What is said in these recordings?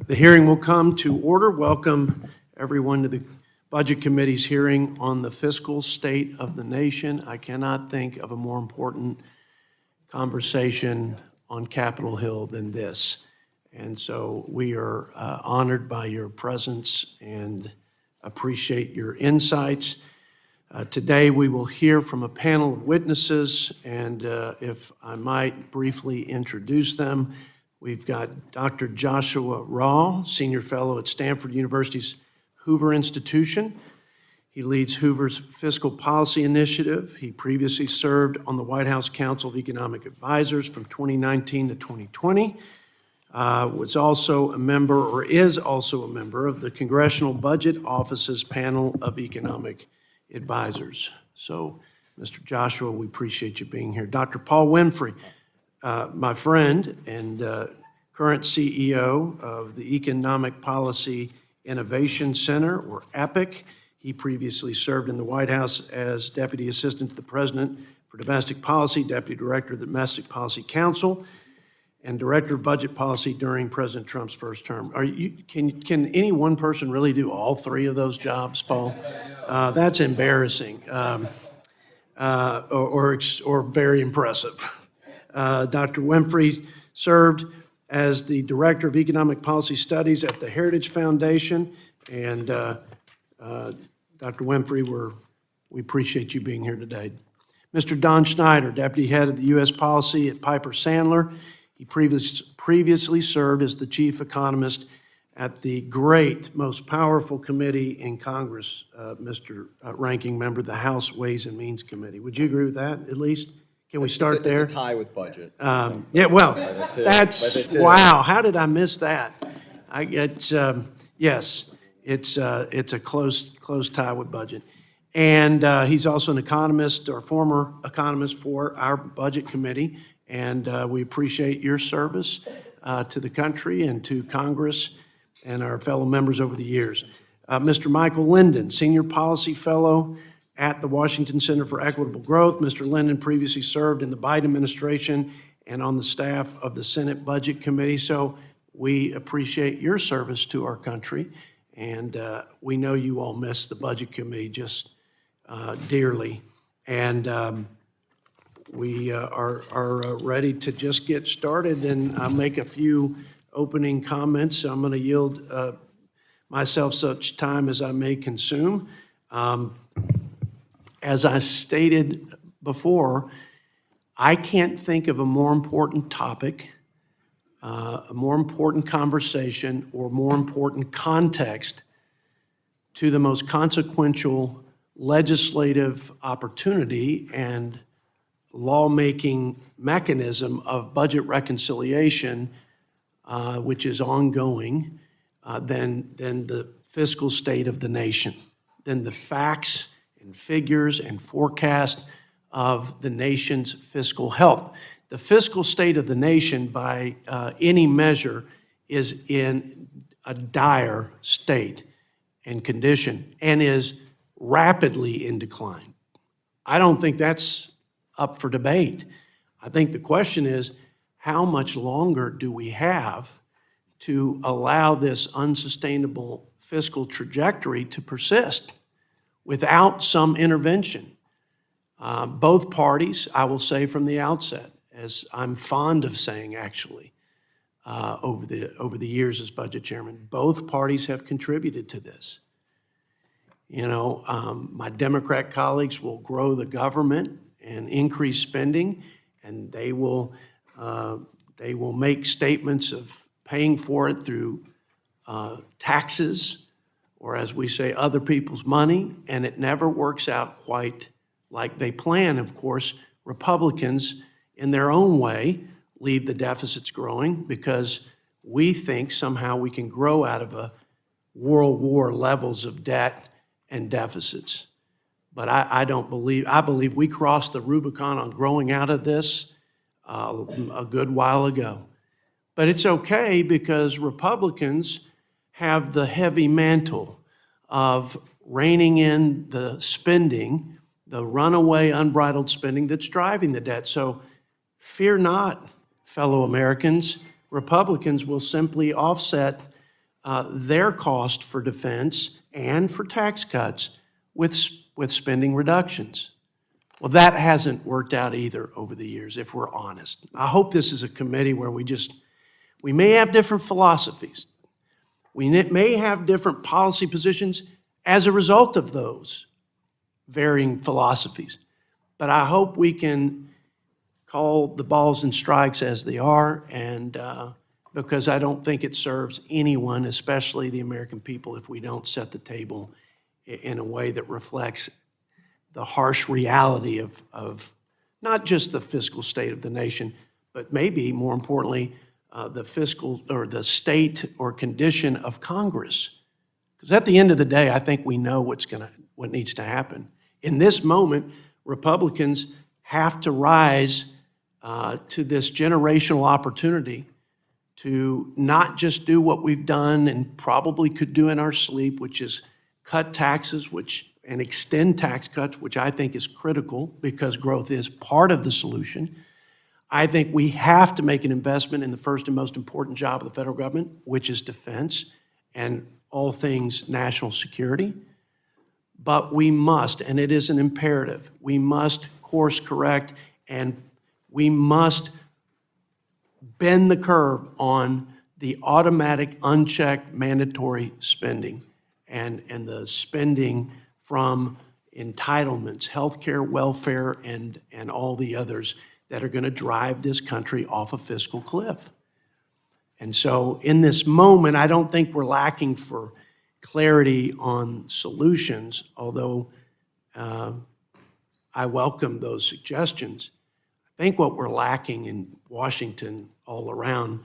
The hearing will come to order. Welcome everyone to the Budget Committee's hearing on the fiscal state of the nation. I cannot think of a more important conversation on Capitol Hill than this. And so we are honored by your presence and appreciate your insights. Today we will hear from a panel of witnesses, and if I might briefly introduce them, we've got Dr. Joshua Rauh, Senior Fellow at Stanford University's Hoover Institution. He leads Hoover's Fiscal Policy Initiative. He previously served on the White House Council of Economic Advisors from 2019 to 2020. Was also a member, or is also a member, of the Congressional Budget Office's panel of economic advisors. So, Mr. Joshua, we appreciate you being here. Dr. Paul Winfree, my friend and current CEO of the Economic Policy Innovation Center, or EPIC. He previously served in the White House as Deputy Assistant to the President for Domestic Policy, Deputy Director of the Domestic Policy Council, and Director of Budget Policy during President Trump's first term. Can any one person really do all three of those jobs, Paul? That's embarrassing, or very impressive. Dr. Winfree served as the Director of Economic Policy Studies at the Heritage Foundation, and Dr. Winfree, we appreciate you being here today. Mr. Don Schneider, Deputy Head of the U.S. Policy at Piper Sandler. He previously served as the Chief Economist at the great, most powerful committee in Congress, Mr. Ranking Member, the House Ways and Means Committee. Would you agree with that, at least? Can we start there? It's a tie with budget. Yeah, well, that's, wow, how did I miss that? Yes, it's a close tie with budget. And he's also an economist, or former economist, for our Budget Committee, and we appreciate your service to the country and to Congress and our fellow members over the years. Mr. Michael Linden, Senior Policy Fellow at the Washington Center for Equitable Growth. Mr. Linden previously served in the Biden administration and on the staff of the Senate Budget Committee. So we appreciate your service to our country, and we know you all miss the Budget Committee just dearly. And we are ready to just get started, and I'll make a few opening comments. I'm going to yield myself such time as I may consume. As I stated before, I can't think of a more important topic, a more important conversation, or more important context to the most consequential legislative opportunity and lawmaking mechanism of budget reconciliation, which is ongoing, than the fiscal state of the nation, than the facts and figures and forecast of the nation's fiscal health. The fiscal state of the nation, by any measure, is in a dire state and condition and is rapidly in decline. I don't think that's up for debate. I think the question is, how much longer do we have to allow this unsustainable fiscal trajectory to persist without some intervention? Both parties, I will say from the outset, as I'm fond of saying actually, over the years as budget chairman, both parties have contributed to this. You know, my Democrat colleagues will grow the government and increase spending, and they will make statements of paying for it through taxes, or as we say, other people's money, and it never works out quite like they plan. Of course, Republicans, in their own way, leave the deficits growing because we think somehow we can grow out of a World War levels of debt and deficits. But I believe we crossed the Rubicon on growing out of this a good while ago. But it's okay because Republicans have the heavy mantle of reining in the spending, the runaway unbridled spending that's driving the debt. So fear not, fellow Americans. Republicans will simply offset their cost for defense and for tax cuts with spending reductions. Well, that hasn't worked out either over the years, if we're honest. I hope this is a committee where we may have different philosophies. We may have different policy positions as a result of those varying philosophies. But I hope we can call the balls and strikes as they are, and because I don't think it serves anyone, especially the American people, if we don't set the table in a way that reflects the harsh reality of not just the fiscal state of the nation, but maybe more importantly, the fiscal or the state or condition of Congress. Because at the end of the day, I think we know what needs to happen. In this moment, Republicans have to rise to this generational opportunity to not just do what we've done and probably could do in our sleep, which is cut taxes, and extend tax cuts, which I think is critical because growth is part of the solution. I think we have to make an investment in the first and most important job of the federal government, which is defense and all things national security. But we must, and it is an imperative, we must course correct and we must bend the curve on the automatic, unchecked, mandatory spending and the spending from entitlements, healthcare, welfare, and all the others that are going to drive this country off a fiscal cliff. And so in this moment, I don't think we're lacking for clarity on solutions, although I welcome those suggestions. I think what we're lacking in Washington all around,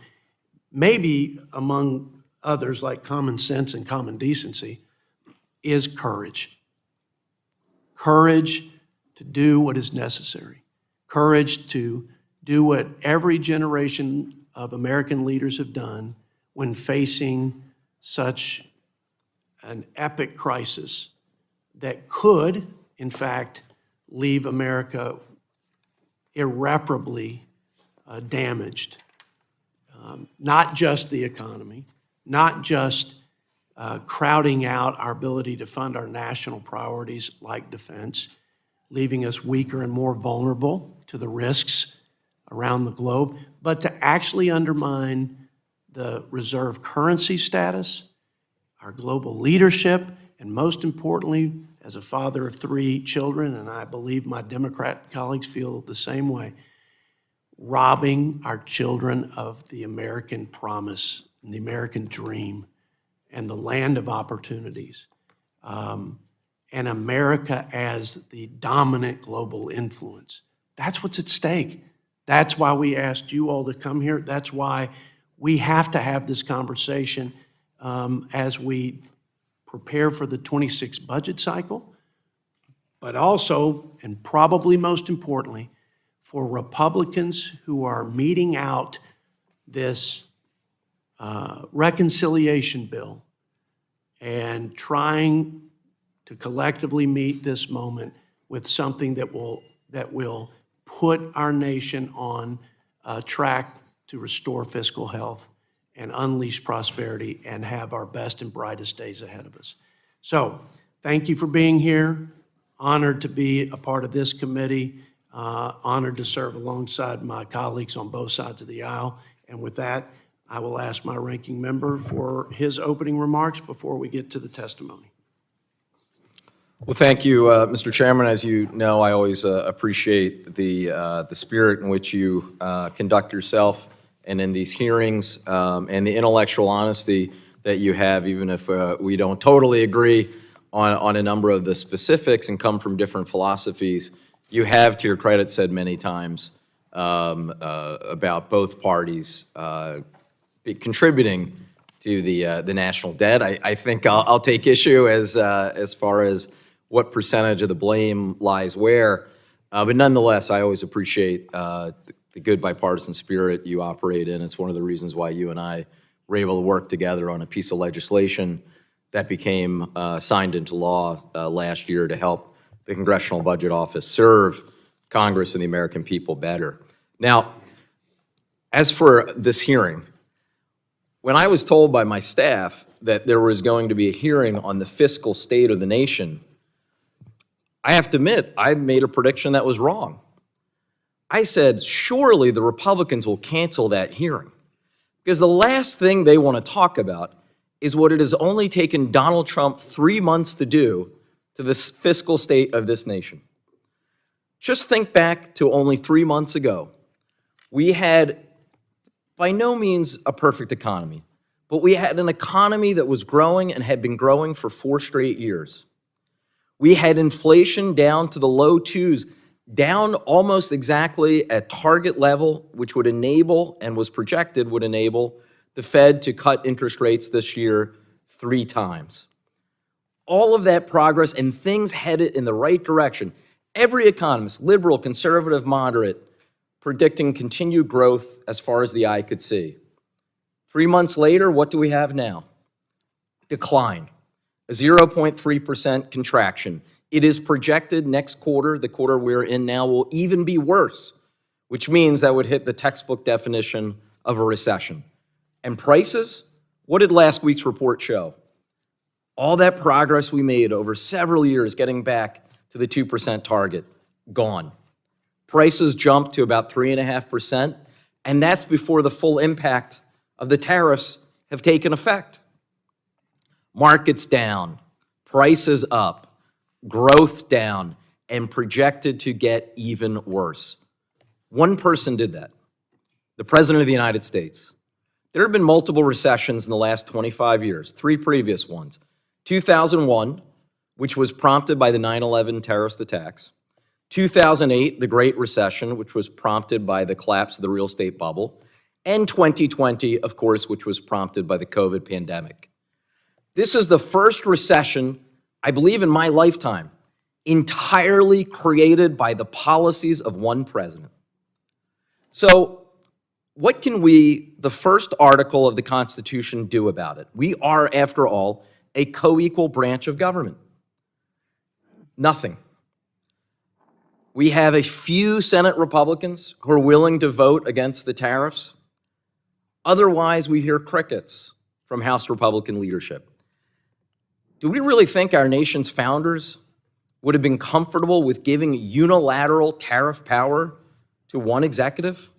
maybe among others like common sense and common decency, is courage. Courage to do what is necessary. Courage to do what every generation of American leaders have done when facing such an epic crisis that could, in fact, leave America irreparably damaged. Not just the economy, not just crowding out our ability to fund our national priorities like defense, leaving us weaker and more vulnerable to the risks around the globe, but to actually undermine the reserve currency status, our global leadership, and most importantly, as a father of 3 children, and I believe my Democrat colleagues feel the same way, robbing our children of the American promise and the American dream and the land of opportunities, and America as the dominant global influence. That's what's at stake. That's why we asked you all to come here. That's why we have to have this conversation as we prepare for the 26 budget cycle, but also, and probably most importantly, for Republicans who are meting out this reconciliation bill and trying to collectively meet this moment with something that will put our nation on a track to restore fiscal health and unleash prosperity and have our best and brightest days ahead of us. So thank you for being here. Honored to be a part of this committee. Honored to serve alongside my colleagues on both sides of the aisle. And with that, I will ask my ranking member for his opening remarks before we get to the testimony. Well, thank you, Mr. Chairman. As you know, I always appreciate the spirit in which you conduct yourself and in these hearings, and the intellectual honesty that you have, even if we don't totally agree on a number of the specifics and come from different philosophies. You have, to your credit, said many times about both parties contributing to the national debt. I think I'll take issue as far as what percentage of the blame lies where, but nonetheless, I always appreciate the good bipartisan spirit you operate in. It's one of the reasons why you and I were able to work together on a piece of legislation that became signed into law last year to help the Congressional Budget Office serve Congress and the American people better. Now, as for this hearing, when I was told by my staff that there was going to be a hearing on the fiscal state of the nation, I have to admit, I made a prediction that was wrong. I said, surely the Republicans will cancel that hearing, because the last thing they want to talk about is what it has only taken Donald Trump 3 months to do to the fiscal state of this nation. Just think back to only 3 months ago. We had, by no means a perfect economy, but we had an economy that was growing and had been growing for 4 straight years. We had inflation down to the low 2s, down almost exactly at target level, which would enable, and was projected would enable, the Fed to cut interest rates this year 3 times. All of that progress and things headed in the right direction. Every economist, liberal, conservative, moderate, predicting continued growth as far as the eye could see. 3 months later, what do we have now? Decline, a 0.3% contraction. It is projected next quarter, the quarter we're in now, will even be worse, which means that would hit the textbook definition of a recession. And prices? What did last week's report show? All that progress we made over several years getting back to the 2% target, gone. Prices jumped to about 3.5%, and that's before the full impact of the tariffs have taken effect. Markets down, prices up, growth down, and projected to get even worse. One person did that, the President of the United States. There have been multiple recessions in the last 25 years, 3 previous ones. 2001, which was prompted by the 9/11 terrorist attacks. 2008, the Great Recession, which was prompted by the collapse of the real estate bubble. And 2020, of course, which was prompted by the COVID pandemic. This is the first recession, I believe, in my lifetime, entirely created by the policies of one president. So, what can we, the first article of the Constitution, do about it? We are, after all, a co-equal branch of government. Nothing. We have a few Senate Republicans who are willing to vote against the tariffs. Otherwise, we hear crickets from House Republican leadership. Do we really think our nation's founders would have been comfortable with giving unilateral tariff power to one executive?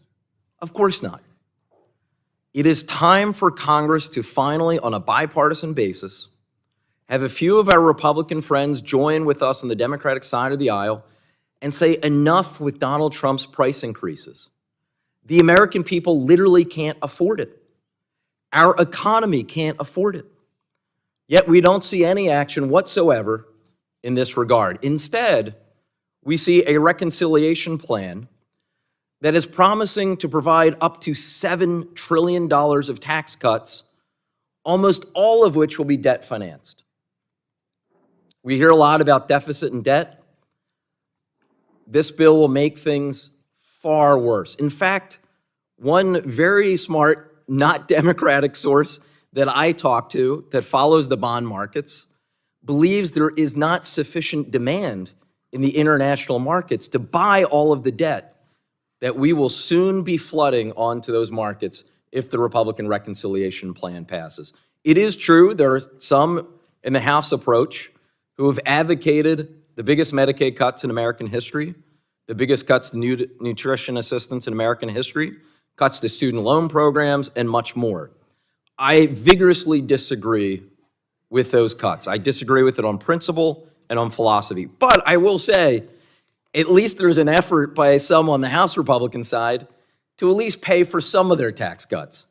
Of course not. It is time for Congress to finally, on a bipartisan basis, have a few of our Republican friends join with us on the Democratic side of the aisle and say enough with Donald Trump's price increases. The American people literally can't afford it. Our economy can't afford it. Yet we don't see any action whatsoever in this regard. Instead, we see a reconciliation plan that is promising to provide up to $7 trillion of tax cuts, almost all of which will be debt financed. We hear a lot about deficit and debt. This bill will make things far worse. In fact, one very smart, not Democratic source that I talk to that follows the bond markets believes there is not sufficient demand in the international markets to buy all of the debt that we will soon be flooding onto those markets if the Republican reconciliation plan passes. It is true there are some in the House approach who have advocated the biggest Medicaid cuts in American history, the biggest cuts to nutrition assistance in American history, cuts to student loan programs, and much more. I vigorously disagree with those cuts. I disagree with it on principle and on philosophy. But I will say, at least there's an effort by some on the House Republican side to at least pay for some of their tax cuts.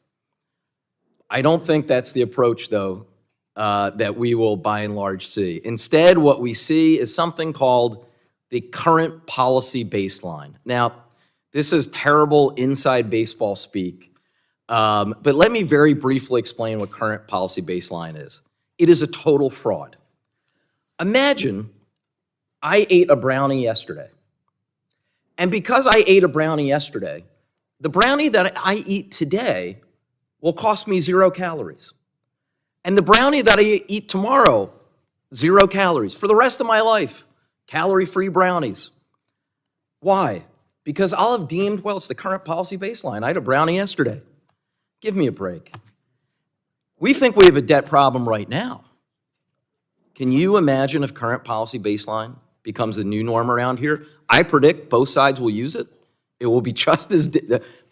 I don't think that's the approach, though, that we will by and large see. Instead, what we see is something called the current policy baseline. Now, this is terrible inside baseball speak, but let me very briefly explain what current policy baseline is. It is a total fraud. Imagine I ate a brownie yesterday, and because I ate a brownie yesterday, the brownie that I eat today will cost me 0 calories. And the brownie that I eat tomorrow, 0 calories. For the rest of my life, calorie-free brownies. Why? Because I'll have deemed, well, it's the current policy baseline. I had a brownie yesterday. Give me a break. We think we have a debt problem right now. Can you imagine if current policy baseline becomes the new norm around here? I predict both sides will use it. It will be just as,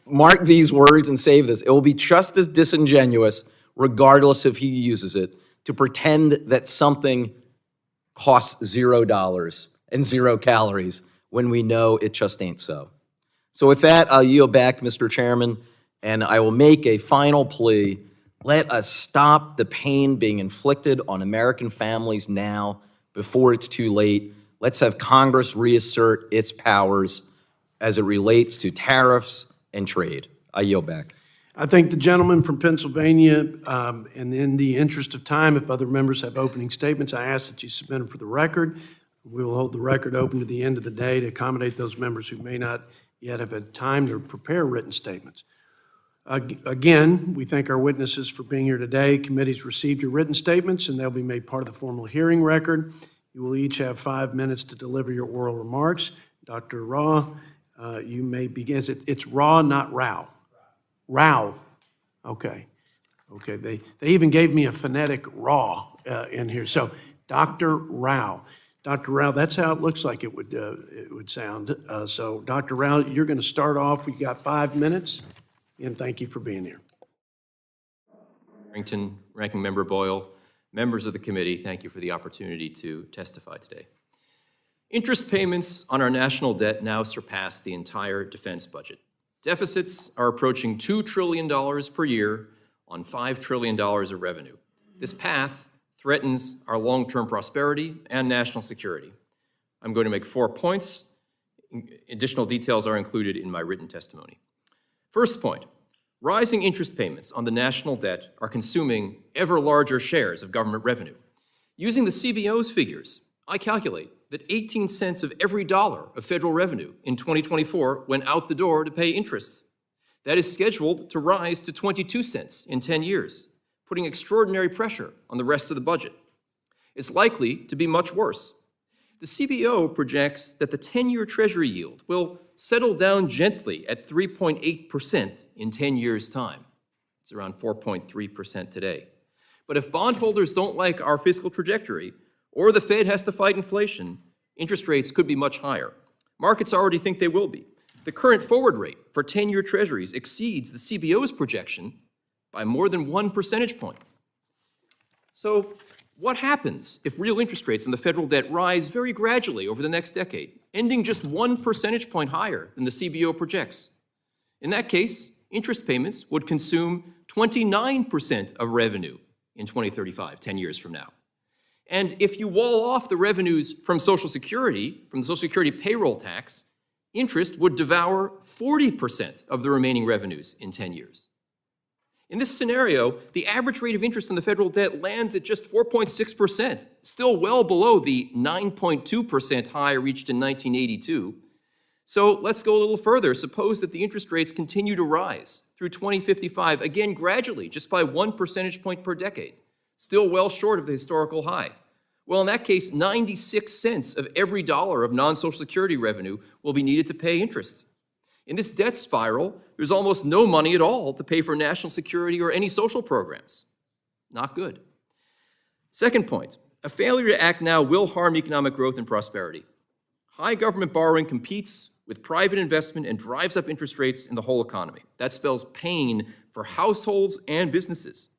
mark these words and save this, it will be just as disingenuous, regardless if he uses it, to pretend that something costs $0 and 0 calories when we know it just ain't so. So with that, I'll yield back, Mr. Chairman, and I will make a final plea. Let us stop the pain being inflicted on American families now before it's too late. Let's have Congress reassert its powers as it relates to tariffs and trade. I yield back. I thank the gentleman from Pennsylvania, and in the interest of time, if other members have opening statements, I ask that you submit them for the record. We will hold the record open to the end of the day to accommodate those members who may not yet have had time to prepare written statements. Again, we thank our witnesses for being here today. Committee's received your written statements, and they'll be made part of the formal hearing record. You will each have 5 minutes to deliver your oral remarks. Dr. Rauh, you may begin. It's Rauh, not Rauh. Rauh. Okay. Okay. They even gave me a phonetic Rauh in here. So, Dr. Rauh. Dr. Rauh, that's how it looks like it would sound. So, Dr. Rauh, you're going to start off. We've got 5 minutes. And thank you for being here. Ranking Member Boyle, members of the committee, thank you for the opportunity to testify today. Interest payments on our national debt now surpass the entire defense budget. Deficits are approaching $2 trillion per year on $5 trillion of revenue. This path threatens our long-term prosperity and national security. I'm going to make 4 points. Additional details are included in my written testimony. First point, rising interest payments on the national debt are consuming ever larger shares of government revenue. Using the CBO's figures, I calculate that 18 cents of every dollar of federal revenue in 2024 went out the door to pay interest. That is scheduled to rise to 22 cents in 10 years, putting extraordinary pressure on the rest of the budget. It's likely to be much worse. The CBO projects that the 10-year Treasury yield will settle down gently at 3.8% in 10 years' time. It's around 4.3% today. But if bondholders don't like our fiscal trajectory, or the Fed has to fight inflation, interest rates could be much higher. Markets already think they will be. The current forward rate for 10-year Treasuries exceeds the CBO's projection by more than 1 percentage point. So what happens if real interest rates on the federal debt rise very gradually over the next decade, ending just 1 percentage point higher than the CBO projects? In that case, interest payments would consume 29% of revenue in 2035, 10 years from now. And if you wall off the revenues from Social Security, from the Social Security payroll tax, interest would devour 40% of the remaining revenues in 10 years. In this scenario, the average rate of interest on the federal debt lands at just 4.6%, still well below the 9.2% high reached in 1982. So let's go a little further. Suppose that the interest rates continue to rise through 2055, again gradually, just by 1 percentage point per decade, still well short of the historical high. Well, in that case, 96 cents of every dollar of non-Social Security revenue will be needed to pay interest. In this debt spiral, there's almost no money at all to pay for national security or any social programs. Not good. Second point, a failure to act now will harm economic growth and prosperity. High government borrowing competes with private investment and drives up interest rates in the whole economy. That spells pain for households and businesses.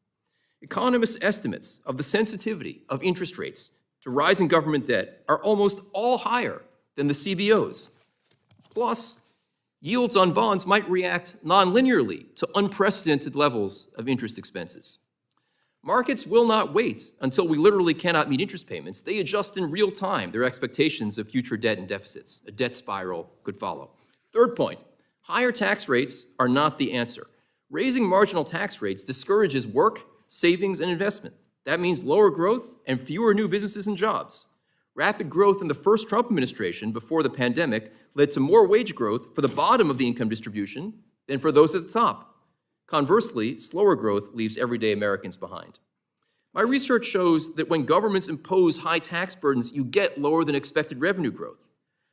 Economists' estimates of the sensitivity of interest rates to rising government debt are almost all higher than the CBO's. Plus, yields on bonds might react non-linearly to unprecedented levels of interest expenses. Markets will not wait until we literally cannot meet interest payments. They adjust in real time their expectations of future debt and deficits. A debt spiral could follow. Third point, higher tax rates are not the answer. Raising marginal tax rates discourages work, savings, and investment. That means lower growth and fewer new businesses and jobs. Rapid growth in the first Trump administration before the pandemic led to more wage growth for the bottom of the income distribution than for those at the top. Conversely, slower growth leaves everyday Americans behind. My research shows that when governments impose high tax burdens, you get lower than expected revenue growth.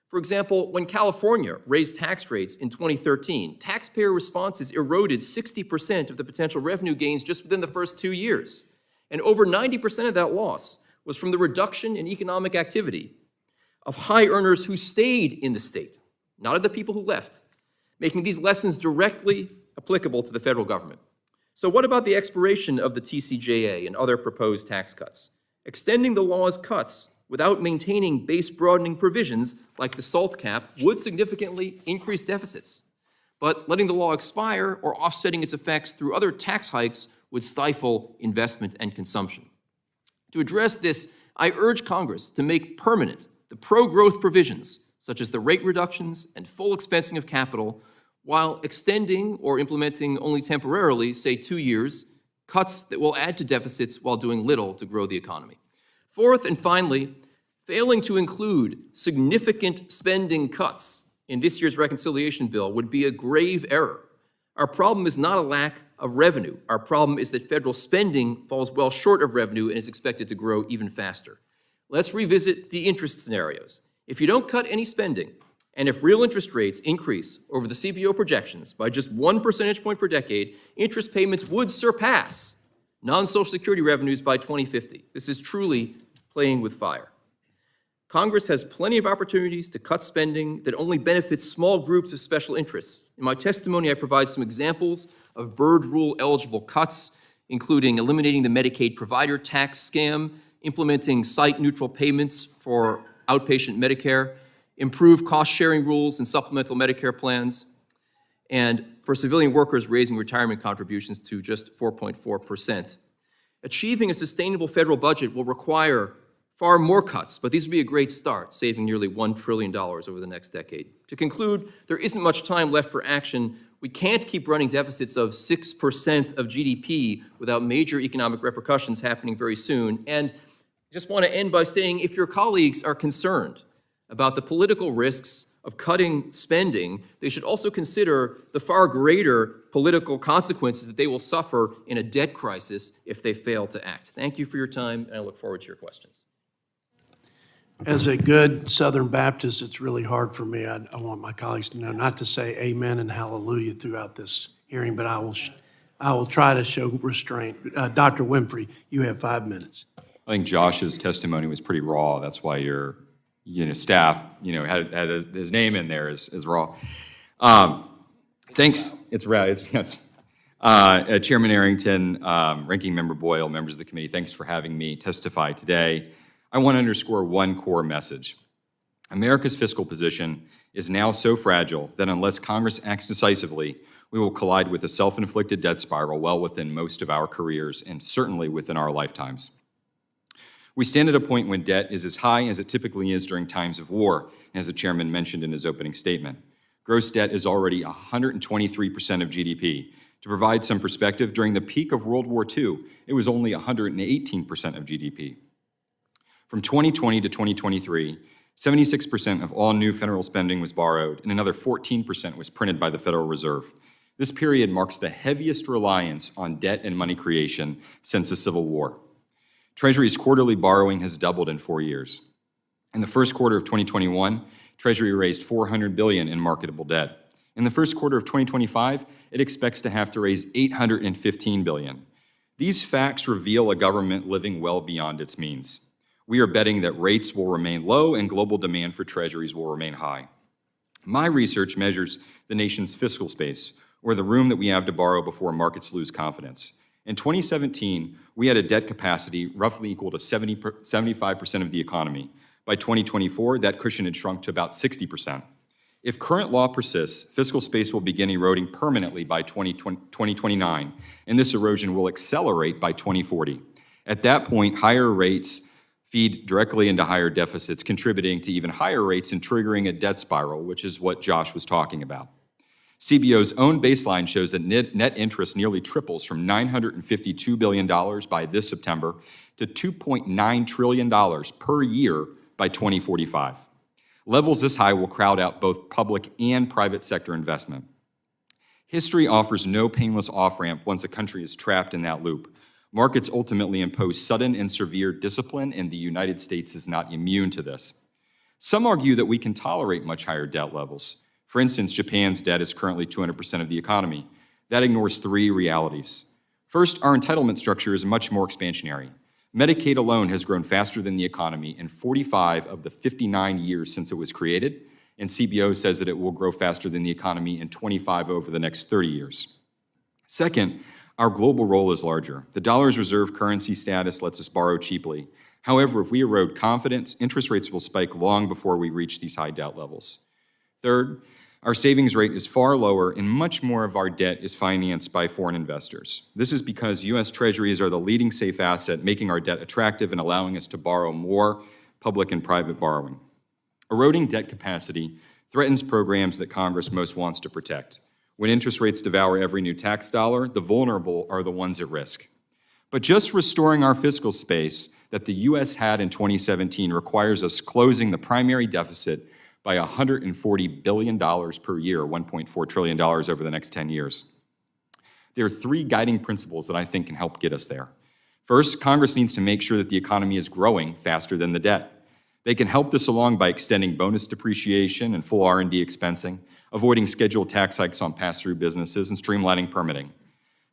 For example, when California raised tax rates in 2013, taxpayer responses eroded 60% of the potential revenue gains just within the first 2 years. And over 90% of that loss was from the reduction in economic activity of high earners who stayed in the state, not of the people who left, making these lessons directly applicable to the federal government. So what about the expiration of the TCJA and other proposed tax cuts? Extending the law's cuts without maintaining base broadening provisions like the SALT cap would significantly increase deficits. But letting the law expire or offsetting its effects through other tax hikes would stifle investment and consumption. To address this, I urge Congress to make permanent the pro-growth provisions, such as the rate reductions and full expensing of capital, while extending or implementing only temporarily, say 2 years, cuts that will add to deficits while doing little to grow the economy. Fourth and finally, failing to include significant spending cuts in this year's reconciliation bill would be a grave error. Our problem is not a lack of revenue. Our problem is that federal spending falls well short of revenue and is expected to grow even faster. Let's revisit the interest scenarios. If you don't cut any spending, and if real interest rates increase over the CBO projections by just 1 percentage point per decade, interest payments would surpass non-Social Security revenues by 2050. This is truly playing with fire. Congress has plenty of opportunities to cut spending that only benefits small groups of special interests. In my testimony, I provide some examples of Byrd Rule eligible cuts, including eliminating the Medicaid provider tax scam, implementing site-neutral payments for outpatient Medicare, improve cost-sharing rules and supplemental Medicare plans, and for civilian workers raising retirement contributions to just 4.4%. Achieving a sustainable federal budget will require far more cuts, but these would be a great start, saving nearly $1 trillion over the next decade. To conclude, there isn't much time left for action. We can't keep running deficits of 6% of GDP without major economic repercussions happening very soon. And I just want to end by saying, if your colleagues are concerned about the political risks of cutting spending, they should also consider the far greater political consequences that they will suffer in a debt crisis if they fail to act. Thank you for your time, and I look forward to your questions. As a good Southern Baptist, it's really hard for me. I want my colleagues to know not to say amen and hallelujah throughout this hearing, but I will try to show restraint. Dr. Winfree, you have 5 minutes. I think Josh's testimony was pretty raw. That's why your staff had his name in there as Rauh. Thanks. It's Rauh. Yes. Chairman Arrington, Ranking Member Boyle, members of the committee, thanks for having me testify today. I want to underscore one core message. America's fiscal position is now so fragile that unless Congress acts decisively, we will collide with a self-inflicted debt spiral well within most of our careers and certainly within our lifetimes. We stand at a point when debt is as high as it typically is during times of war, as the chairman mentioned in his opening statement. Gross debt is already 123% of GDP. To provide some perspective, during the peak of World War II, it was only 118% of GDP. From 2020 to 2023, 76% of all new federal spending was borrowed, and another 14% was printed by the Federal Reserve. This period marks the heaviest reliance on debt and money creation since the Civil War. Treasury's quarterly borrowing has doubled in 4 years. In the first quarter of 2021, Treasury raised $400 billion in marketable debt. In the first quarter of 2025, it expects to have to raise $815 billion. These facts reveal a government living well beyond its means. We are betting that rates will remain low and global demand for treasuries will remain high. My research measures the nation's fiscal space, or the room that we have to borrow before markets lose confidence. In 2017, we had a debt capacity roughly equal to 75% of the economy. By 2024, that cushion had shrunk to about 60%. If current law persists, fiscal space will begin eroding permanently by 2029, and this erosion will accelerate by 2040. At that point, higher rates feed directly into higher deficits, contributing to even higher rates and triggering a debt spiral, which is what Josh was talking about. CBO's own baseline shows that net interest nearly triples from $952 billion by this September to $2.9 trillion per year by 2045. Levels this high will crowd out both public and private sector investment. History offers no painless off-ramp once a country is trapped in that loop. Markets ultimately impose sudden and severe discipline, and the United States is not immune to this. Some argue that we can tolerate much higher debt levels. For instance, Japan's debt is currently 200% of the economy. That ignores three realities. First, our entitlement structure is much more expansionary. Medicaid alone has grown faster than the economy in 45 of the 59 years since it was created, and CBO says that it will grow faster than the economy in 25 over the next 30 years. Second, our global role is larger. The dollar's reserve currency status lets us borrow cheaply. However, if we erode confidence, interest rates will spike long before we reach these high debt levels. Third, our savings rate is far lower and much more of our debt is financed by foreign investors. This is because U.S. Treasuries are the leading safe asset, making our debt attractive and allowing us to borrow more public and private borrowing. Eroding debt capacity threatens programs that Congress most wants to protect. When interest rates devour every new tax dollar, the vulnerable are the ones at risk. But just restoring our fiscal space that the U.S. had in 2017 requires us closing the primary deficit by $140 billion per year, $1.4 trillion over the next 10 years. There are three guiding principles that I think can help get us there. First, Congress needs to make sure that the economy is growing faster than the debt. They can help this along by extending bonus depreciation and full R&D expensing, avoiding scheduled tax hikes on pass-through businesses, and streamlining permitting.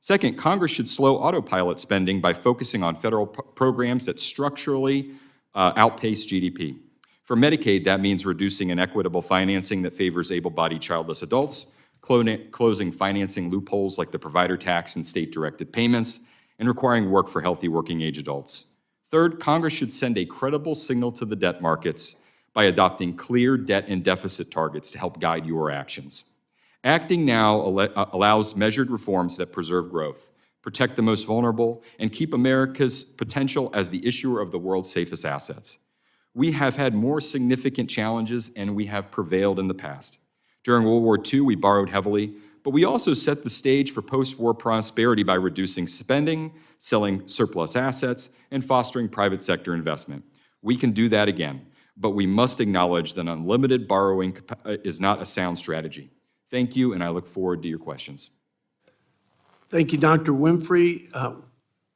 Second, Congress should slow autopilot spending by focusing on federal programs that structurally outpace GDP. For Medicaid, that means reducing inequitable financing that favors able-bodied childless adults, closing financing loopholes like the provider tax and state-directed payments, and requiring work for healthy working-age adults. Third, Congress should send a credible signal to the debt markets by adopting clear debt and deficit targets to help guide your actions. Acting now allows measured reforms that preserve growth, protect the most vulnerable, and keep America's potential as the issuer of the world's safest assets. We have had more significant challenges, and we have prevailed in the past. During World War II, we borrowed heavily, but we also set the stage for post-war prosperity by reducing spending, selling surplus assets, and fostering private sector investment. We can do that again, but we must acknowledge that unlimited borrowing is not a sound strategy. Thank you, and I look forward to your questions. Thank you, Dr. Winfree.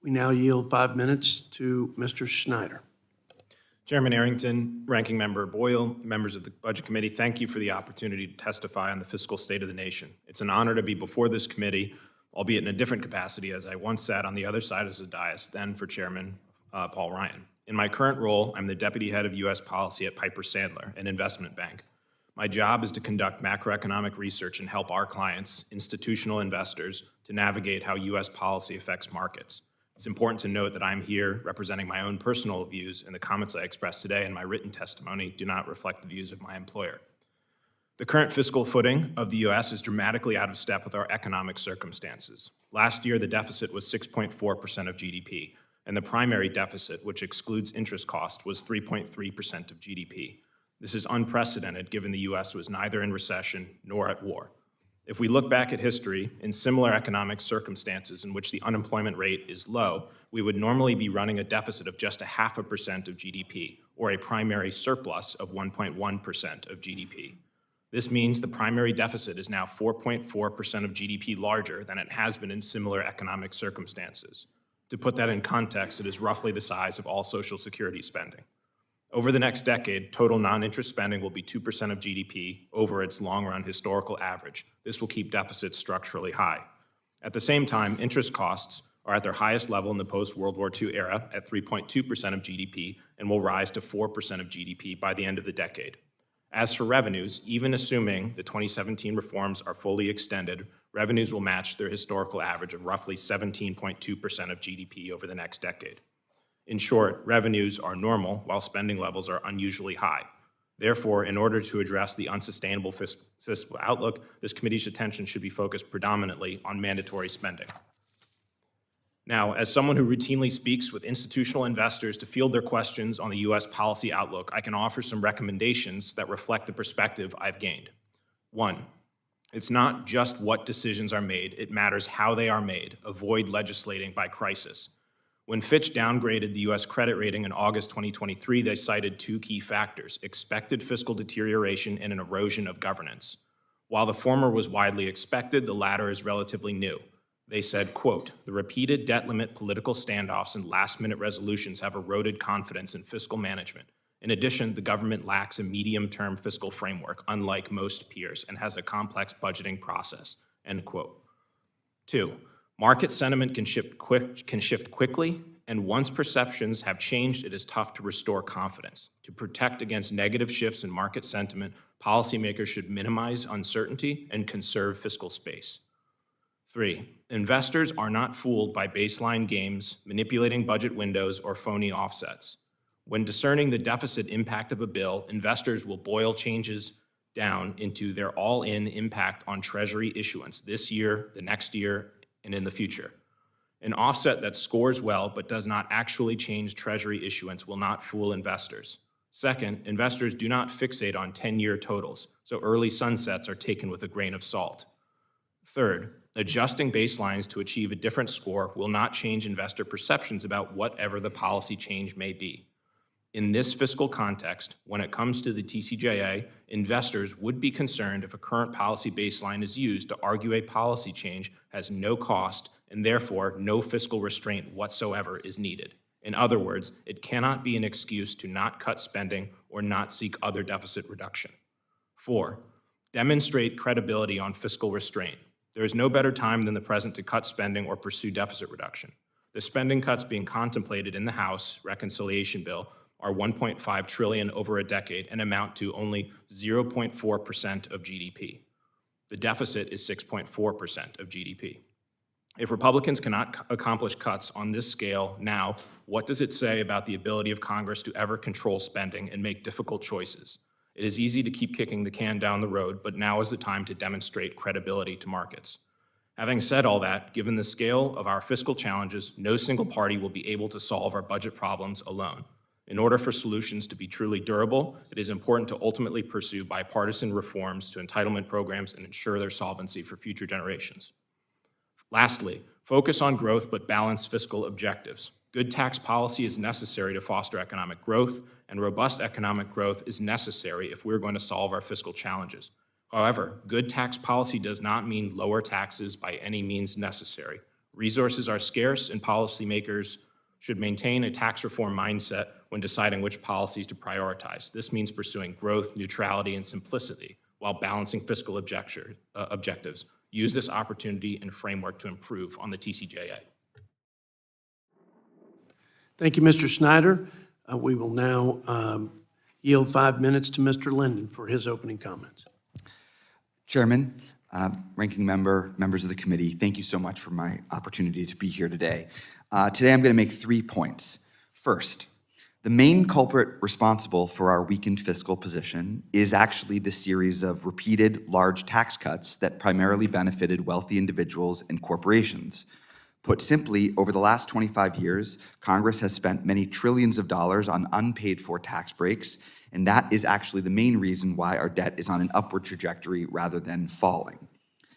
We now yield 5 minutes to Mr. Schneider. Chairman Arrington, Ranking Member Boyle, members of the Budget Committee, thank you for the opportunity to testify on the fiscal state of the nation. It's an honor to be before this committee, albeit in a different capacity, as I once sat on the other side of the dais, then for Chairman Paul Ryan. In my current role, I'm the Deputy Head of U.S. Policy at Piper Sandler, an investment bank. My job is to conduct macroeconomic research and help our clients, institutional investors, to navigate how U.S. policy affects markets. It's important to note that I'm here representing my own personal views, and the comments I expressed today in my written testimony do not reflect the views of my employer. The current fiscal footing of the U.S. is dramatically out of step with our economic circumstances. Last year, the deficit was 6.4% of GDP, and the primary deficit, which excludes interest cost, was 3.3% of GDP. This is unprecedented given the U.S. was neither in recession nor at war. If we look back at history, in similar economic circumstances in which the unemployment rate is low, we would normally be running a deficit of just 0.5% of GDP, or a primary surplus of 1.1% of GDP. This means the primary deficit is now 4.4% of GDP larger than it has been in similar economic circumstances. To put that in context, it is roughly the size of all Social Security spending. Over the next decade, total non-interest spending will be 2% of GDP over its long-run historical average. This will keep deficits structurally high. At the same time, interest costs are at their highest level in the post-World War II era at 3.2% of GDP and will rise to 4% of GDP by the end of the decade. As for revenues, even assuming the 2017 reforms are fully extended, revenues will match their historical average of roughly 17.2% of GDP over the next decade. In short, revenues are normal while spending levels are unusually high. Therefore, in order to address the unsustainable fiscal outlook, this committee's attention should be focused predominantly on mandatory spending. Now, as someone who routinely speaks with institutional investors to field their questions on the U.S. policy outlook, I can offer some recommendations that reflect the perspective I've gained. 1, it's not just what decisions are made, it matters how they are made. Avoid legislating by crisis. When Fitch downgraded the U.S. credit rating in August 2023, they cited 2 key factors: expected fiscal deterioration and an erosion of governance. While the former was widely expected, the latter is relatively new. They said, quote, "The repeated debt limit political standoffs and last-minute resolutions have eroded confidence in fiscal management, In addition, the government lacks a medium-term fiscal framework, unlike most peers, and has a complex budgeting process, end quote. 2, market sentiment can shift quickly, and once perceptions have changed, it is tough to restore confidence. To protect against negative shifts in market sentiment, policymakers should minimize uncertainty and conserve fiscal space. 3, investors are not fooled by baseline games, manipulating budget windows, or phony offsets. When discerning the deficit impact of a bill, investors will boil changes down into their all-in impact on Treasury issuance this year, the next year, and in the future. An offset that scores well but does not actually change Treasury issuance will not fool investors. Second, investors do not fixate on 10-year totals, so early sunsets are taken with a grain of salt. Third, adjusting baselines to achieve a different score will not change investor perceptions about whatever the policy change may be. In this fiscal context, when it comes to the TCJA, investors would be concerned if a current policy baseline is used to argue a policy change has no cost and therefore no fiscal restraint whatsoever is needed. In other words, it cannot be an excuse to not cut spending or not seek other deficit reduction. 4, demonstrate credibility on fiscal restraint. There is no better time than the present to cut spending or pursue deficit reduction. The spending cuts being contemplated in the House reconciliation bill are $1.5 trillion over a decade and amount to only 0.4% of GDP. The deficit is 6.4% of GDP. If Republicans cannot accomplish cuts on this scale now, what does it say about the ability of Congress to ever control spending and make difficult choices? It is easy to keep kicking the can down the road, but now is the time to demonstrate credibility to markets. Having said all that, given the scale of our fiscal challenges, no single party will be able to solve our budget problems alone. In order for solutions to be truly durable, it is important to ultimately pursue bipartisan reforms to entitlement programs and ensure their solvency for future generations. Lastly, focus on growth but balance fiscal objectives. Good tax policy is necessary to foster economic growth, and robust economic growth is necessary if we're going to solve our fiscal challenges. However, good tax policy does not mean lower taxes by any means necessary. Resources are scarce, and policymakers should maintain a tax reform mindset when deciding which policies to prioritize. This means pursuing growth, neutrality, and simplicity while balancing fiscal objectives. Use this opportunity and framework to improve on the TCJA. Thank you, Mr. Schneider. We will now yield 5 minutes to Mr. Linden for his opening comments. Chairman, ranking member, members of the committee, thank you so much for my opportunity to be here today. Today I'm going to make 3 points. First, the main culprit responsible for our weakened fiscal position is actually the series of repeated large tax cuts that primarily benefited wealthy individuals and corporations. Put simply, over the last 25 years, Congress has spent many trillions of dollars on unpaid-for tax breaks, and that is actually the main reason why our debt is on an upward trajectory rather than falling.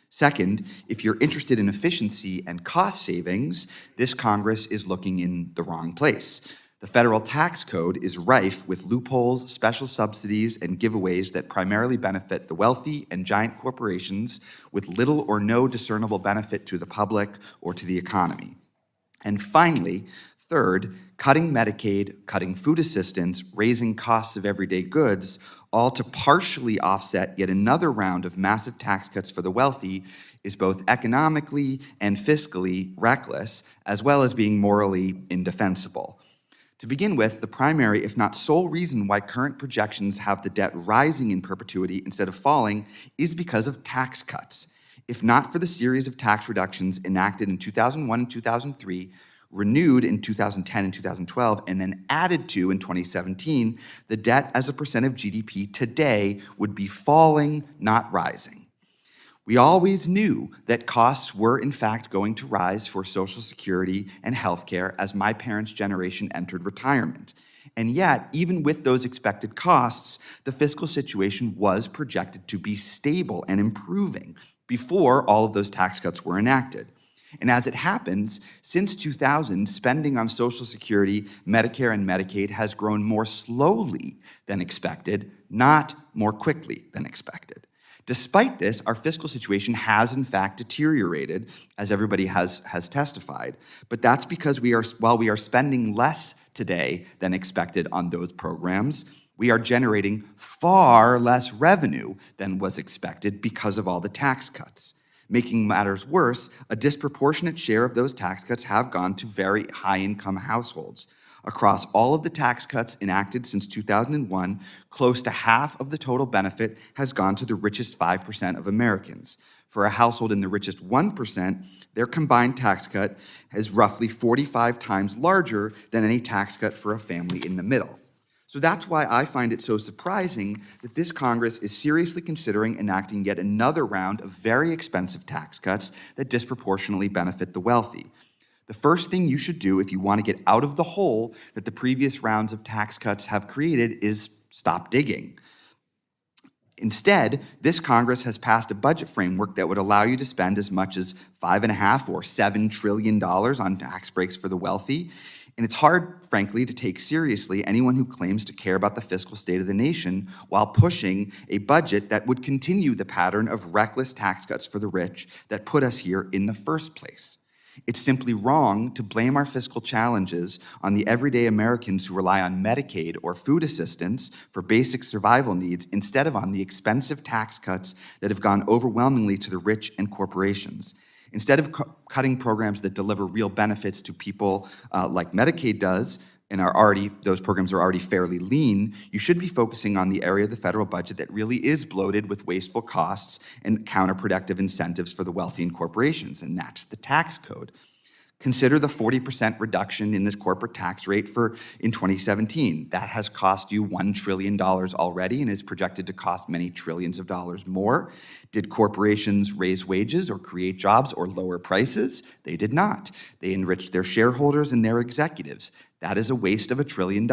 Second, if you're interested in efficiency and cost savings, this Congress is looking in the wrong place. The federal tax code is rife with loopholes, special subsidies, and giveaways that primarily benefit the wealthy and giant corporations with little or no discernible benefit to the public or to the economy. And finally, third, cutting Medicaid, cutting food assistance, raising costs of everyday goods, all to partially offset yet another round of massive tax cuts for the wealthy is both economically and fiscally reckless, as well as being morally indefensible. To begin with, the primary, if not sole reason why current projections have the debt rising in perpetuity instead of falling is because of tax cuts. If not for the series of tax reductions enacted in 2001 and 2003, renewed in 2010 and 2012, and then added to in 2017, the debt as a percent of GDP today would be falling, not rising. We always knew that costs were in fact going to rise for Social Security and healthcare as my parents' generation entered retirement. And yet, even with those expected costs, the fiscal situation was projected to be stable and improving before all of those tax cuts were enacted. And as it happens, since 2000, spending on Social Security, Medicare, and Medicaid has grown more slowly than expected, not more quickly than expected. Despite this, our fiscal situation has in fact deteriorated, as everybody has testified, but that's because while we are spending less today than expected on those programs. We are generating far less revenue than was expected because of all the tax cuts. Making matters worse, a disproportionate share of those tax cuts have gone to very high-income households. Across all of the tax cuts enacted since 2001, close to half of the total benefit has gone to the richest 5% of Americans. For a household in the richest 1%, their combined tax cut is roughly 45 times larger than any tax cut for a family in the middle. So that's why I find it so surprising that this Congress is seriously considering enacting yet another round of very expensive tax cuts that disproportionately benefit the wealthy. The first thing you should do if you want to get out of the hole that the previous rounds of tax cuts have created is stop digging. Instead, this Congress has passed a budget framework that would allow you to spend as much as $5.5 or $7 trillion on tax breaks for the wealthy. And it's hard, frankly, to take seriously anyone who claims to care about the fiscal state of the nation while pushing a budget that would continue the pattern of reckless tax cuts for the rich that put us here in the first place. It's simply wrong to blame our fiscal challenges on the everyday Americans who rely on Medicaid or food assistance for basic survival needs instead of on the expensive tax cuts that have gone overwhelmingly to the rich and corporations. Instead of cutting programs that deliver real benefits to people like Medicaid does, and those programs are already fairly lean, you should be focusing on the area of the federal budget that really is bloated with wasteful costs and counterproductive incentives for the wealthy and corporations, and that's the tax code. Consider the 40% reduction in this corporate tax rate in 2017. That has cost you $1 trillion already and is projected to cost many trillions of dollars more. Did corporations raise wages or create jobs or lower prices? They did not. They enriched their shareholders and their executives. That is a waste of $1 trillion.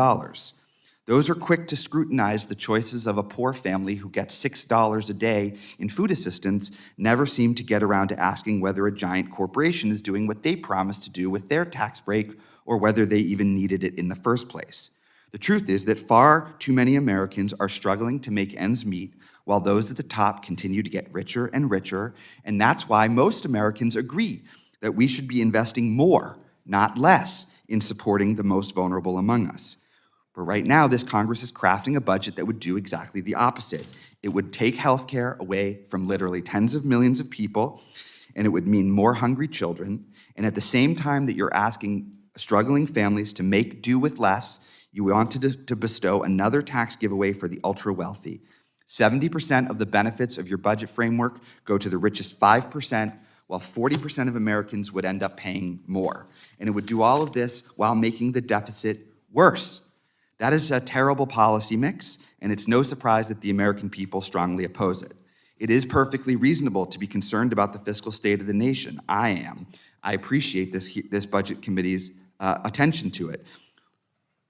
Those are quick to scrutinize the choices of a poor family who gets $6 a day in food assistance, never seem to get around to asking whether a giant corporation is doing what they promised to do with their tax break or whether they even needed it in the first place. The truth is that far too many Americans are struggling to make ends meet while those at the top continue to get richer and richer, and that's why most Americans agree that we should be investing more, not less, in supporting the most vulnerable among us. But right now, this Congress is crafting a budget that would do exactly the opposite. It would take health care away from literally tens of millions of people, and it would mean more hungry children. And at the same time that you're asking struggling families to make do with less, you want to bestow another tax giveaway for the ultra-wealthy. 70% of the benefits of your budget framework go to the richest 5%, while 40% of Americans would end up paying more. And it would do all of this while making the deficit worse. That is a terrible policy mix, and it's no surprise that the American people strongly oppose it. It is perfectly reasonable to be concerned about the fiscal state of the nation. I am. I appreciate this Budget Committee's attention to it.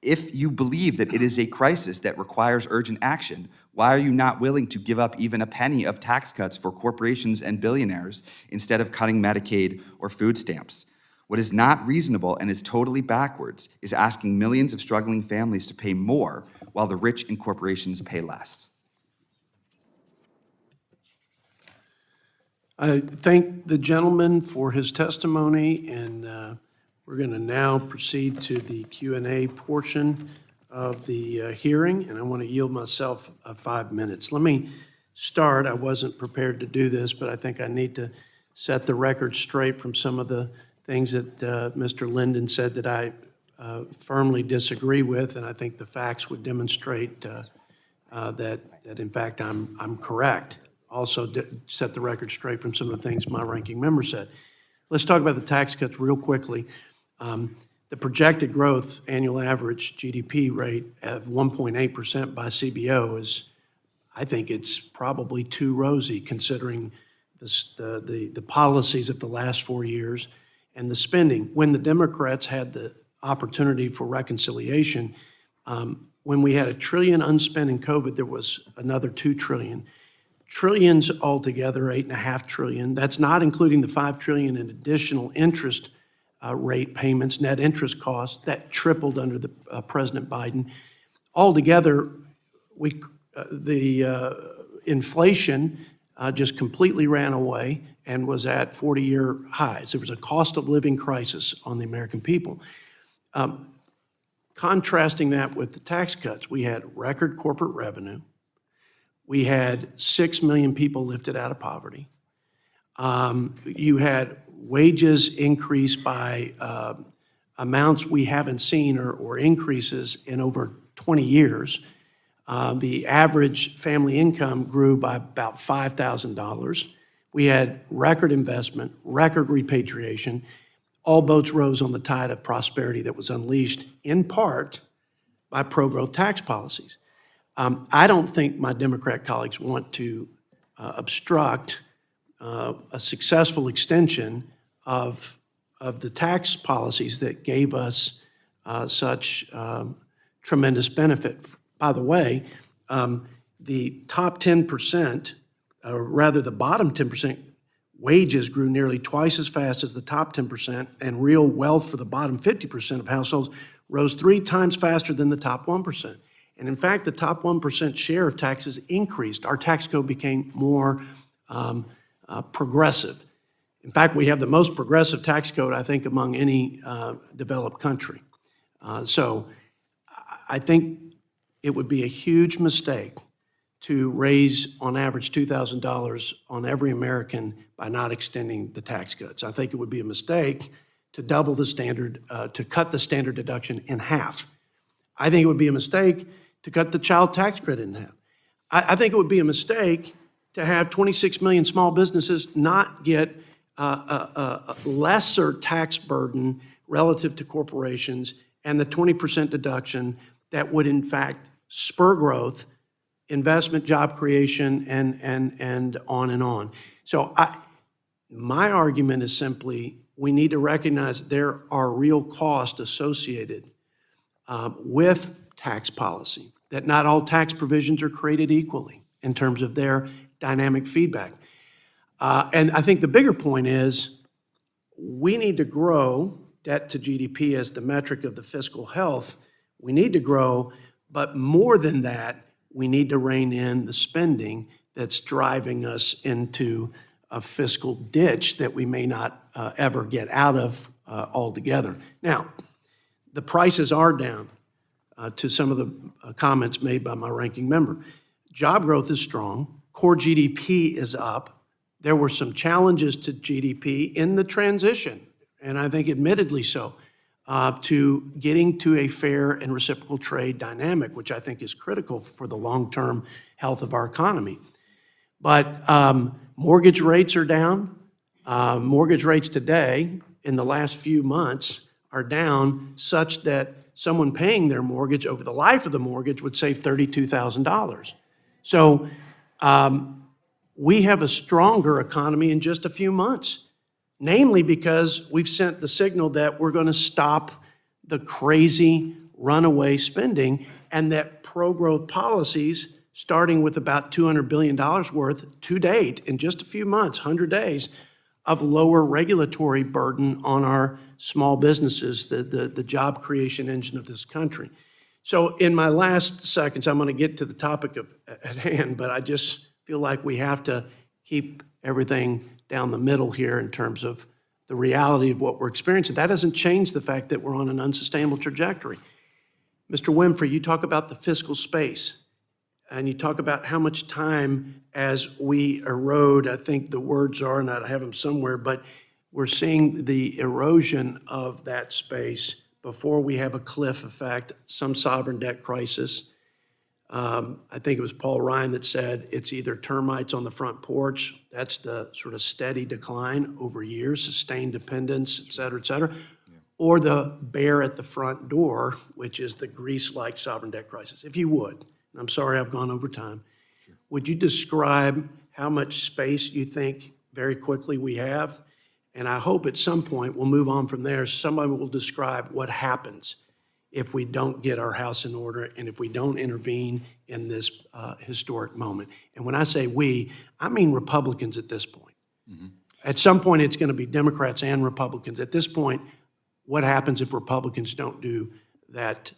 If you believe that it is a crisis that requires urgent action, why are you not willing to give up even a penny of tax cuts for corporations and billionaires instead of cutting Medicaid or food stamps? What is not reasonable and is totally backwards is asking millions of struggling families to pay more while the rich and corporations pay less. I thank the gentleman for his testimony, and we're going to now proceed to the Q&A portion of the hearing, and I want to yield myself 5 minutes. Let me start. I wasn't prepared to do this, but I think I need to set the record straight from some of the things that Mr. Linden said that I firmly disagree with, and I think the facts would demonstrate that in fact I'm correct. Also set the record straight from some of the things my ranking member said. Let's talk about the tax cuts real quickly. The projected growth annual average GDP rate of 1.8% by CBO is, I think it's probably too rosy considering the policies of the last 4 years and the spending. When the Democrats had the opportunity for reconciliation, when we had $1 trillion unspent in COVID, there was another $2 trillion. Trillions altogether, $8.5 trillion. That's not including the $5 trillion in additional interest rate payments, net interest costs, that tripled under the President Biden. Altogether, the inflation just completely ran away and was at 40-year highs. There was a cost of living crisis on the American people. contrasting that with the tax cuts, we had record corporate revenue. We had 6 million people lifted out of poverty. You had wages increase by amounts we haven't seen or increases in over 20 years. The average family income grew by about $5,000. We had record investment, record repatriation. All boats rose on the tide of prosperity that was unleashed in part by pro-growth tax policies. I don't think my Democrat colleagues want to obstruct a successful extension of the tax policies that gave us such tremendous benefit. By the way, the top 10%, or rather the bottom 10%, wages grew nearly twice as fast as the top 10%, and real wealth for the bottom 50% of households rose 3 times faster than the top 1%. And in fact, the top 1% share of taxes increased. Our tax code became more progressive. In fact, we have the most progressive tax code, I think, among any developed country. So I think it would be a huge mistake to raise, on average, $2,000 on every American by not extending the tax cuts. I think it would be a mistake to double the standard, to cut the standard deduction in half. I think it would be a mistake to cut the child tax credit in half. I think it would be a mistake to have 26 million small businesses not get a lesser tax burden relative to corporations and the 20% deduction that would in fact spur growth, investment, job creation, and on and on. So my argument is simply we need to recognize there are real costs associated with tax policy, that not all tax provisions are created equally in terms of their dynamic feedback. And I think the bigger point is we need to grow debt to GDP as the metric of the fiscal health. We need to grow, but more than that, we need to rein in the spending that's driving us into a fiscal ditch that we may not ever get out of altogether. Now, the prices are down to some of the comments made by my ranking member. Job growth is strong. Core GDP is up. There were some challenges to GDP in the transition, and I think admittedly so, to getting to a fair and reciprocal trade dynamic, which I think is critical for the long-term health of our economy. But mortgage rates are down. Mortgage rates today, in the last few months, are down such that someone paying their mortgage over the life of the mortgage would save $32,000. So we have a stronger economy in just a few months, namely because we've sent the signal that we're going to stop the crazy runaway spending and that pro-growth policies, starting with about $200 billion worth to date in just a few months, 100 days, of lower regulatory burden on our small businesses, the job creation engine of this country. So in my last seconds, I'm going to get to the topic at hand, but I just feel like we have to keep everything down the middle here in terms of the reality of what we're experiencing. That doesn't change the fact that we're on an unsustainable trajectory. Mr. Winfree, you talk about the fiscal space, and you talk about how much time as we erode, I think the words are, and I have them somewhere, but we're seeing the erosion of that space before we have a cliff effect, some sovereign debt crisis. I think it was Paul Ryan that said it's either termites on the front porch, that's the sort of steady decline over years, sustained dependence, et cetera, or the bear at the front door, which is the Greece-like sovereign debt crisis. If you would, and I'm sorry I've gone over time, would you describe how much space you think very quickly we have? And I hope at some point, we'll move on from there, somebody will describe what happens if we don't get our house in order and if we don't intervene in this historic moment. And when I say we, I mean Republicans at this point. Mm-hmm. At some point, it's going to be Democrats and Republicans. At this point, what happens if Republicans don't do that,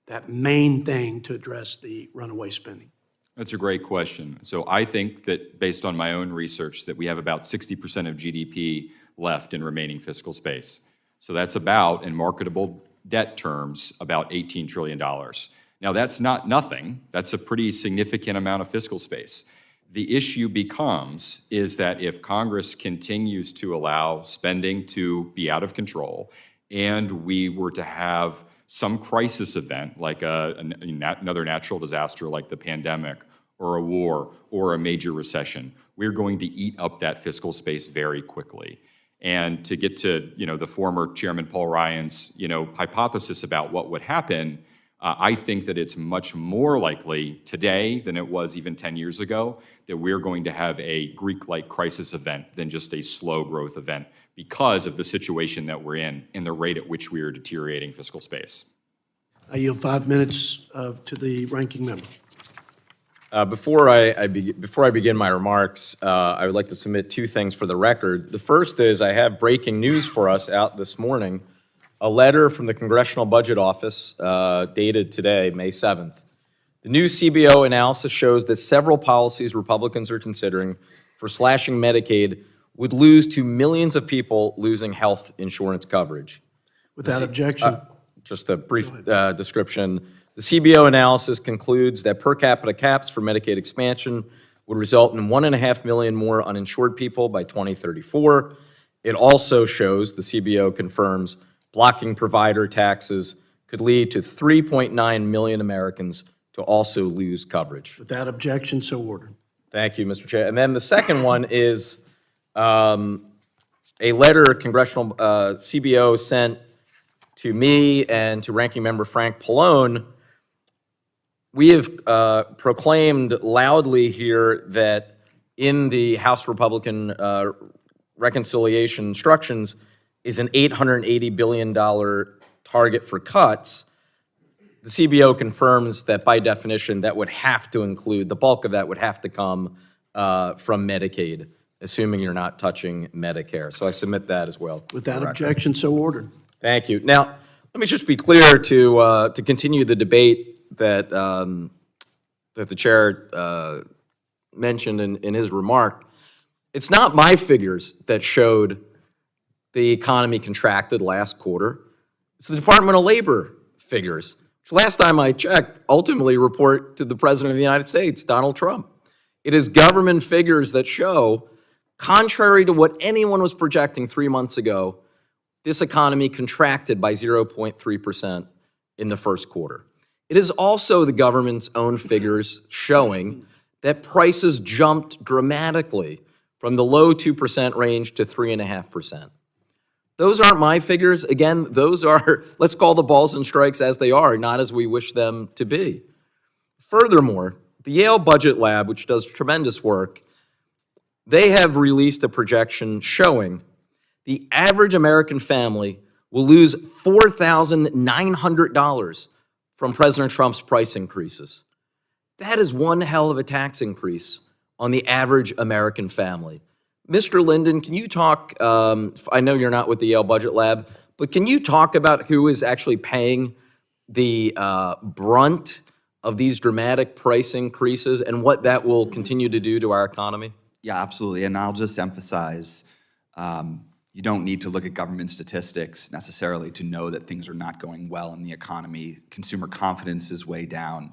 that main thing to address the runaway spending? That's a great question. So I think that based on my own research that we have about 60% of GDP left in remaining fiscal space. So that's about, in marketable debt terms, about $18 trillion. Now, that's not nothing. That's a pretty significant amount of fiscal space. The issue becomes is that if Congress continues to allow spending to be out of control and we were to have some crisis event like another natural disaster like the pandemic or a war or a major recession, we're going to eat up that fiscal space very quickly. And to get to the former Chairman Paul Ryan's hypothesis about what would happen, I think that it's much more likely today than it was even 10 years ago that we're going to have a Greek-like crisis event than just a slow growth event because of the situation that we're in and the rate at which we are deteriorating fiscal space. I yield 5 minutes to the ranking member. Before I begin my remarks, I would like to submit two things for the record. The first is I have breaking news for us out this morning, a letter from the Congressional Budget Office dated today, May 7th. The new CBO analysis shows that several policies Republicans are considering for slashing Medicaid would lose to millions of people losing health insurance coverage. Without objection. Just a brief description. The CBO analysis concludes that per capita caps for Medicaid expansion would result in 1.5 million more uninsured people by 2034. It also shows, the CBO confirms, blocking provider taxes could lead to 3.9 million Americans to also lose coverage. Without objection, so ordered. Thank you, Mr. Chair. And then the second one is a letter Congressional CBO sent to me and to Ranking Member Frank Pallone. We have proclaimed loudly here that in the House Republican reconciliation instructions is an $880 billion target for cuts. The CBO confirms that by definition that would have to include, the bulk of that would have to come from Medicaid, assuming you're not touching Medicare. So I submit that as well. Without objection, so ordered. Thank you. Now, let me just be clear to continue the debate that that the chair mentioned in his remark. It's not my figures that showed the economy contracted last quarter. It's the Department of Labor figures, which last time I checked ultimately report to the President of the United States, Donald Trump. It is government figures that show, contrary to what anyone was projecting 3 months ago, this economy contracted by 0.3% in the first quarter. It is also the government's own figures showing that prices jumped dramatically from the low 2% range to 3.5%. Those aren't my figures. Again, those are, let's call the balls and strikes as they are, not as we wish them to be. Furthermore, the Yale Budget Lab, which does tremendous work, they have released a projection showing the average American family will lose $4,900 from President Trump's price increases. That is one hell of a tax increase on the average American family. Mr. Linden, can you talk, I know you're not with the Yale Budget Lab, but can you talk about who is actually paying the brunt of these dramatic price increases and what that will continue to do to our economy? Yeah, absolutely. And I'll just emphasize, you don't need to look at government statistics necessarily to know that things are not going well in the economy. Consumer confidence is way down.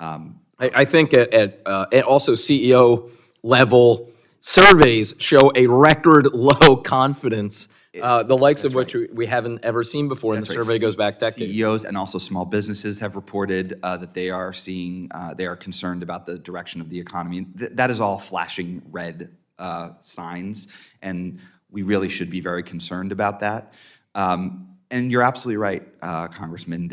I think at also CEO level, surveys show a record low confidence, the likes of which we haven't ever seen before, and the survey goes back decades. CEOs and also small businesses have reported that they are seeing, they are concerned about the direction of the economy. That is all flashing red signs, and we really should be very concerned about that. And you're absolutely right, Congressman.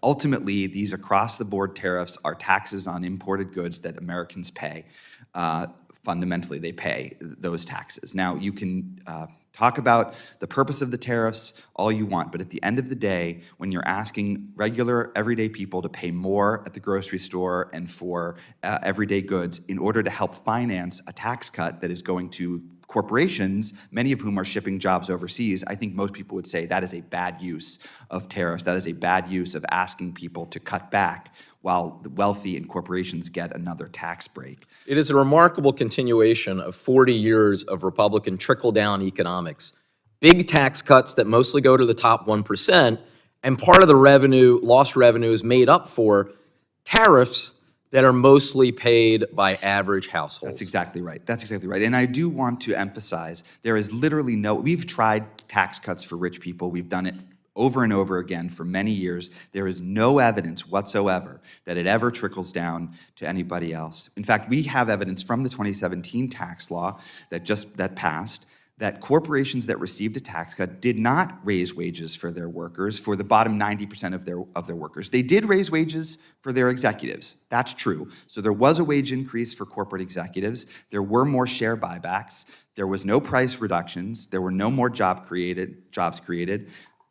Ultimately, these across-the-board tariffs are taxes on imported goods that Americans pay. Fundamentally, they pay those taxes. Now, you can talk about the purpose of the tariffs all you want, but at the end of the day, when you're asking regular, everyday people to pay more at the grocery store and for everyday goods in order to help finance a tax cut that is going to corporations, many of whom are shipping jobs overseas, I think most people would say that is a bad use of tariffs. That is a bad use of asking people to cut back while the wealthy and corporations get another tax break. It is a remarkable continuation of 40 years of Republican trickle-down economics. Big tax cuts that mostly go to the top 1%, And part of the revenue, lost revenue, is made up for tariffs that are mostly paid by average households. That's exactly right. That's exactly right. And I do want to emphasize, there is literally we've tried tax cuts for rich people. We've done it over and over again for many years. There is no evidence whatsoever that it ever trickles down to anybody else. In fact, we have evidence from the 2017 tax law that passed, that corporations that received a tax cut did not raise wages for their workers, for the bottom 90% of their workers. They did raise wages for their executives. That's true. So there was a wage increase for corporate executives. There were more share buybacks. There was no price reductions. There were no more jobs created.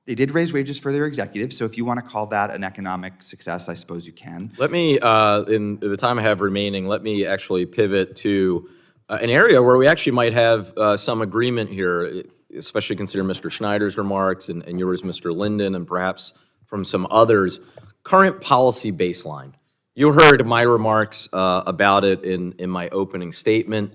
They did raise wages for their executives. So if you want to call that an economic success, I suppose you can. Let me, in the time I have remaining, let me actually pivot to an area where we actually might have some agreement here, especially considering Mr. Schneider's remarks and yours, Mr. Linden, and perhaps from some others. Current policy baseline. You heard my remarks about it in my opening statement.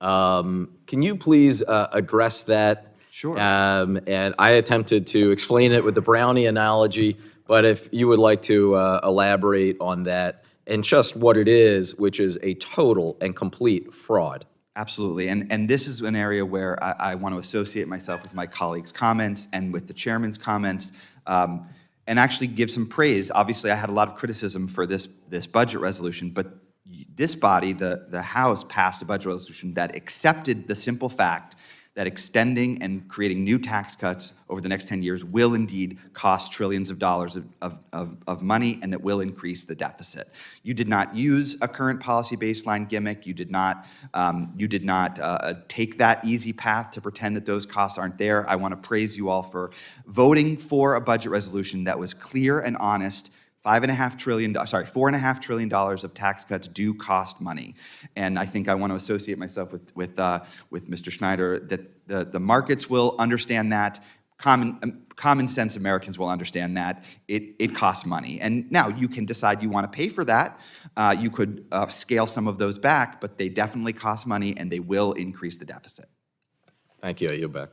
Can you please address that? Sure. And I attempted to explain it with the brownie analogy, but if you would like to elaborate on that and just what it is, which is a total and complete fraud. Absolutely, and this is an area where I want to associate myself with my colleagues' comments and with the chairman's comments, and actually give some praise. Obviously, I had a lot of criticism for this budget resolution, but this body, the House, passed a budget resolution that accepted the simple fact that extending and creating new tax cuts over the next 10 years will indeed cost trillions of dollars of money, and that will increase the deficit. You did not use a current policy baseline gimmick. You did not take that easy path to pretend that those costs aren't there. I want to praise you all for voting for a budget resolution that was clear and honest. $4.5 trillion of tax cuts do cost money, and I think I want to associate myself with Mr. Schneider, that the markets will understand that. Common sense Americans will understand that it costs money, and now you can decide you want to pay for that. You could scale some of those back, but they definitely cost money, and they will increase the deficit. Thank you. I yield back.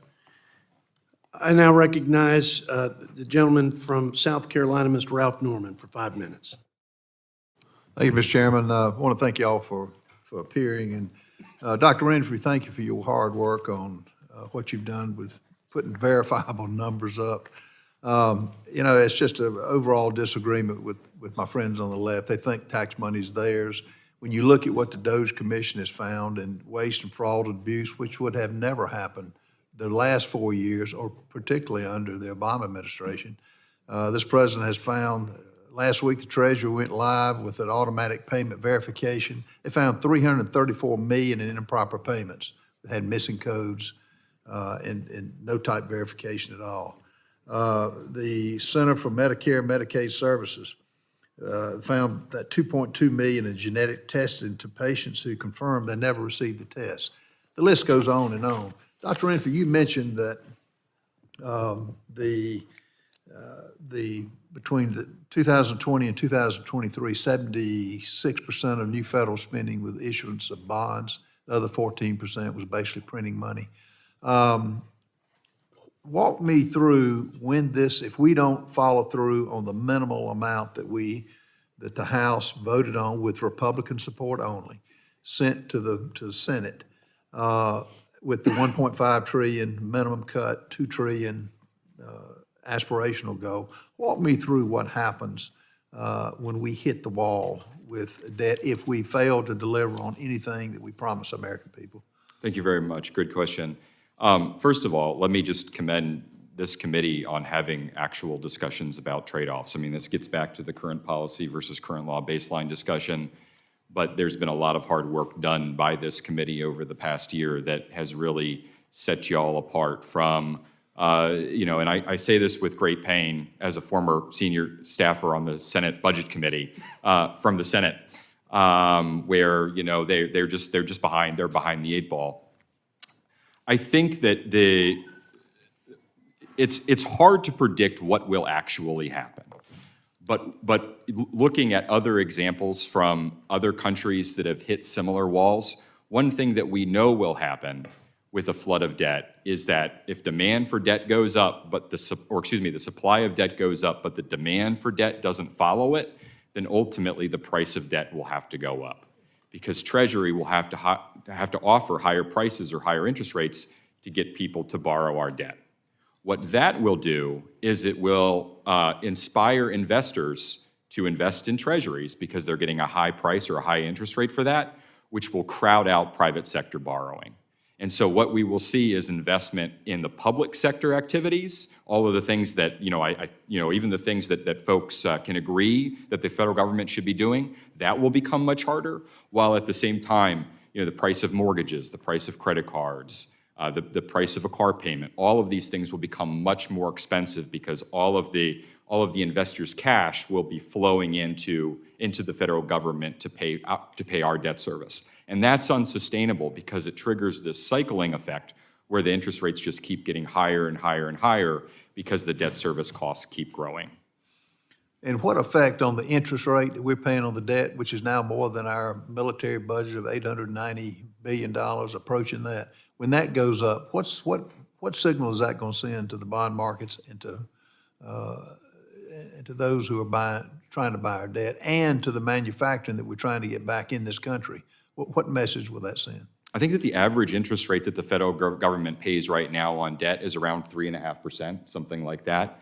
I now recognize the gentleman from South Carolina, Mr. Ralph Norman, for 5 minutes. Thank you, Mr. Chairman. I want to thank you all for appearing. And Dr. Winfree, thank you for your hard work on what you've done with putting verifiable numbers up. It's just an overall disagreement with my friends on the left. They think tax money's theirs. When you look at what the DOJ Commission has found and waste and fraud and abuse, which would have never happened the last 4 years, or particularly under the Obama administration, this president has found. Last week, the Treasury went live with an automatic payment verification. They found $334 million in improper payments that had missing codes and no type verification at all. The Center for Medicare and Medicaid Services found that $2.2 million in genetic testing to patients who confirmed they never received the test. The list goes on and on. Dr. Winfree, you mentioned that between the 2020 and 2023, 76% of new federal spending was issuance of bonds. The other 14% was basically printing money. Walk me through when if we don't follow through on the minimal amount that the House voted on with Republican support only, sent to the Senate, with the 1.5 trillion minimum cut, 2 trillion aspirational goal. Walk me through what happens when we hit the wall with debt if we fail to deliver on anything that we promise American people. Thank you very much. Good question. First of all, let me just commend this committee on having actual discussions about trade-offs. I mean, this gets back to the current policy versus current law baseline discussion, but there's been a lot of hard work done by this committee over the past year that has really set you all apart from, and I say this with great pain as a former senior staffer on the Senate Budget Committee from the Senate, where, they're just behind, they're behind the 8 ball. I think that it's hard to predict what will actually happen. But looking at other examples from other countries that have hit similar walls, one thing that we know will happen with a flood of debt is that if demand for debt goes up, but the supply of debt goes up, but the demand for debt doesn't follow it, then ultimately the price of debt will have to go up, because Treasury will have to offer higher prices or higher interest rates to get people to borrow our debt. What that will do is it will inspire investors to invest in Treasuries because they're getting a high price or a high interest rate for that, which will crowd out private sector borrowing. And so what we will see is investment in the public sector activities, all of the things that, even the things that folks can agree that the federal government should be doing, that will become much harder, while at the same time, the price of mortgages, the price of credit cards, the price of a car payment, all of these things will become much more expensive because all of the investors' cash will be flowing into the federal government to pay our debt service. And that's unsustainable because it triggers this cycling effect where the interest rates just keep getting higher and higher and higher because the debt service costs keep growing. And what effect on the interest rate that we're paying on the debt, which is now more than our military budget of $890 billion, approaching that, when that goes up, what signal is that going to send to the bond markets and to those who are trying to buy our debt, and to the manufacturing that we're trying to get back in this country? What message will that send? I think that the average interest rate that the federal government pays right now on debt is around 3.5%, something like that.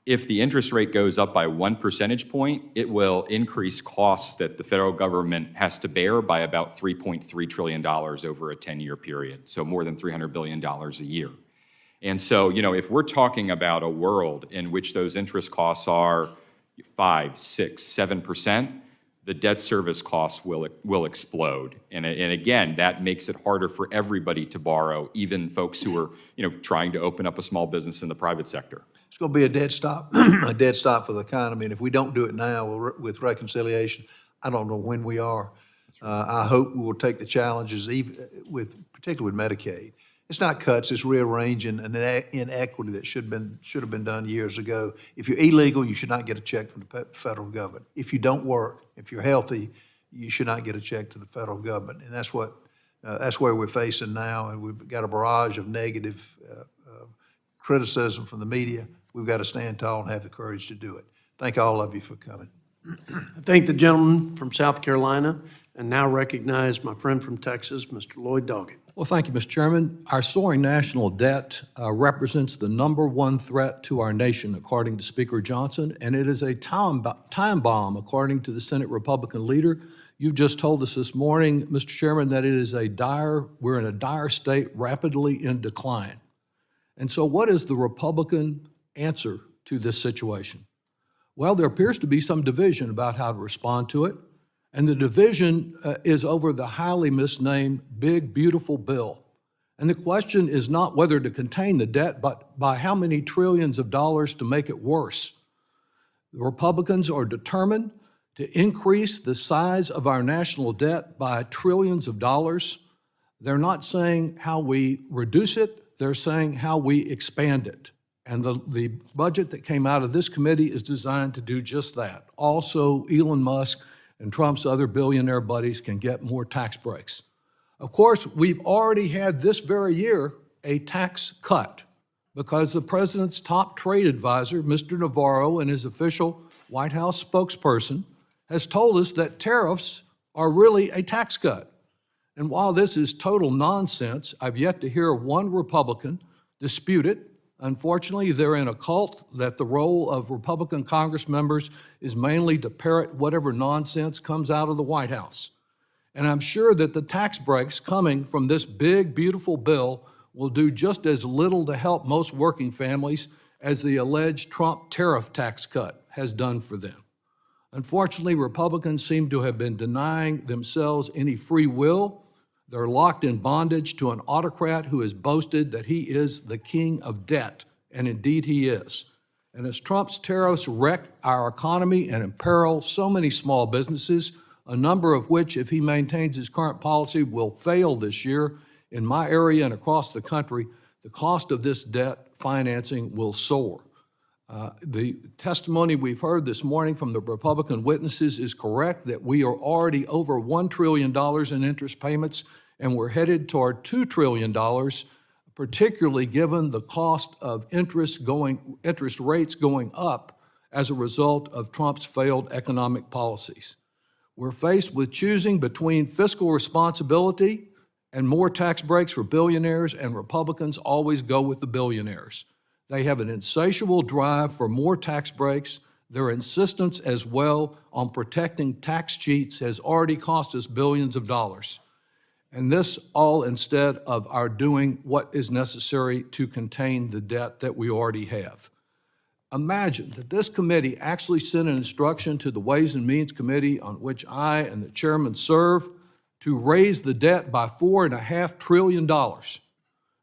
If the interest rate goes up by 1 percentage point, it will increase costs that the federal government has to bear by about $3.3 trillion over a 10-year period, so more than $300 billion a year. And so, if we're talking about a world in which those interest costs are 5, 6, 7%, the debt service costs will explode. And again, that makes it harder for everybody to borrow, even folks who are, trying to open up a small business in the private sector. It's going to be a dead stop, a dead stop for the economy. And if we don't do it now with reconciliation, I don't know when we are. I hope we will take the challenges, particularly with Medicaid. It's not cuts, it's rearranging an inequity that should have been done years ago. If you're illegal, you should not get a check from the federal government. If you don't work, if you're healthy, you should not get a check to the federal government. And that's where we're facing now. And we've got a barrage of negative criticism from the media. We've got to stand tall and have the courage to do it. Thank all of you for coming. I thank the gentleman from South Carolina and now recognize my friend from Texas, Mr. Lloyd Doggett. Well, thank you, Mr. Chairman. Our soaring national debt represents the #1 threat to our nation, according to Speaker Johnson, and it is a time bomb, according to the Senate Republican leader. You've just told us this morning, Mr. Chairman, that we're in a dire state, rapidly in decline. And so what is the Republican answer to this situation? Well, there appears to be some division about how to respond to it. And the division is over the highly misnamed Big Beautiful Bill. And the question is not whether to contain the debt, but by how many trillions of dollars to make it worse. The Republicans are determined to increase the size of our national debt by trillions of dollars. They're not saying how we reduce it, they're saying how we expand it. And the budget that came out of this committee is designed to do just that. Also, Elon Musk and Trump's other billionaire buddies can get more tax breaks. Of course, we've already had this very year a tax cut because the president's top trade advisor, Mr. Navarro, and his official White House spokesperson has told us that tariffs are really a tax cut. And while this is total nonsense, I've yet to hear one Republican dispute it. Unfortunately, they're in a cult that the role of Republican Congress members is mainly to parrot whatever nonsense comes out of the White House. And I'm sure that the tax breaks coming from this big, beautiful bill will do just as little to help most working families as the alleged Trump tariff tax cut has done for them. Unfortunately, Republicans seem to have been denying themselves any free will. They're locked in bondage to an autocrat who has boasted that he is the king of debt, and indeed he is. And as Trump's tariffs wreck our economy and imperil so many small businesses, a number of which, if he maintains his current policy, will fail this year, in my area and across the country, the cost of this debt financing will soar. The testimony we've heard this morning from the Republican witnesses is correct that we are already over $1 trillion in interest payments, and we're headed toward $2 trillion particularly given the cost of interest rates going up as a result of Trump's failed economic policies. We're faced with choosing between fiscal responsibility and more tax breaks for billionaires, and Republicans always go with the billionaires. They have an insatiable drive for more tax breaks. Their insistence as well on protecting tax cheats has already cost us billions of dollars. And this all instead of our doing what is necessary to contain the debt that we already have. Imagine that this committee actually sent an instruction to the Ways and Means Committee, on which I and the chairman serve, to raise the debt by $4.5 trillion.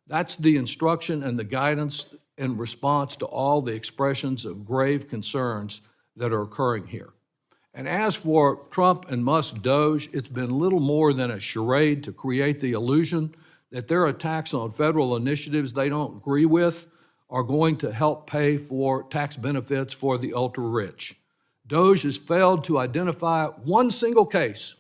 That's the instruction and the guidance in response to all the expressions of grave concerns that are occurring here. And as for Trump and Musk Doge, it's been little more than a charade to create the illusion that their attacks on federal initiatives they don't agree with are going to help pay for tax benefits for the ultra-rich. Doge has failed to identify one case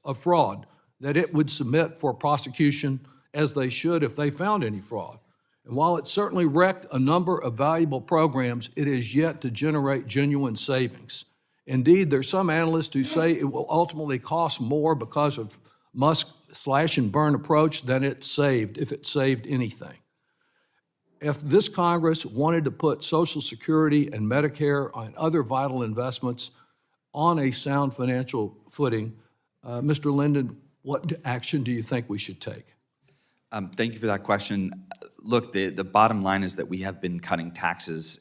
of fraud that it would submit for prosecution, as they should if they found any fraud. And while it certainly wrecked a number of valuable programs, it is yet to generate genuine savings. Indeed, there's some analysts who say it will ultimately cost more because of Musk's slash and burn approach than it saved, if it saved anything. If this Congress wanted to put Social Security and Medicare and other vital investments on a sound financial footing, Mr. Linden, what action do you think we should take? Thank you for that question. Look, the bottom line is that we have been cutting taxes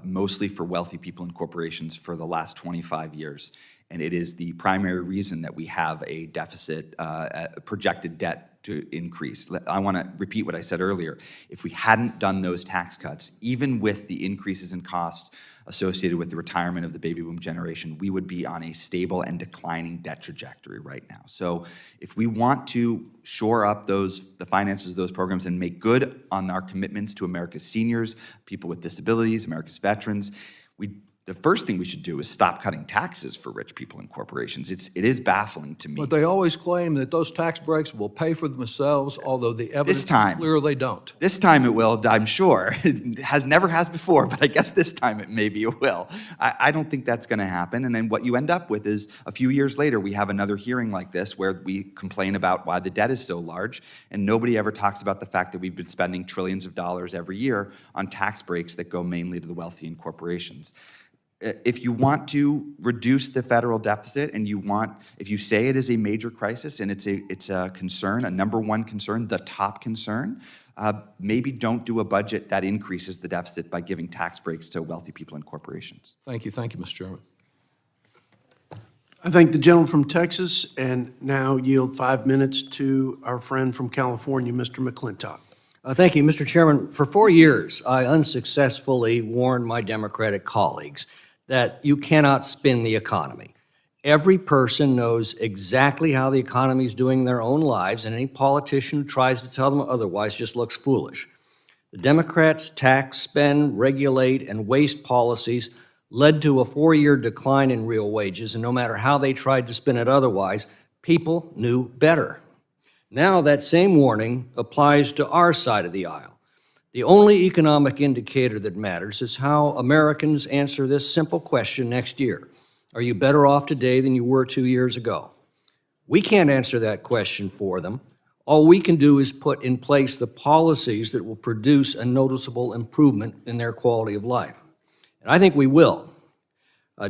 mostly for wealthy people and corporations for the last 25 years. And it is the primary reason that we have a deficit, projected debt to increase. I want to repeat what I said earlier. If we hadn't done those tax cuts, even with the increases in costs associated with the retirement of the baby boom generation, we would be on a stable and declining debt trajectory right now. So if we want to shore up the finances of those programs and make good on our commitments to America's seniors, people with disabilities, America's veterans, the first thing we should do is stop cutting taxes for rich people and corporations. It is baffling to me. But they always claim that those tax breaks will pay for themselves, although the evidence is clear they don't. This time it will, I'm sure. It never has before, but I guess this time maybe it will. I don't think that's going to happen. And then what you end up with is a few years later, we have another hearing like this where we complain about why the debt is so large, and nobody ever talks about the fact that we've been spending trillions of dollars every year on tax breaks that go mainly to the wealthy and corporations. If you want to reduce the federal deficit and if you say it is a major crisis and it's a concern, a number one concern, the top concern, maybe don't do a budget that increases the deficit by giving tax breaks to wealthy people and corporations. Thank you, Mr. Chairman. I thank the gentleman from Texas, and now yield 5 minutes to our friend from California, Mr. McClintock. Thank you, Mr. Chairman. For 4 years, I unsuccessfully warned my Democratic colleagues that you cannot spin the economy. Every person knows exactly how the economy is doing in their own lives, and any politician who tries to tell them otherwise just looks foolish. The Democrats' tax, spend, regulate, and waste policies led to a 4-year decline in real wages, and no matter how they tried to spin it otherwise, people knew better. Now that same warning applies to our side of the aisle. The only economic indicator that matters is how Americans answer this simple question next year. Are you better off today than you were 2 years ago? We can't answer that question for them. All we can do is put in place the policies that will produce a noticeable improvement in their quality of life. And I think we will.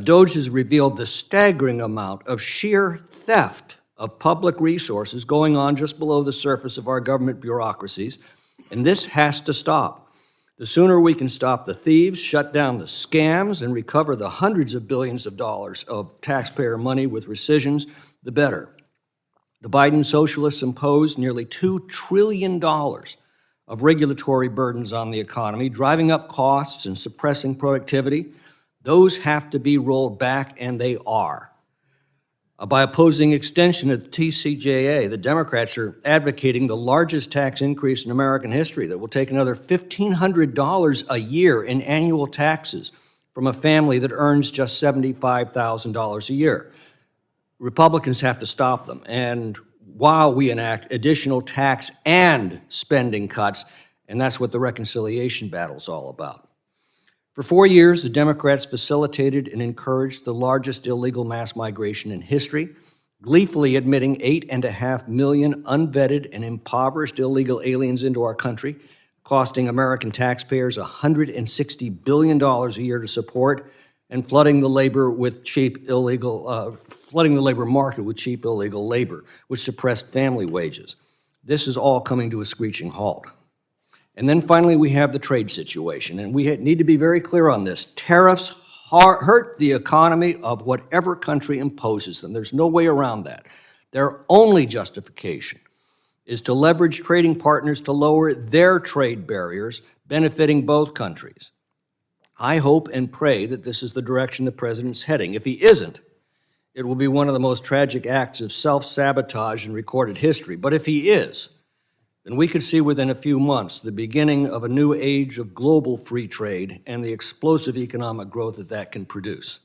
Doge has revealed the staggering amount of sheer theft of public resources going on just below the surface of our government bureaucracies, and this has to stop. The sooner we can stop the thieves, shut down the scams, and recover the hundreds of billions of dollars of taxpayer money with rescissions, the better. The Biden socialists imposed nearly $2 trillion of regulatory burdens on the economy, driving up costs and suppressing productivity. Those have to be rolled back, and they are. By opposing extension of the TCJA, the Democrats are advocating the largest tax increase in American history that will take another $1,500 a year in annual taxes from a family that earns just $75,000 a year. Republicans have to stop them, and while we enact additional tax and spending cuts, and that's what the reconciliation battle's all about. For 4 years, the Democrats facilitated and encouraged the largest illegal mass migration in history, gleefully admitting 8.5 million unvetted and impoverished illegal aliens into our country, costing American taxpayers $160 billion a year to support, and flooding the labor market with cheap illegal labor, which suppressed family wages. This is all coming to a screeching halt. And then finally, we have the trade situation, and we need to be very clear on this. Tariffs hurt the economy of whatever country imposes them. There's no way around that. Their only justification is to leverage trading partners to lower their trade barriers, benefiting both countries. I hope and pray that this is the direction the president's heading. If he isn't, it will be one of the most tragic acts of self-sabotage in recorded history. But if he is, then we could see within a few months the beginning of a new age of global free trade and the explosive economic growth that that can produce.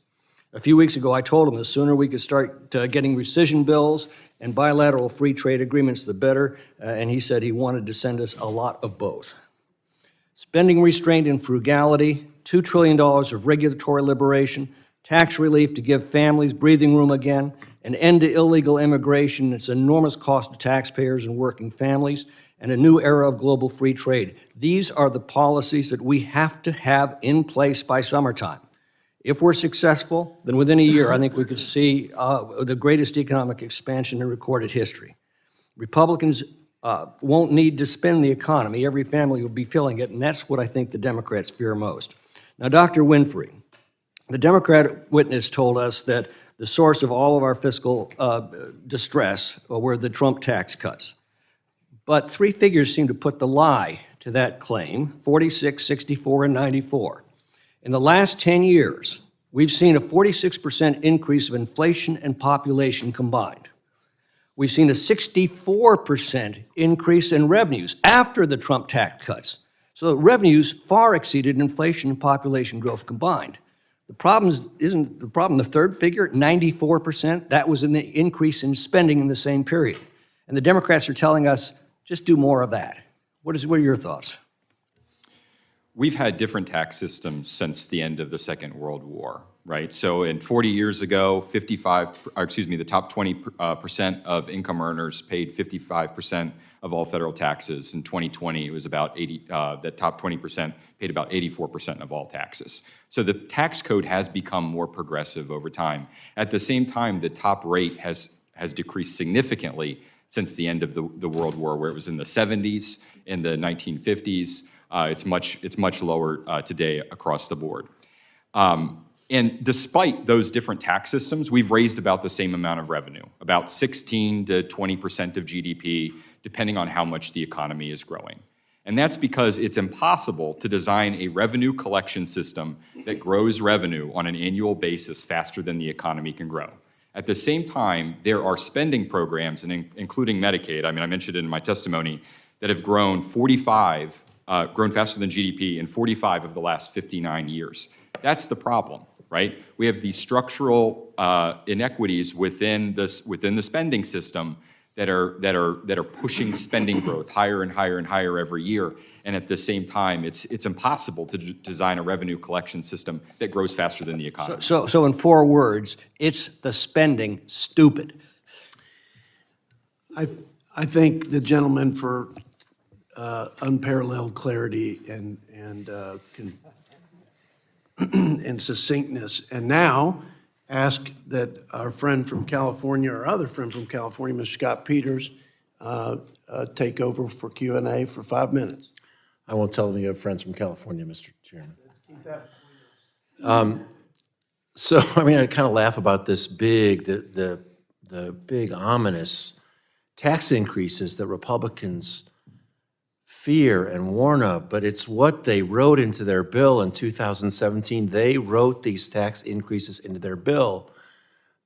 A few weeks ago, I told him the sooner we could start getting rescission bills and bilateral free trade agreements, the better, and he said he wanted to send us a lot of both. Spending restraint and frugality, $2 trillion of regulatory liberation, tax relief to give families breathing room again, an end to illegal immigration and its enormous cost to taxpayers and working families, and a new era of global free trade. These are the policies that we have to have in place by summertime. If we're successful, then within a year, I think we could see the greatest economic expansion in recorded history. Republicans won't need to spend the economy. Every family will be feeling it, and that's what I think the Democrats fear most. Now, Dr. Winfree, the Democrat witness told us that the source of all of our fiscal distress were the Trump tax cuts. But three figures seem to put the lie to that claim: 46, 64, and 94. In the last 10 years, we've seen a 46% increase of inflation and population combined. We've seen a 64% increase in revenues after the Trump tax cuts. So the revenues far exceeded inflation and population growth combined. Isn't the problem the third figure, 94%? That was in the increase in spending in the same period. And the Democrats are telling us, just do more of that. What are your thoughts? We've had different tax systems since the end of the Second World War, right? So 40 years ago, the top 20% of income earners paid 55% of all federal taxes. In 2020, it was about the top 20% paid about 84% of all taxes. So the tax code has become more progressive over time. At the same time, the top rate has decreased significantly since the end of the World War, where it was in the 70s, in the 1950s. It's much lower today across the board. And despite those different tax systems, we've raised about the same amount of revenue, about 16 to 20% of GDP, depending on how much the economy is growing. And that's because it's impossible to design a revenue collection system that grows revenue on an annual basis faster than the economy can grow. At the same time, there are spending programs, including Medicaid, I mentioned it in my testimony, that have grown faster than GDP in 45 of the last 59 years. That's the problem, right? We have these structural inequities within the spending system that are pushing spending growth higher and higher and higher every year. And at the same time, it's impossible to design a revenue collection system that grows faster than the economy. So in 4 words, it's the spending stupid. I thank the gentleman for unparalleled clarity and succinctness. And now ask that our friend from California, our other friend from California, Mr. Scott Peters, take over for Q&A for 5 minutes. I won't tell them you have friends from California, Mr. Chairman. So, I kind of laugh about this the big ominous tax increases that Republicans fear and warn of, but it's what they wrote into their bill in 2017. They wrote these tax increases into their bill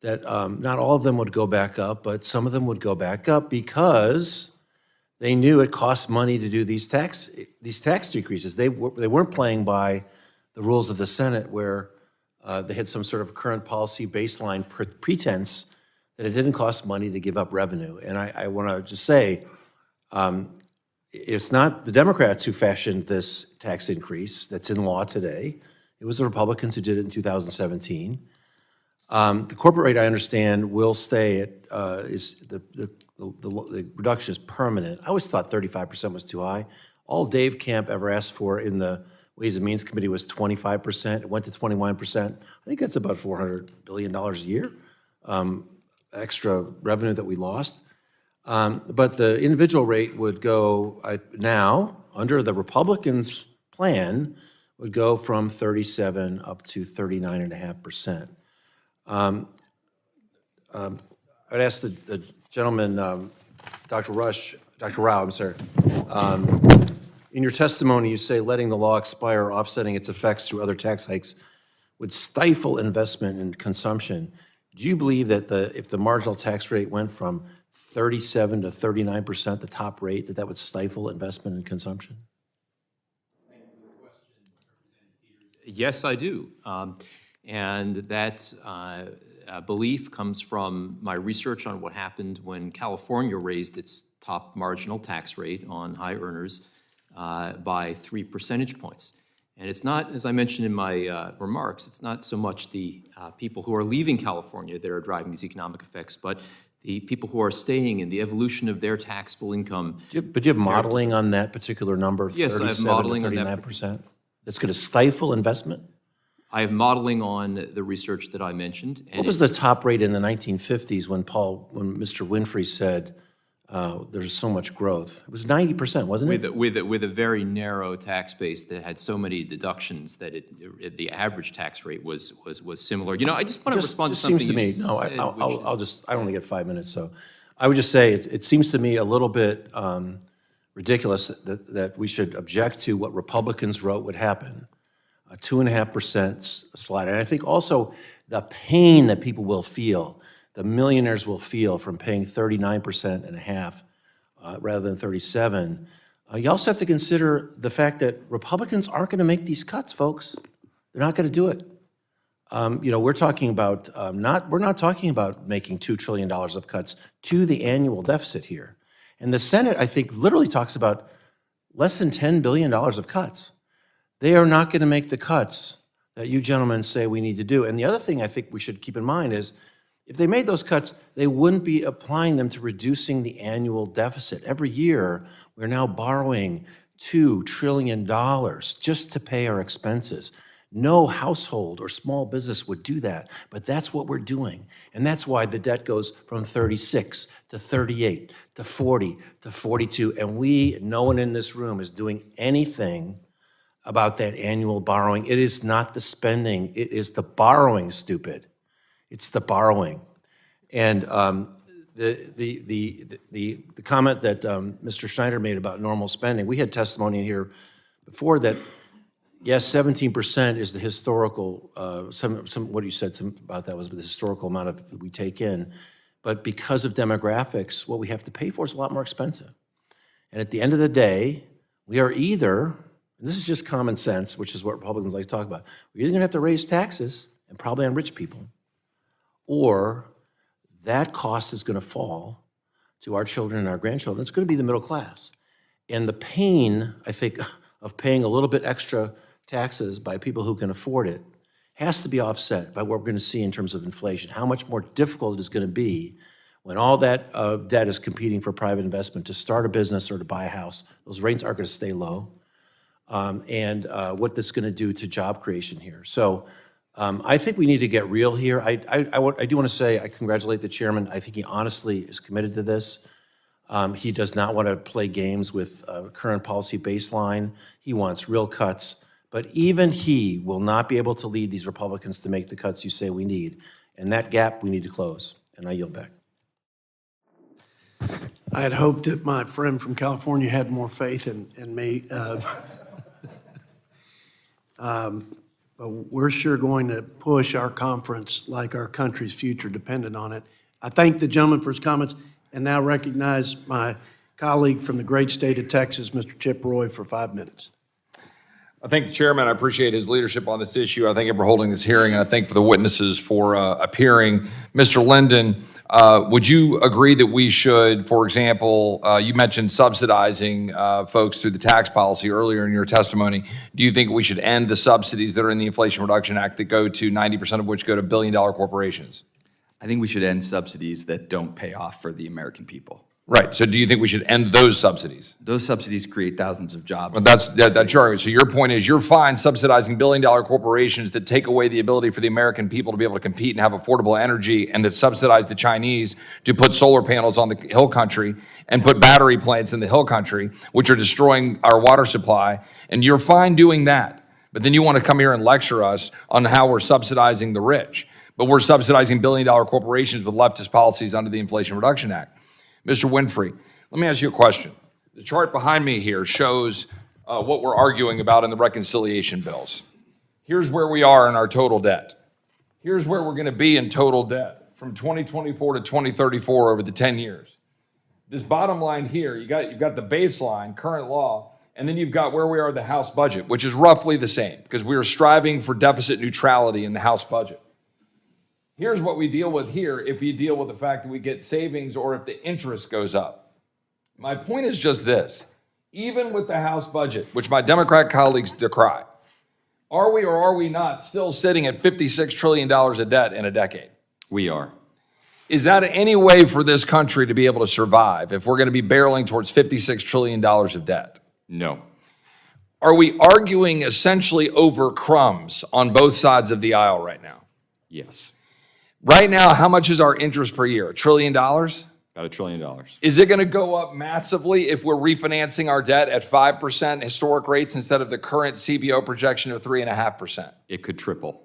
that not all of them would go back up, but some of them would go back up because they knew it cost money to do these tax decreases. They weren't playing by the rules of the Senate where they had some sort of current policy baseline pretense that it didn't cost money to give up revenue. And I want to just say, it's not the Democrats who fashioned this tax increase that's in law today. It was the Republicans who did it in 2017. The corporate rate, I understand, will stay at, the reduction is permanent. I always thought 35% was too high. All Dave Camp ever asked for in the Ways and Means Committee was 25%. It went to 21%. I think that's about $400 billion a year, extra revenue that we lost. But the individual rate would go, now, under the Republicans' plan, would go from 37 up to 39.5%. I'd ask the gentleman, Dr. Rauh, I'm sorry. In your testimony, you say letting the law expire, offsetting its effects through other tax hikes would stifle investment and consumption. Do you believe that if the marginal tax rate went from 37 to 39%, the top rate, that would stifle investment and consumption? Yes, I do. And that belief comes from my research on what happened when California raised its top marginal tax rate on high earners by 3 percentage points. And it's not, as I mentioned in my remarks, it's not so much the people who are leaving California that are driving these economic effects, but the people who are staying and the evolution of their taxable income. But do you have modeling on that particular number, Yes, I have modeling 37 on to that. 39%? That's going to stifle investment? I have modeling on the research that I mentioned. And What was the top rate in the 1950s when Mr. Winfree said there's so much growth? It was 90%, wasn't it? with a very narrow tax base that had so many deductions that the average tax rate was similar. You know, I just want to respond to something seems to you me, no, said, I'll just, I only get 5 minutes, so I would just say, it seems to me a little bit ridiculous that we should object to what Republicans wrote would happen, a 2.5% slide. And I think also the pain that people will feel, the millionaires will feel from paying 39.5% rather than 37. You also have to consider the fact that Republicans aren't going to make these cuts, folks. They're not going to do it. You know, we're talking about we're not talking about making $2 trillion of cuts to the annual deficit here. And the Senate, I think, literally talks about less than $10 billion of cuts. They are not going to make the cuts that you gentlemen say we need to do. And the other thing I think we should keep in mind is if they made those cuts, they wouldn't be applying them to reducing the annual deficit. Every year, we're now borrowing $2 trillion just to pay our expenses. No household or small business would do that, but that's what we're doing. And that's why the debt goes from 36 to 38 to 40 to 42. And no one in this room is doing anything about that annual borrowing. It is not the spending, it is the borrowing, stupid. It's the borrowing. And the comment that Mr. Schneider made about normal spending, we had testimony in here before that, yes, 17% is the historical, what you said about that was the historical amount of we take in. But because of demographics, what we have to pay for is a lot more expensive. And at the end of the day, we are either, and this is just common sense, which is what Republicans like to talk about, we're either going to have to raise taxes, and probably on rich people, or that cost is going to fall to our children and our grandchildren. It's going to be the middle class. And the pain, I think, of paying a little bit extra taxes by people who can afford it has to be offset by what we're going to see in terms of inflation, how much more difficult it is going to be when all that debt is competing for private investment to start a business or to buy a house. Those rates are going to stay low. And what that's going to do to job creation here. So I think we need to get real here. I do want to say I congratulate the chairman. I think he honestly is committed to this. He does not want to play games with current policy baseline. He wants real cuts. But even he will not be able to lead these Republicans to make the cuts you say we need. And that gap we need to close. And I yield back. I had hoped that my friend from California had more faith in me. But we're sure going to push our conference like our country's future depended on it. I thank the gentleman for his comments and now recognize my colleague from the great state of Texas, Mr. Chip Roy, for 5 minutes. I thank the chairman. I appreciate his leadership on this issue. I thank him for holding this hearing, and I thank for the witnesses for appearing. Mr. Linden, Would you agree that we should, for example, you mentioned subsidizing folks through the tax policy earlier in your testimony. Do you think we should end the subsidies that are in the Inflation Reduction Act that go to 90% of which go to billion-dollar corporations? I think we should end subsidies that don't pay off for the American people. Right. So do you think we should end those subsidies? Those subsidies create thousands of jobs. Well, that's your argument. So your point is you're fine subsidizing billion-dollar corporations that take away the ability for the American people to be able to compete and have affordable energy, and that subsidize the Chinese to put solar panels on the hill country and put battery plants in the hill country, which are destroying our water supply. And you're fine doing that. But then you want to come here and lecture us on how we're subsidizing the rich. But we're subsidizing billion-dollar corporations with leftist policies under the Inflation Reduction Act. Mr. Winfree, let me ask you a question. The chart behind me here shows what we're arguing about in the reconciliation bills. Here's where we are in our total debt. Here's where we're going to be in total debt from 2024 to 2034 over the 10 years. This bottom line here, you've got the baseline, current law, and then you've got where we are the House budget, which is roughly the same because we are striving for deficit neutrality in the House budget. Here's what we deal with here if you deal with the fact that we get savings or if the interest goes up. My point is just this. Even with the House budget, which my Democrat colleagues decry, are we or are we not still sitting at $56 trillion of debt in a decade? We are. Is that any way for this country to be able to survive if we're going to be barreling towards $56 trillion of debt? No. Are we arguing essentially over crumbs on both sides of the aisle right now? Yes. Right now, how much is our interest per year? $1 trillion? About $1 trillion. Is it going to go up massively if we're refinancing our debt at 5% historic rates instead of the current CBO projection of 3.5%? It could triple.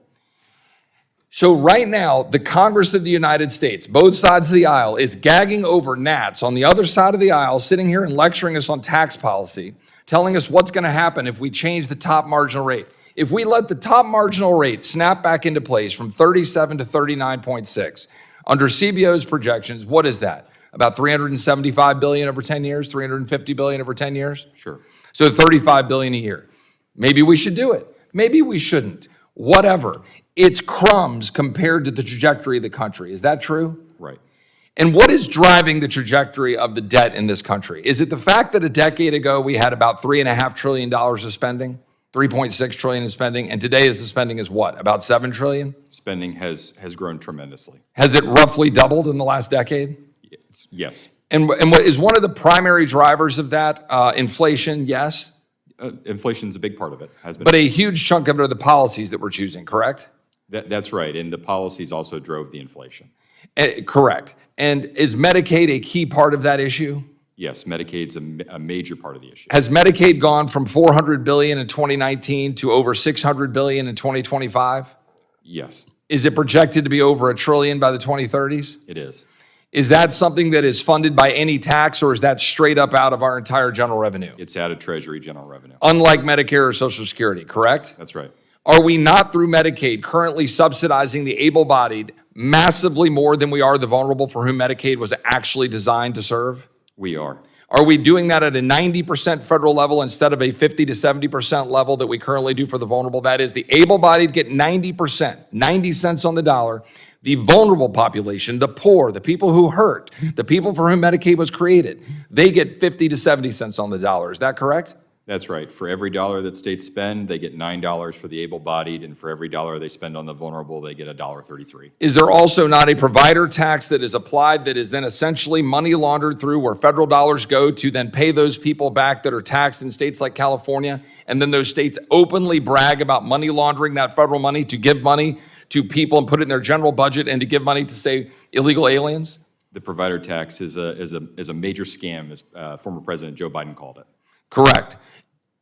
So right now, the Congress of the United States, both sides of the aisle, is gagging over gnats on the other side of the aisle, sitting here and lecturing us on tax policy, telling us what's going to happen if we change the top marginal rate. If we let the top marginal rate snap back into place from 37 to 39.6, under CBO's projections, what is that? About $375 billion over 10 years, $350 billion over 10 years? Sure. So $35 billion a year. Maybe we should do it. Maybe we shouldn't. Whatever. It's crumbs compared to the trajectory of the country. Is that true? Right. And what is driving the trajectory of the debt in this country? Is it the fact that a decade ago we had about $3.5 trillion of spending? 3.6 trillion in spending, and today the spending is what, about 7 trillion? Spending has grown tremendously. Has it roughly doubled in the last decade? Yes. And what is one of the primary drivers of that inflation? Yes. Inflation's a big part of it, has been. But a huge chunk of it are the policies that we're choosing, correct? That's right, and the policies also drove the inflation. Correct. And is Medicaid a key part of that issue? Yes, Medicaid's a major part of the issue. Has Medicaid gone from $400 billion in 2019 to over $600 billion in 2025? Yes, Is it projected to be over $1 trillion by the 2030s? it is. Is that something that is funded by any tax, or is that straight up out of our entire general revenue? It's out of Treasury general revenue. Unlike Medicare or Social Security, correct? That's right. Are we not, through Medicaid, currently subsidizing the able-bodied massively more than we are the vulnerable for whom Medicaid was actually designed to serve? We are. Are we doing that at a 90% federal level instead of a 50 to 70% level that we currently do for the vulnerable? That is, the able-bodied get 90%, 90 cents on the dollar. The vulnerable population, the poor, the people who hurt, the people for whom Medicaid was created, they get 50 to 70 cents on the dollar. Is that correct? That's right. For every dollar that states spend, they get $9 for the able-bodied, and for every dollar they spend on the vulnerable, they get $1.33. Is there also not a provider tax that is applied that is then essentially money laundered through where federal dollars go to then pay those people back that are taxed in states like California, and then those states openly brag about money laundering that federal money to give money to people and put it in their general budget and to give money to, say, illegal aliens? The provider tax is a major scam, as former President Joe Biden called it. Correct.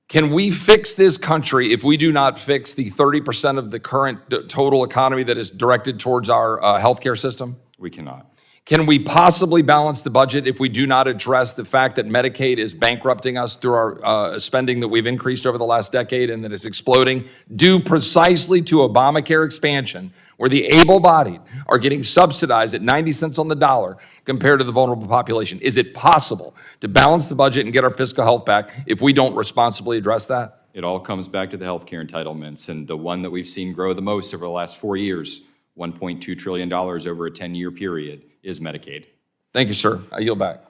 Can we fix this country if we do not fix the 30% of the current total economy that is directed towards our healthcare system? We cannot. Can we possibly balance the budget if we do not address the fact that Medicaid is bankrupting us through our spending that we've increased over the last decade and that it's exploding, due precisely to Obamacare expansion, where the able-bodied are getting subsidized at 90 cents on the dollar compared to the vulnerable population? Is it possible to balance the budget and get our fiscal health back if we don't responsibly address that? It all comes back to the healthcare entitlements, and the one that we've seen grow the most over the last 4 years $1.2 trillion over a 10-year period is Medicaid. Thank you, sir. I yield back.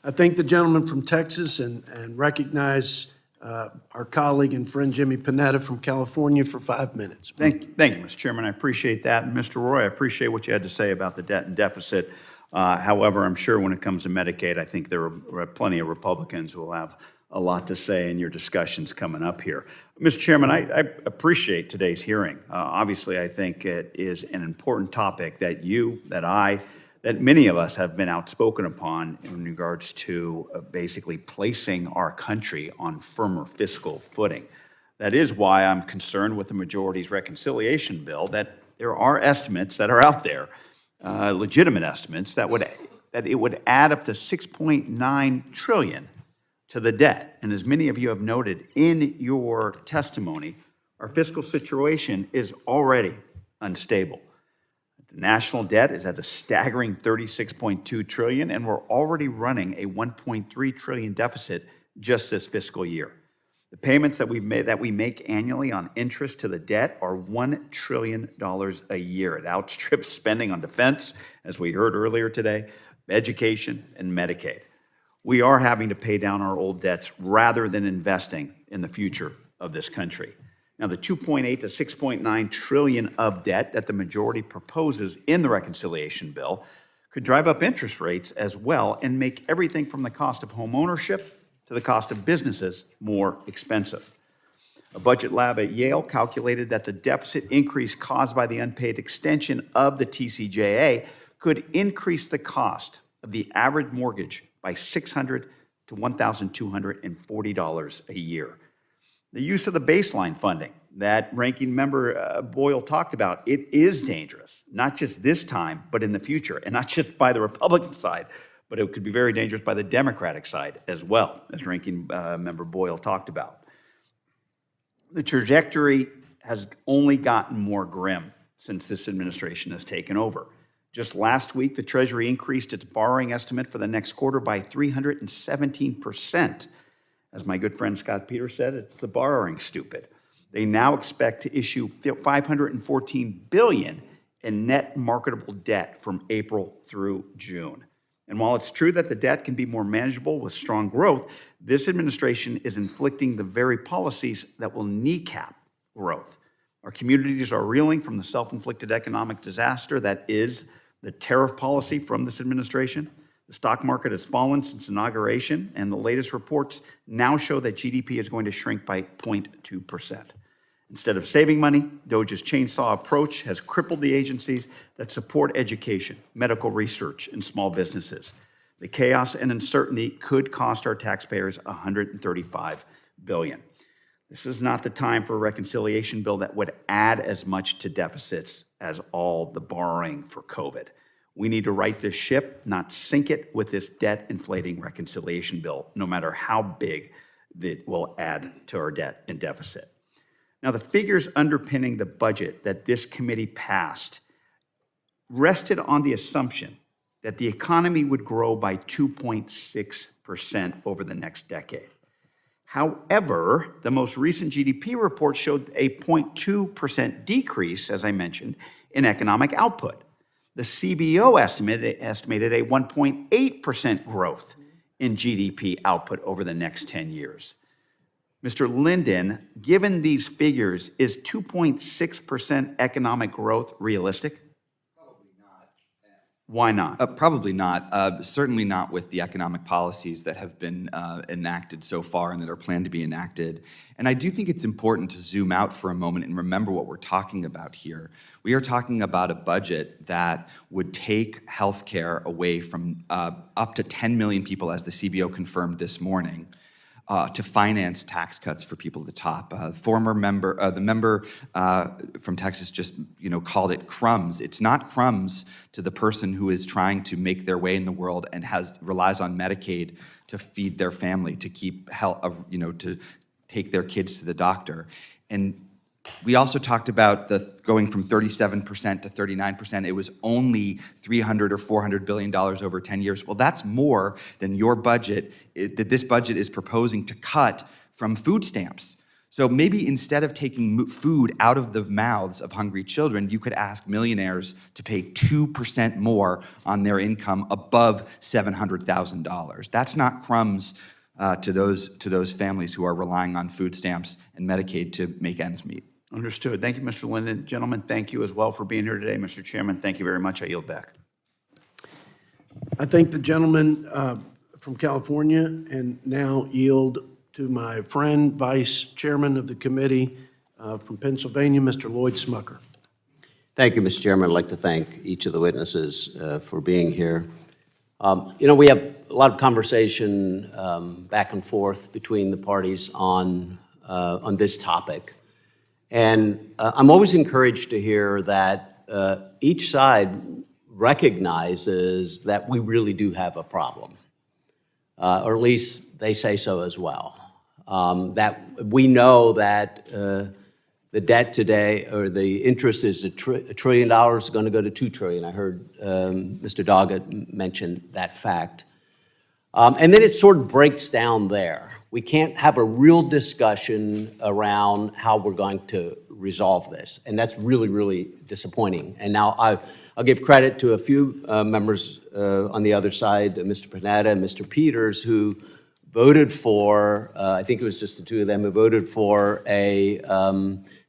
I thank the gentleman from Texas and recognize our colleague and friend Jimmy Panetta from California for 5 minutes. Thank you, Mr. Chairman. I appreciate that. And Mr. Roy, I appreciate what you had to say about the debt and deficit. However, I'm sure when it comes to Medicaid, I think there are plenty of Republicans who will have a lot to say in your discussions coming up here. Mr. Chairman, I appreciate today's hearing. Obviously, I think it is an important topic that you, that many of us have been outspoken upon in regards to basically placing our country on firmer fiscal footing. That is why I'm concerned with the majority's reconciliation bill, that there are estimates that are out there, legitimate estimates, that it would add up to $6.9 trillion to the debt. And as many of you have noted in your testimony, our fiscal situation is already unstable. The national debt is at a staggering $36.2 trillion, and we're already running a $1.3 trillion deficit just this fiscal year. The payments that we make annually on interest to the debt are $1 trillion a year. It outstrips spending on defense, as we heard earlier today, education, and Medicaid. We are having to pay down our old debts rather than investing in the future of this country. Now, the $2.8 to $6.9 trillion of debt that the majority proposes in the reconciliation bill could drive up interest rates as well and make everything from the cost of home ownership to the cost of businesses more expensive. A budget lab at Yale calculated that the deficit increase caused by the unpaid extension of the TCJA could increase the cost of the average mortgage by $600 to $1,240 a year. The use of the baseline funding that Ranking Member Boyle talked about, it is dangerous, not just this time, but in the future, and not just by the Republican side, but it could be very dangerous by the Democratic side as well, as Ranking Member Boyle talked about. The trajectory has only gotten more grim since this administration has taken over. Just last week, the Treasury increased its borrowing estimate for the next quarter by 317%. As my good friend Scott Peters said, it's the borrowing stupid. They now expect to issue $514 billion in net marketable debt from April through June. And while it's true that the debt can be more manageable with strong growth, this administration is inflicting the very policies that will kneecap growth. Our communities are reeling from the self-inflicted economic disaster that is the tariff policy from this administration. The stock market has fallen since inauguration, and the latest reports now show that GDP is going to shrink by 0.2%. Instead of saving money, DOJ's chainsaw approach has crippled the agencies that support education, medical research, and small businesses. The chaos and uncertainty could cost our taxpayers $135 billion. This is not the time for a reconciliation bill that would add as much to deficits as all the borrowing for COVID. We need to right this ship, not sink it with this debt-inflating reconciliation bill, no matter how big it will add to our debt and deficit. Now, the figures underpinning the budget that this committee passed rested on the assumption that the economy would grow by 2.6% over the next decade. However, the most recent GDP report showed a 0.2% decrease, as I mentioned, in economic output. The CBO estimated a 1.8% growth in GDP output over the next 10 years. Mr. Linden, given these figures, is 2.6% economic growth realistic? Why not? Probably not. Certainly not with the economic policies that have been enacted so far and that are planned to be enacted. And I do think it's important to zoom out for a moment and remember what we're talking about here. We are talking about a budget that would take health care away from up to 10 million people, as the CBO confirmed this morning, to finance tax cuts for people at the top. The member from Texas just called it crumbs. It's not crumbs to the person who is trying to make their way in the world and relies on Medicaid to feed their family, to keep health, to take their kids to the doctor. And we also talked about going from 37% to 39%. It was only $300 or $400 billion over 10 years. Well, that's more than your budget, that this budget is proposing to cut from food stamps. So maybe instead of taking food out of the mouths of hungry children, you could ask millionaires to pay 2% more on their income above $700,000. That's not crumbs to those families who are relying on food stamps and Medicaid to make ends meet. Understood. Thank you, Mr. Linden. Gentlemen, thank you as well for being here today. Mr. Chairman, thank you very much. I yield back. I thank the gentleman from California and now yield to my friend, Vice Chairman of the committee from Pennsylvania, Mr. Lloyd Smucker. Thank you, Mr. Chairman. I'd like to thank each of the witnesses for being here. We have a lot of conversation back and forth between the parties on this topic. And I'm always encouraged to hear that each side recognizes that we really do have a problem, or at least they say so as well. That we know that the debt today, or the interest is $1 trillion, is going to go to $2 trillion. I heard Mr. Doggett mention that fact. And then it sort of breaks down there. We can't have a real discussion around how we're going to resolve this. And that's really, really disappointing. And now I'll give credit to a few members on the other side, Mr. Panetta and Mr. Peters, who voted for, I think it was just the two of them, who voted for a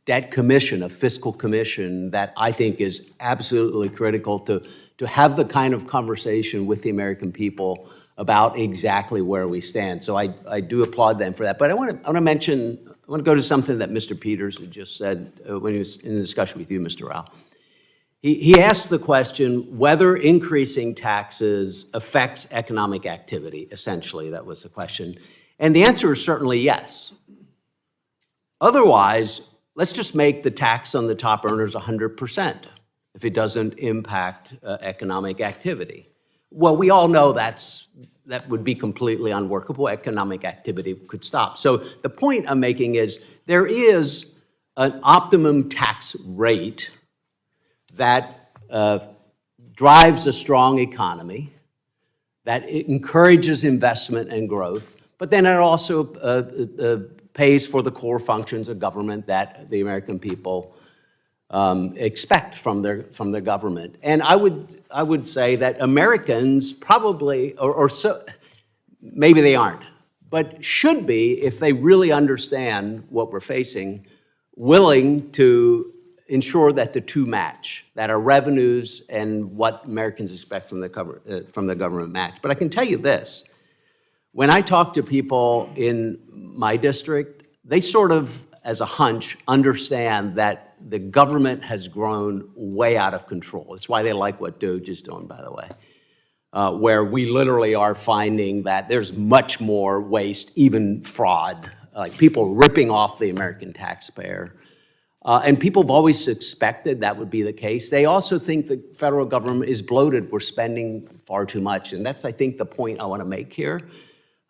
debt commission, a fiscal commission that I think is absolutely critical to have the kind of conversation with the American people about exactly where we stand. So I do applaud them for that. But I want to go to something that Mr. Peters had just said when he was in the discussion with you, Mr. Rauh. He asked the question whether increasing taxes affects economic activity. Essentially, that was the question. And the answer is certainly yes. Otherwise, let's just make the tax on the top earners 100% if it doesn't impact economic activity. Well, we all know that would be completely unworkable. Economic activity could stop. So the point I'm making is there is an optimum tax rate that drives a strong economy, that encourages investment and growth, but then it also pays for the core functions of government that the American people expect from their government. And I would say that Americans probably, or so, maybe they aren't, but should be, if they really understand what we're facing, willing to ensure that the two match, that our revenues and what Americans expect from the government match. But I can tell you this, when I talk to people in my district, they sort of, as a hunch, understand that the government has grown way out of control. It's why they like what DOGE is doing, by the way, where we literally are finding that there's much more waste, even fraud, like people ripping off the American taxpayer. And people have always suspected that would be the case. They also think the federal government is bloated. We're spending far too much. And that's, I think, the point I want to make here.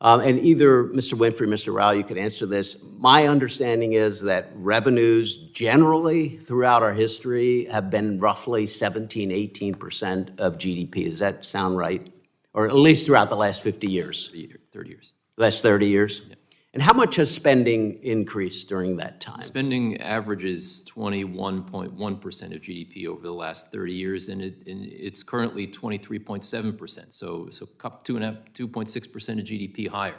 And either Mr. Winfree, Mr. Rauh, you could answer this. My understanding is that revenues generally throughout our history have been roughly 17, 18% of GDP. Does that sound right? Or at least throughout the last 50 years? 30 years. Last 30 years? Yeah. And how much has spending increased during that time? Spending averages 21.1% of GDP over the last 30 years, and it's currently 23.7%. So 2.6% of GDP higher.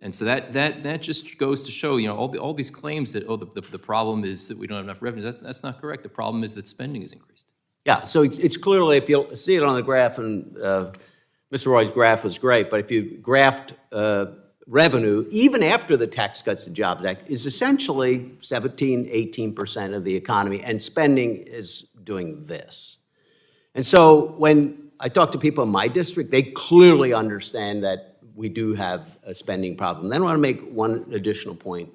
And so that just goes to show, all these claims that, the problem is that we don't have enough revenues. That's not correct. The problem is that spending has increased. Yeah, so it's clearly, if you'll see it on the graph, and Mr. Roy's graph was great, but if you graphed revenue, even after the Tax Cuts and Jobs Act, is essentially 17, 18% of the economy, and spending is doing this. And so when I talk to people in my district, they clearly understand that we do have a spending problem. Then I want to make one additional point.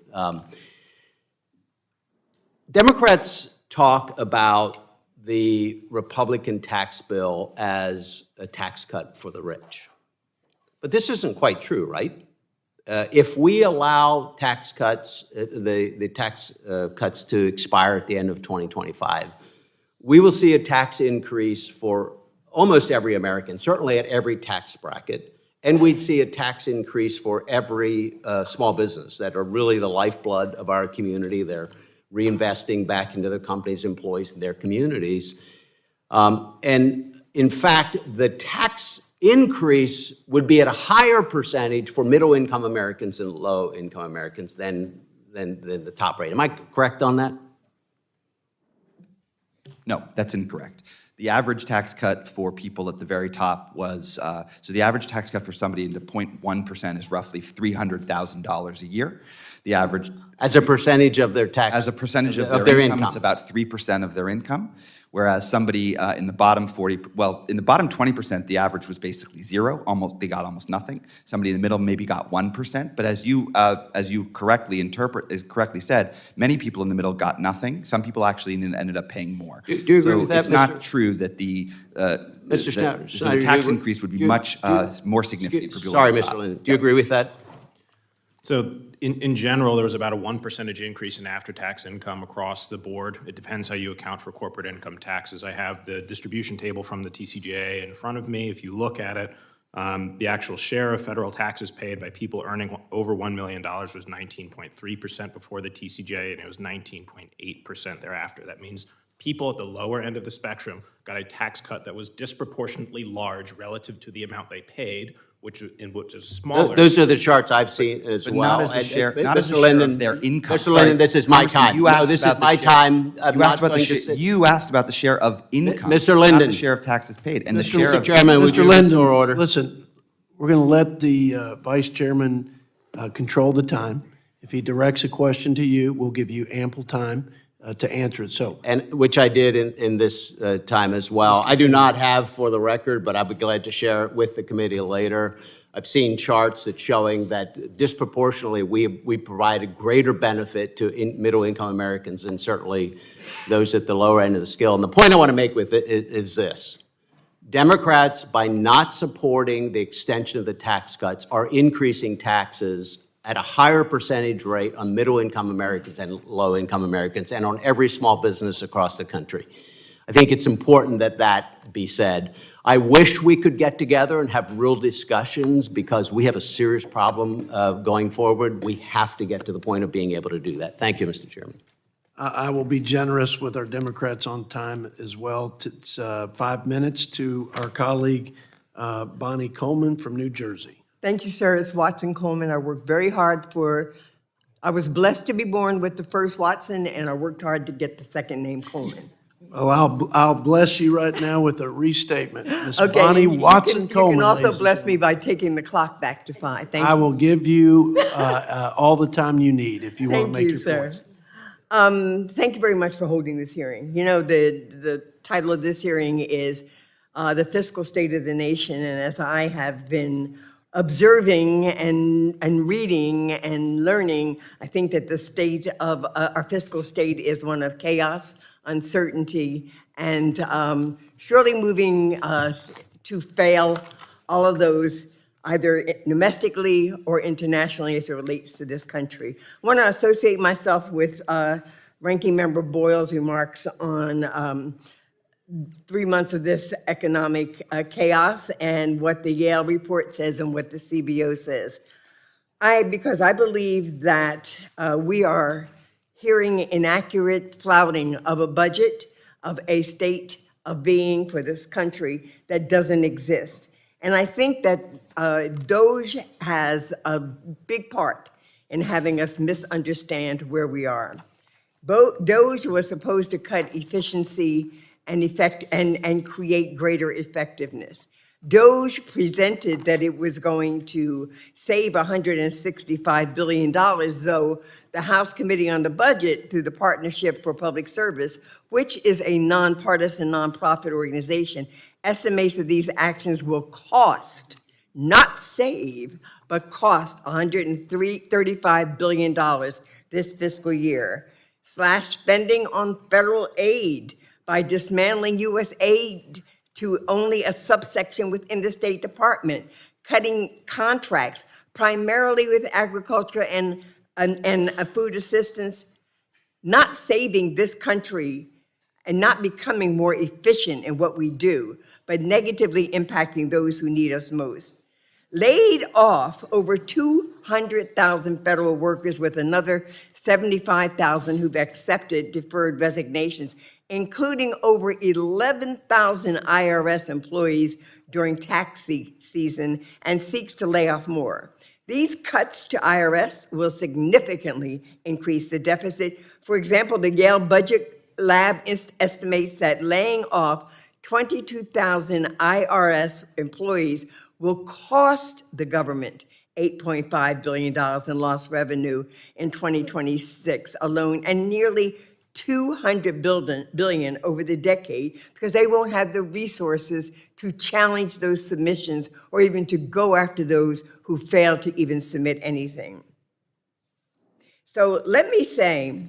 Democrats talk about the Republican tax bill as a tax cut for the rich. But this isn't quite true, right? If we allow tax cuts, the tax cuts to expire at the end of 2025, we will see a tax increase for almost every American, certainly at every tax bracket, And we'd see a tax increase for every small business that are really the lifeblood of our community. They're reinvesting back into their companies, employees, and their communities. And in fact, the tax increase would be at a higher percentage for middle-income Americans and low-income Americans than the top rate. Am I correct on that? No, that's incorrect. The average tax cut for people at the very top was, so the average tax cut for somebody into 0.1% is roughly $300,000 a year. The average. As a percentage of their tax? As a percentage of their income, it's about 3% of their income. Whereas somebody in the bottom 20%, the average was basically zero. They got almost nothing. Somebody in the middle maybe got 1%. But as you correctly said, many people in the middle got nothing. Some people actually ended up paying more. Do you agree with that, it's not true that the tax increase would be much more significant for people. Sorry, Mr. Linden. Do you agree with that? So in general, there was about a 1% increase in after-tax income across the board. It depends how you account for corporate income taxes. I have the distribution table from the TCJA in front of me. If you look at it, the actual share of federal taxes paid by people earning over $1 million was 19.3% before the TCJA, and it was 19.8% thereafter. That means people at the lower end of the spectrum got a tax cut that was disproportionately large relative to the amount they paid, which is smaller. Those are the charts I've seen as But well. not as a share, And, not as a Mr. share Linden, of their income. Mr. Linden, this is my Congressman, time. you No, asked this is about the my share. time. I'm You not asked about going the to share. sit. You asked about the share of income, Mr. not Linden. the share of taxes paid, and the Mr. share of. Chairman, would Mr. you Linden, restore order? listen, we're going to let the vice chairman control the time. If he directs a question to you, we'll give you ample time to answer it. So And which I did in this time as well. I do not have for the record, but I'd be glad to share it with the committee later. I've seen charts that showing that disproportionately we provide a greater benefit to middle-income Americans and certainly those at the lower end of the scale. And the point I want to make with it is this. Democrats, by not supporting the extension of the tax cuts, are increasing taxes at a higher percentage rate on middle-income Americans and low-income Americans and on every small business across the country. I think it's important that that be said. I wish we could get together and have real discussions because we have a serious problem going forward. We have to get to the point of being able to do that. Thank you, Mr. Chairman. I will be generous with our Democrats on time as well. It's 5 minutes to our colleague Bonnie Coleman from New Jersey. Thank you, sir. It's Watson Coleman. I worked very hard I was blessed to be born with the first Watson, and I worked hard to get the second name Coleman. Well, I'll bless you right now with a restatement. Miss Okay, Bonnie you Watson can Coleman. also ladies and bless me by taking the clock back to 5. Thank I you. will give you all the time you need if you want to Thank make you, your sir. points. Thank you very much for holding this hearing. You know, the title of this hearing is the Fiscal State of the Nation, and as I have been observing and reading and learning, I think that the state of our fiscal state is one of chaos, uncertainty, and surely moving to fail all of those either domestically or internationally as it relates to this country. I want to associate myself with Ranking Member Boyle's remarks on 3 months of this economic chaos and what the Yale report says and what the CBO says. Because I believe that we are hearing inaccurate flouting of a budget, of a state of being for this country that doesn't exist. And I think that DOGE has a big part in having us misunderstand where we are. DOGE was supposed to cut efficiency and create greater effectiveness. DOGE presented that it was going to save $165 billion, though the House Committee on the Budget, through the Partnership for Public Service, which is a nonpartisan nonprofit organization, estimates that these actions will cost, not save, but cost $135 billion this fiscal year. Slash spending on federal aid by dismantling U.S. aid to only a subsection within the State Department, cutting contracts primarily with agriculture and food assistance, not saving this country and not becoming more efficient in what we do, but negatively impacting those who need us most. laid off over 200,000 federal workers with another 75,000 who've accepted deferred resignations, including over 11,000 IRS employees during tax season, and seeks to lay off more. These cuts to IRS will significantly increase the deficit. For example, the Yale Budget Lab estimates that laying off 22,000 IRS employees will cost the government $8.5 billion in lost revenue in 2026 alone, and nearly $200 billion over the decade, because they won't have the resources to challenge those submissions or even to go after those who fail to even submit anything. So let me say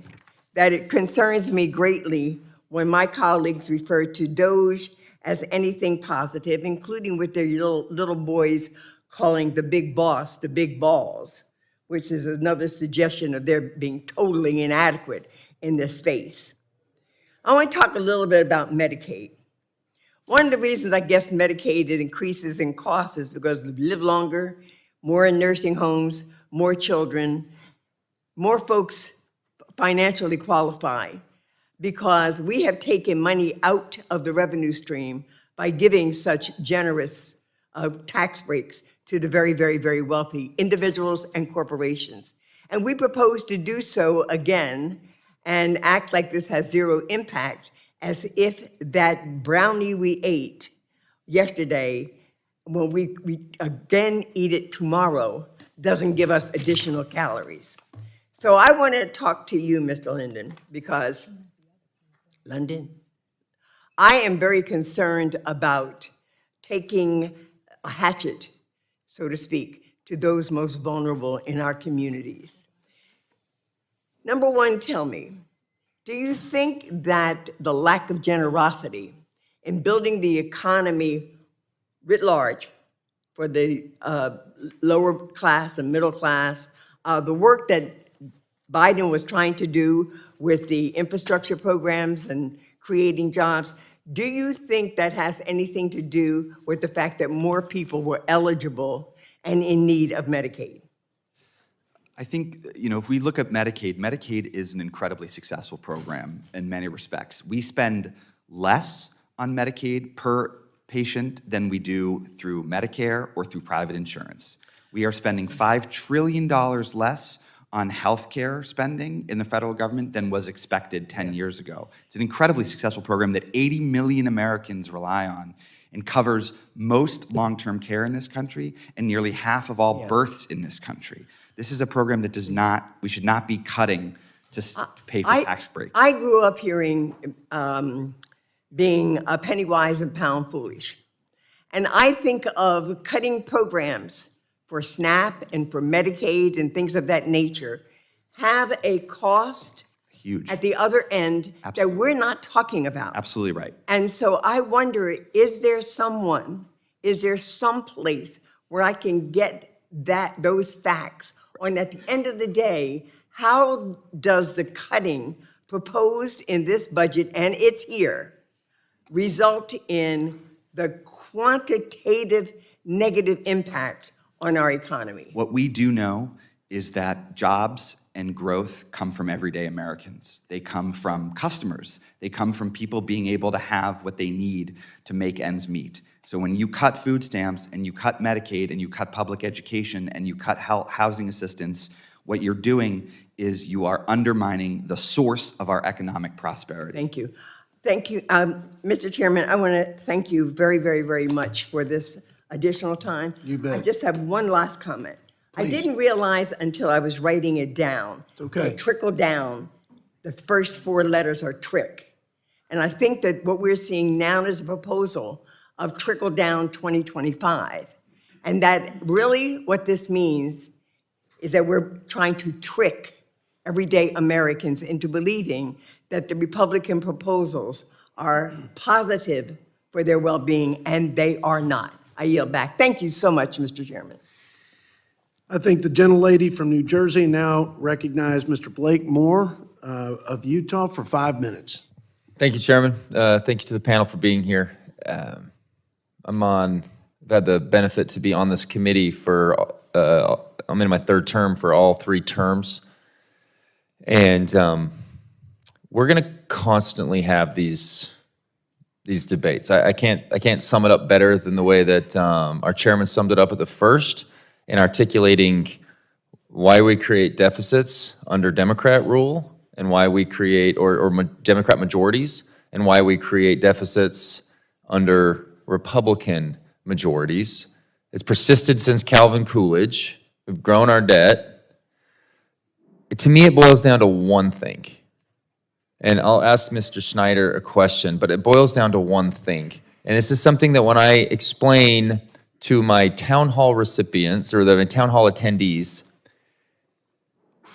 that it concerns me greatly when my colleagues refer to DOGE as anything positive, including with their little boys calling the big boss the big balls, which is another suggestion of their being totally inadequate in this space. I want to talk a little bit about Medicaid. One of the reasons I guess Medicaid it increases in cost is because we live longer, more in nursing homes, more children, more folks financially qualify, because we have taken money out of the revenue stream by giving such generous tax breaks to the very, very, very wealthy individuals and corporations. And we propose to do so again and act like this has zero impact, as if that brownie we ate yesterday, when we again eat it tomorrow, doesn't give us additional calories. So I want to talk to you, Mr. Linden, because London, I am very concerned about taking a hatchet, so to speak, to those most vulnerable in our communities. Number one, tell me, do you think that the lack of generosity in building the economy writ large for the lower class and middle class, the work that Biden was trying to do with the infrastructure programs and creating jobs, do you think that has anything to do with the fact that more people were eligible and in need of Medicaid? I think, if we look at Medicaid, Medicaid is an incredibly successful program in many respects. We spend less on Medicaid per patient than we do through Medicare or through private insurance. We are spending $5 trillion less on healthcare spending in the federal government than was expected 10 years ago. It's an incredibly successful program that 80 million Americans rely on and covers most long-term care in this country and nearly half of all births in this country. This is a program that we should not be cutting to pay for tax breaks. I grew up hearing being a penny wise and pound foolish. And I think of cutting programs for SNAP and for Medicaid and things of that nature have a cost Huge. at the other end that we're not talking about. Absolutely right. And so I wonder, is there some place where I can get those facts on, at the end of the day, how does the cutting proposed in this budget, and it's here, result in the quantitative negative impact on our economy? What we do know is that jobs and growth come from everyday Americans. They come from customers. They come from people being able to have what they need to make ends meet. So when you cut food stamps and you cut Medicaid and you cut public education and you cut housing assistance, what you're doing is you are undermining the source of our economic prosperity. Thank you. Thank you. Mr. Chairman, I want to thank you very, very, very much for this additional time. You bet. I just have one last comment. I didn't realize until I was writing it down. It's okay. That trickle down, the first four letters are trick. And I think that what we're seeing now is a proposal of trickle down 2025. And that really what this means is that we're trying to trick everyday Americans into believing that the Republican proposals are positive for their well-being, and they are not. I yield back. Thank you so much, Mr. Chairman. I think the gentlelady from New Jersey now recognize Mr. Blake Moore of Utah for 5 minutes. Thank you, Chairman. Thank you to the panel for being here. I'm on had the benefit to be on this committee for, I'm in my third term for all 3 terms. And we're going to constantly have these debates. I can't sum it up better than the way that our chairman summed it up at the first in articulating why we create deficits under Democrat rule and why we create, or Democrat majorities, and why we create deficits under Republican majorities. It's persisted since Calvin Coolidge. We've grown our debt. To me, it boils down to one thing. And I'll ask Mr. Schneider a question, but it boils down to one thing. And this is something that when I explain to my town hall recipients or the town hall attendees,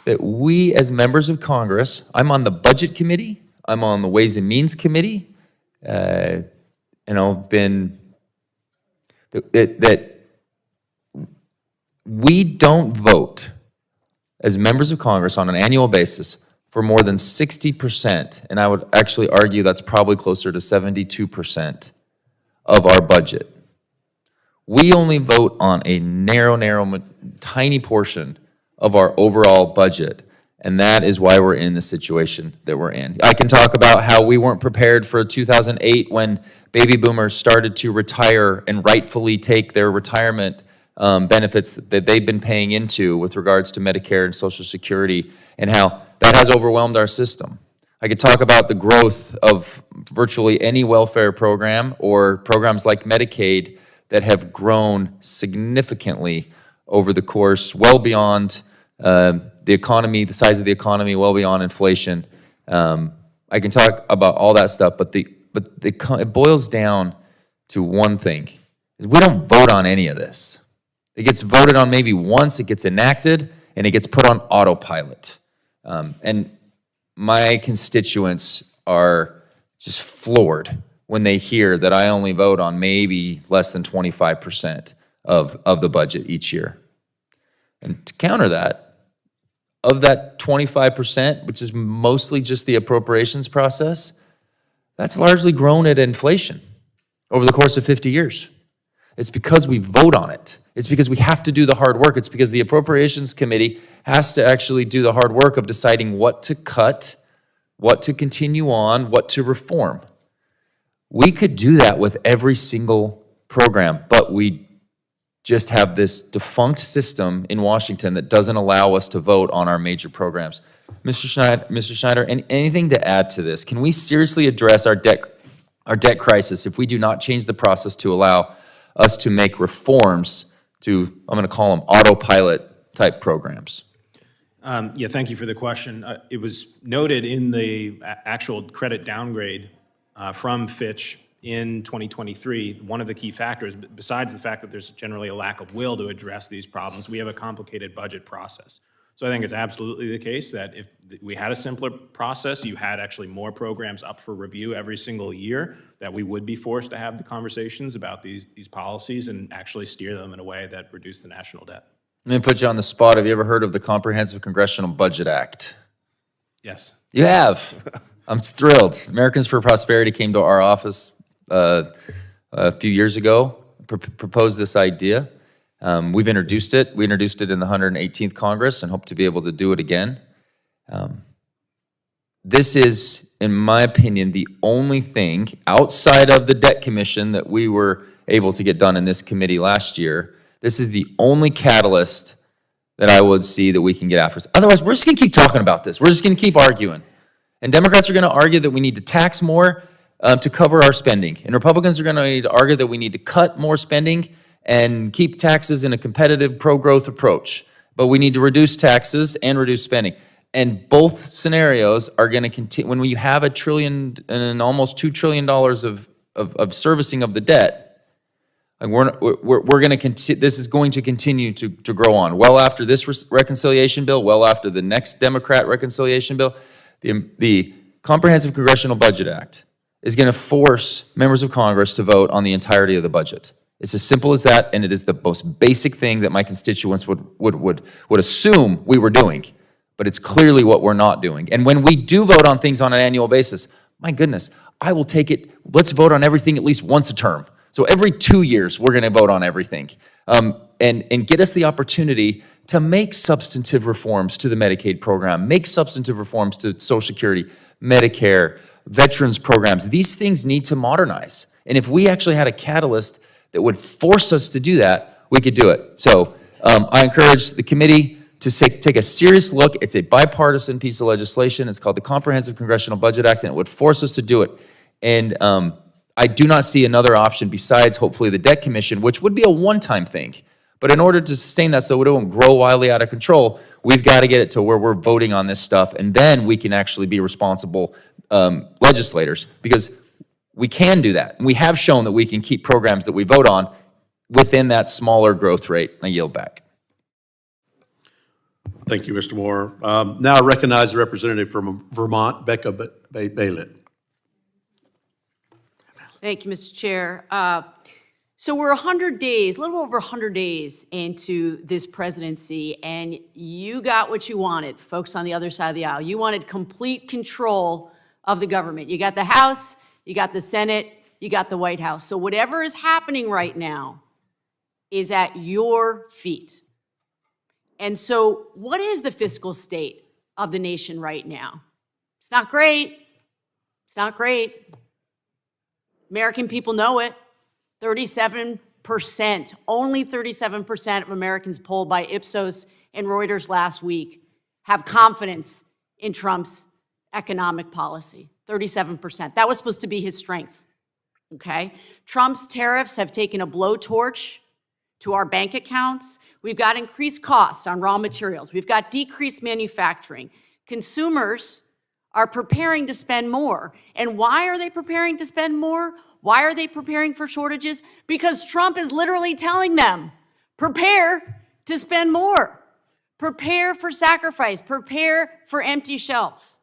that we as members of Congress, I'm on the Budget Committee, I'm on the Ways and Means Committee, that we don't vote as members of Congress on an annual basis for more than 60%, and I would actually argue that's probably closer to 72% of our budget. We only vote on a narrow, tiny portion of our overall budget, and that is why we're in the situation that we're in. I can talk about how we weren't prepared for 2008 when baby boomers started to retire and rightfully take their retirement benefits that they've been paying into with regards to Medicare and Social Security, and how that has overwhelmed our system. I could talk about the growth of virtually any welfare program or programs like Medicaid that have grown significantly over the course, well beyond the economy, the size of the economy, well beyond inflation. I can talk about all that stuff, but it boils down to one thing. We don't vote on any of this. It gets voted on maybe once, it gets enacted, and it gets put on autopilot. And my constituents are just floored when they hear that I only vote on maybe less than 25% of the budget each year. And to counter that, of that 25%, which is mostly just the appropriations process, that's largely grown at inflation over the course of 50 years. It's because we vote on it. It's because we have to do the hard work. It's because the Appropriations Committee has to actually do the hard work of deciding what to cut, what to continue on, what to reform. We could do that with every single program, but we just have this defunct system in Washington that doesn't allow us to vote on our major programs. Mr. Schneider, anything to add to this? Can we seriously address our debt crisis if we do not change the process to allow us to make reforms to, I'm going to call them autopilot type programs? Yeah, thank you for the question. It was noted in the actual credit downgrade from Fitch in 2023, one of the key factors, besides the fact that there's generally a lack of will to address these problems, we have a complicated budget process. So I think it's absolutely the case that if we had a simpler process, you had actually more programs up for review every single year, that we would be forced to have the conversations about these policies and actually steer them in a way that reduced the national debt. Let me put you on the spot. Have you ever heard of the Comprehensive Congressional Budget Act? Yes. You have. I'm thrilled. Americans for Prosperity came to our office a few years ago, proposed this idea. We've introduced it. We introduced it in the 118th Congress and hope to be able to do it again. This is, in my opinion, the only thing outside of the debt commission that we were able to get done in this committee last year. This is the only catalyst that I would see that we can get after. Otherwise, we're just going to keep talking about this. We're just going to keep arguing. And Democrats are going to argue that we need to tax more to cover our spending. And Republicans are going to need to argue that we need to cut more spending and keep taxes in a competitive pro-growth approach. But we need to reduce taxes and reduce spending. And both scenarios are going to continue. When we have $1 trillion and almost $2 trillion of servicing of the debt, and we're going to continue. This is going to continue to grow on. Well after this reconciliation bill, well after the next Democrat reconciliation bill, the Comprehensive Congressional Budget Act is going to force members of Congress to vote on the entirety of the budget. It's as simple as that, and it is the most basic thing that my constituents would assume we were doing. But it's clearly what we're not doing. And when we do vote on things on an annual basis, my goodness, I will take it. Let's vote on everything at least once a term, So every 2 years, we're going to vote on everything. And get us the opportunity to make substantive reforms to the Medicaid program, make substantive reforms to Social Security, Medicare, veterans programs. These things need to modernize. And if we actually had a catalyst that would force us to do that, we could do it. So I encourage the committee to take a serious look. It's a bipartisan piece of legislation. It's called the Comprehensive Congressional Budget Act, and it would force us to do it. And I do not see another option besides hopefully the debt commission, which would be a one-time thing. But in order to sustain that so it won't grow wildly out of control, we've got to get it to where we're voting on this stuff, and then we can actually be responsible legislators, because we can do that. And we have shown that we can keep programs that we vote on within that smaller growth rate. I yield back. Thank you, Mr. Moore. Now I recognize the representative from Vermont, Becca Baylett. Thank you, Mr. Chair. So we're 100 days, a little over 100 days into this presidency, and you got what you wanted, folks on the other side of the aisle. You wanted complete control of the government. You got the House, you got the Senate, you got the White House. So whatever is happening right now is at your feet. And so what is the fiscal state of the nation right now? It's not great. It's not great. American people know it. 37%, only 37% of Americans polled by Ipsos and Reuters last week have confidence in Trump's economic policy. 37%. That was supposed to be his strength, okay? Trump's tariffs have taken a blowtorch to our bank accounts. We've got increased costs on raw materials. We've got decreased manufacturing. Consumers are preparing to spend more. And why are they preparing to spend more? Why are they preparing for shortages? Because Trump is literally telling them, prepare to spend more. Prepare for sacrifice. Prepare for empty shelves.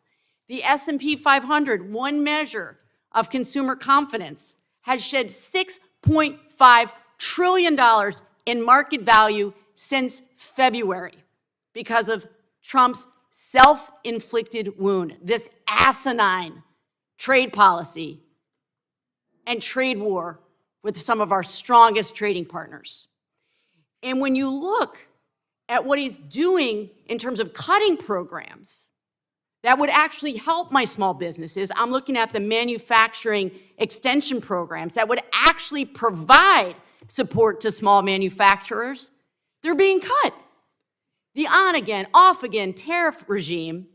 The S&P 500, one measure of consumer confidence, has shed $6.5 trillion in market value since February because of Trump's self-inflicted wound, this asinine trade policy and trade war with some of our strongest trading partners. And when you look at what he's doing in terms of cutting programs that would actually help my small businesses, I'm looking at the manufacturing extension programs that would actually provide support to small manufacturers, they're being cut. The on-again, off-again tariff regime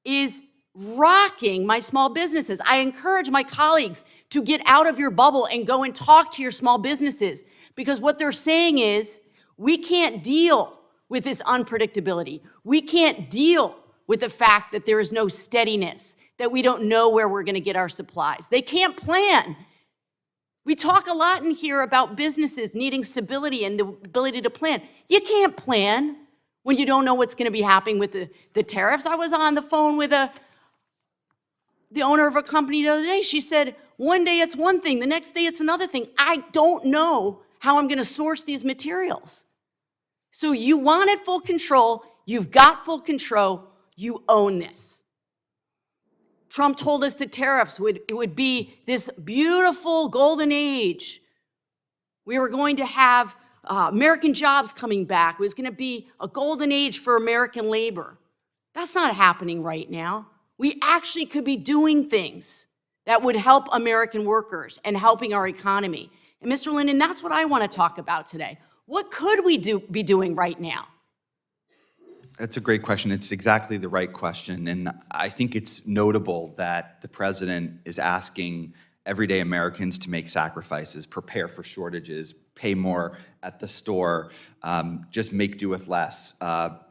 is rocking my small businesses. I encourage my colleagues to get out of your bubble and go and talk to your small businesses, because what they're saying is, we can't deal with this unpredictability. We can't deal with the fact that there is no steadiness, that we don't know where we're going to get our supplies. They can't plan. We talk a lot in here about businesses needing stability and the ability to plan. You can't plan when you don't know what's going to be happening with the tariffs. I was on the phone with the owner of a company the other day. She said, one day it's one thing, the next day it's another thing. I don't know how I'm going to source these materials. So you wanted full control. You've got full control. You own this. Trump told us the tariffs would be this beautiful golden age. We were going to have American jobs coming back. It was going to be a golden age for American labor. That's not happening right now. We actually could be doing things that would help American workers and helping our economy. And Mr. Linden, that's what I want to talk about today. What could we be doing right now? That's a great question. It's exactly the right question. And I think it's notable that the president is asking everyday Americans to make sacrifices, prepare for shortages, pay more at the store, just make do with less.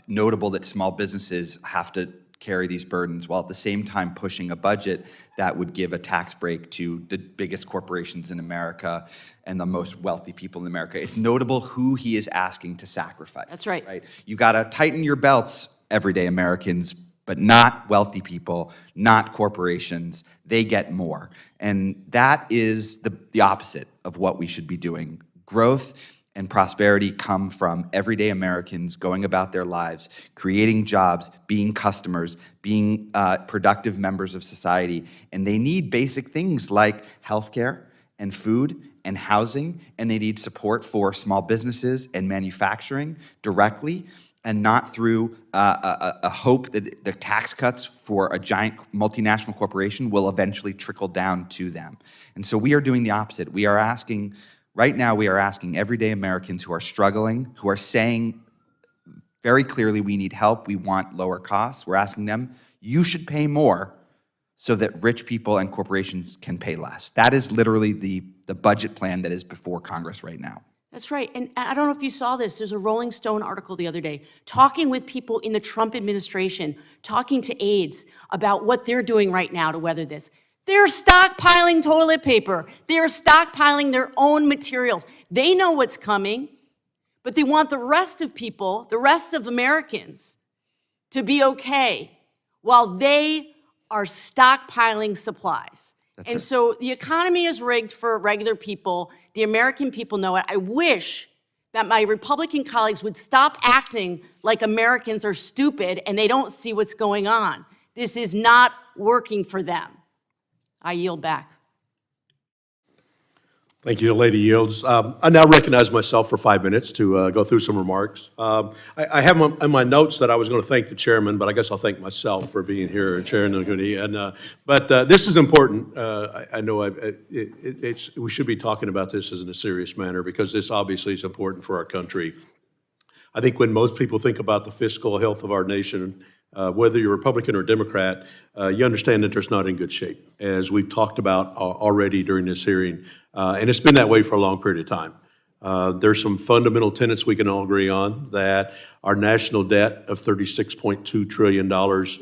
Notable that small businesses have to carry these burdens while at the same time pushing a budget that would give a tax break to the biggest corporations in America and the most wealthy people in America. It's notable who he is asking to sacrifice. That's right. Right? You gotta tighten your belts, everyday Americans, but not wealthy people, not corporations. They get more. And that is the opposite of what we should be doing. Growth and prosperity come from everyday Americans going about their lives, creating jobs, being customers, being productive members of society. And they need basic things like healthcare and food and housing, and they need support for small businesses and manufacturing directly, and not through a hope that the tax cuts for a giant multinational corporation will eventually trickle down to them. And so we are doing the opposite. We are asking, right now we are asking everyday Americans who are struggling, who are saying very clearly we need help, we want lower costs, we're asking them, you should pay more so that rich people and corporations can pay less. That is literally the budget plan that is before Congress right now. That's right. And I don't know if you saw this. There's a Rolling Stone article the other day talking with people in the Trump administration, talking to aides about what they're doing right now to weather this. They're stockpiling toilet paper. They're stockpiling their own materials. They know what's coming, but they want the rest of people, the rest of Americans, to be okay while they are stockpiling supplies. And so the economy is rigged for regular people. The American people know it. I wish that my Republican colleagues would stop acting like Americans are stupid and they don't see what's going on. This is not working for them. I yield back. Thank you, Lady Yields. I now recognize myself for 5 minutes to go through some remarks. I have in my notes that I was going to thank the chairman, but I guess I'll thank myself for being here and chairing the committee. But this is important. I know we should be talking about this in a serious manner because this obviously is important for our country. I think when most people think about the fiscal health of our nation, whether you're Republican or Democrat, you understand that it's not in good shape, as we've talked about already during this hearing. And it's been that way for a long period of time. There's some fundamental tenets we can all agree on, that our national debt of $36.2 trillion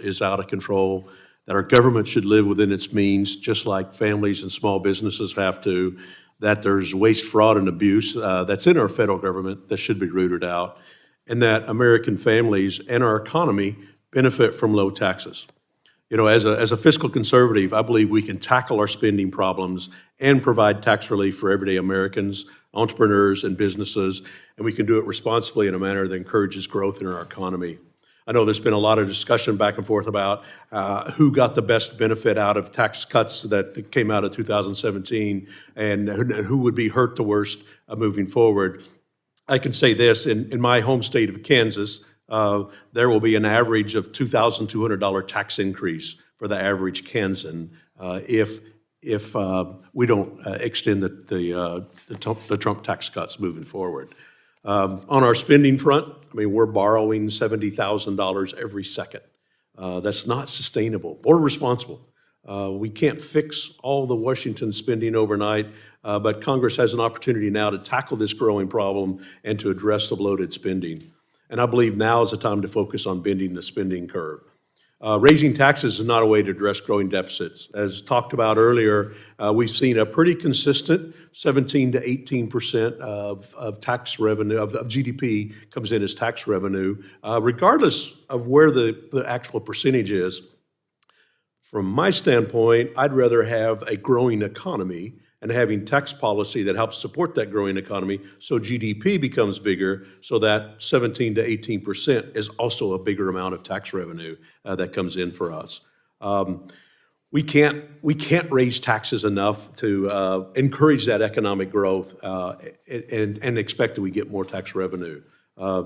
is out of control, that our government should live within its means, just like families and small businesses have to, that there's waste, fraud, and abuse that's in our federal government that should be rooted out, and that American families and our economy benefit from low taxes. You know, as a fiscal conservative, I believe we can tackle our spending problems and provide tax relief for everyday Americans, entrepreneurs, and businesses, and we can do it responsibly in a manner that encourages growth in our economy. I know there's been a lot of discussion back and forth about who got the best benefit out of tax cuts that came out of 2017 and who would be hurt the worst moving forward. I can say this, in my home state of Kansas, there will be an average of $2,200 tax increase for the average Kansan if we don't extend the Trump tax cuts moving forward. On our spending front, I mean, we're borrowing $70,000 every second. That's not sustainable or responsible. We can't fix all the Washington spending overnight, but Congress has an opportunity now to tackle this growing problem and to address the bloated spending. And I believe now is the time to focus on bending the spending curve. Raising taxes is not a way to address growing deficits. As talked about earlier, we've seen a pretty consistent 17 to 18% of tax revenue, of GDP comes in as tax revenue, regardless of where the actual percentage is. From my standpoint, I'd rather have a growing economy and having tax policy that helps support that growing economy so GDP becomes bigger, so that 17 to 18% is also a bigger amount of tax revenue that comes in for us. We can't raise taxes enough to encourage that economic growth and expect that we get more tax revenue.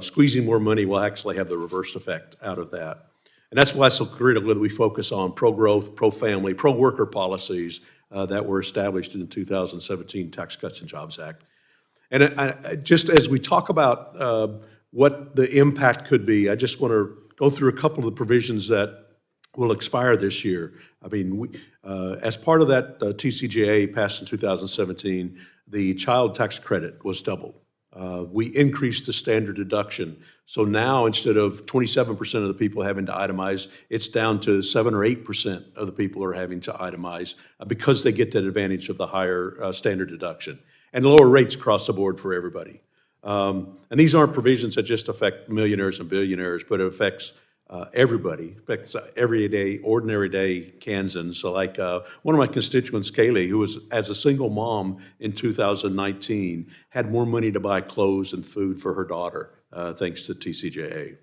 Squeezing more money will actually have the reverse effect out of that. And that's why it's so critical that we focus on pro-growth, pro-family, pro-worker policies that were established in the 2017 Tax Cuts and Jobs Act. And just as we talk about what the impact could be, I just want to go through a couple of the provisions that will expire this year. I mean, as part of that TCJA passed in 2017, the child tax credit was doubled. We increased the standard deduction. So now, instead of 27% of the people having to itemize, it's down to 7 or 8% of the people are having to itemize because they get that advantage of the higher standard deduction. And lower rates across the board for everybody. And these aren't provisions that just affect millionaires and billionaires, but it affects everybody. It affects everyday, ordinary day Kansans. So like one of my constituents, Kaylee, who was, as a single mom in 2019, had more money to buy clothes and food for her daughter, thanks to TCJA.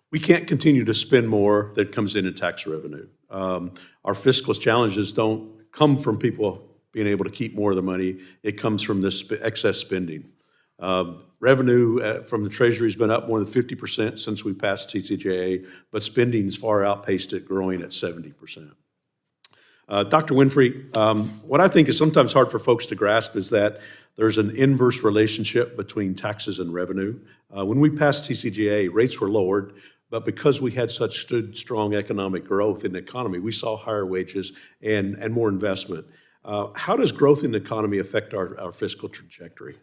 We can't continue to spend more that comes in tax revenue. Our fiscal challenges don't come from people being able to keep more of the money. It comes from this excess spending. Revenue from the Treasury has been up more than 50% since we passed TCJA, but spending's far outpaced it, growing at 70%. Dr. Winfree, what I think is sometimes hard for folks to grasp is that there's an inverse relationship between taxes and revenue. When we passed TCJA, rates were lowered, but because we had such strong economic growth in the economy, we saw higher wages and more investment. How does growth in the economy affect our fiscal trajectory?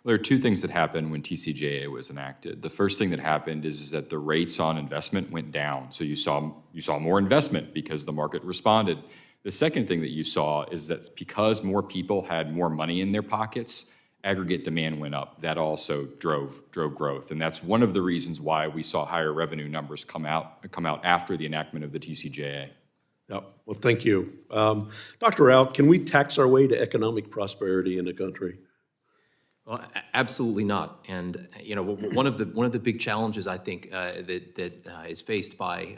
Well, there are two things that happened when TCJA was enacted. The first thing that happened is that the rates on investment went down. So you saw more investment because the market responded. The second thing that you saw is that because more people had more money in their pockets, aggregate demand went up. That also drove growth. And that's one of the reasons why we saw higher revenue numbers come out after the enactment of the TCJA. Yep. Well, thank you. Dr. Rauh, can we tax our way to economic prosperity in the country? Well, absolutely not. And one of the big challenges I think that is faced by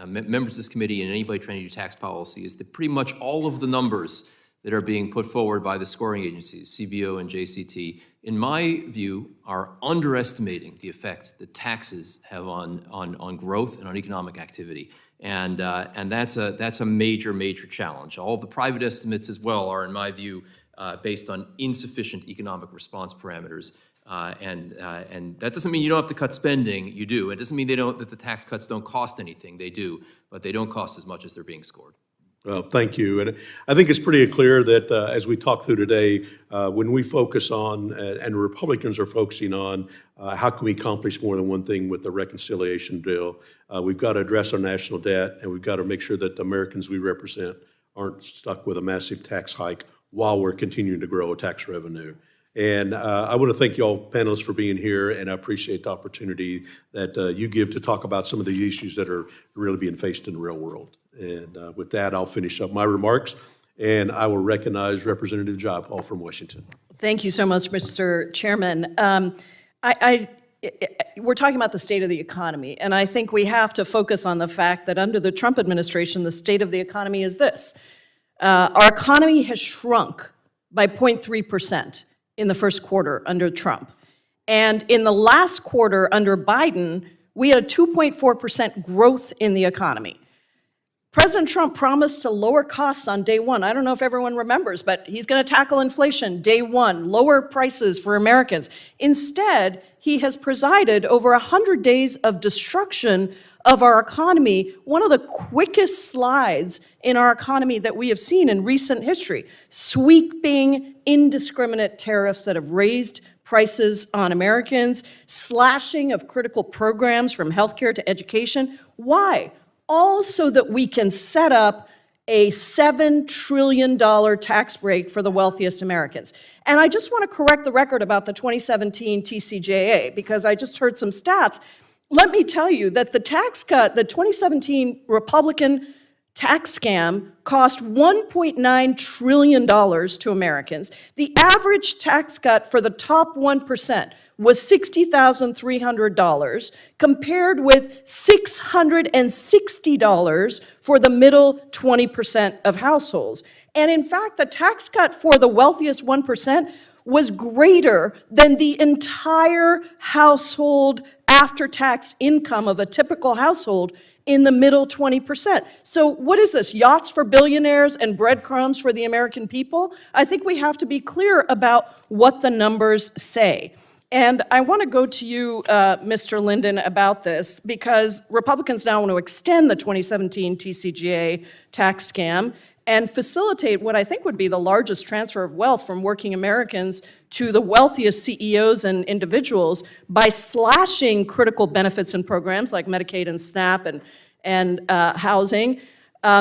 members of this committee and anybody trying to do tax policy is that pretty much all of the numbers that are being put forward by the scoring agencies, CBO and JCT, in my view, are underestimating the effect that taxes have on growth and on economic activity. And that's a major challenge. All of the private estimates as well are, in my view, based on insufficient economic response parameters. And that doesn't mean you don't have to cut spending, you do. It doesn't mean that the tax cuts don't cost anything, they do, but they don't cost as much as they're being scored. Well, thank you. And I think it's pretty clear that as we talk through today, when we focus on, and Republicans are focusing on, how can we accomplish more than one thing with the reconciliation bill, we've got to address our national debt, and we've got to make sure that the Americans we represent aren't stuck with a massive tax hike while we're continuing to grow tax revenue. And I want to thank you all panelists for being here, and I appreciate the opportunity that you give to talk about some of the issues that are really being faced in the real world. And with that, I'll finish up my remarks, and I will recognize Representative Jayapal from Washington. Thank you so much, Mr. Chairman. We're talking about the state of the economy, and I think we have to focus on the fact that under the Trump administration, the state of the economy is this. Our economy has shrunk by 0.3% in the first quarter under Trump. And in the last quarter under Biden, we had a 2.4% growth in the economy. President Trump promised to lower costs on day one. I don't know if everyone remembers, but he's going to tackle inflation day one, lower prices for Americans. Instead, he has presided over 100 days of destruction of our economy, one of the quickest slides in our economy that we have seen in recent history. Sweeping, indiscriminate tariffs that have raised prices on Americans, slashing of critical programs from healthcare to education. Why? All so that we can set up a $7 trillion tax break for the wealthiest Americans. And I just want to correct the record about the 2017 TCJA, because I just heard some stats. Let me tell you that the tax cut, the 2017 Republican tax scam, cost $1.9 trillion to Americans. The average tax cut for the top 1% was $60,300, compared with $660 for the middle 20% of households. And in fact, the tax cut for the wealthiest 1% was greater than the entire household after-tax income of a typical household in the middle 20%. So what is this, yachts for billionaires and breadcrumbs for the American people? I think we have to be clear about what the numbers say. And I want to go to you, Mr. Linden, about this, because Republicans now want to extend the 2017 TCJA tax scam and facilitate what I think would be the largest transfer of wealth from working Americans to the wealthiest CEOs and individuals by slashing critical benefits and programs like Medicaid and SNAP and housing,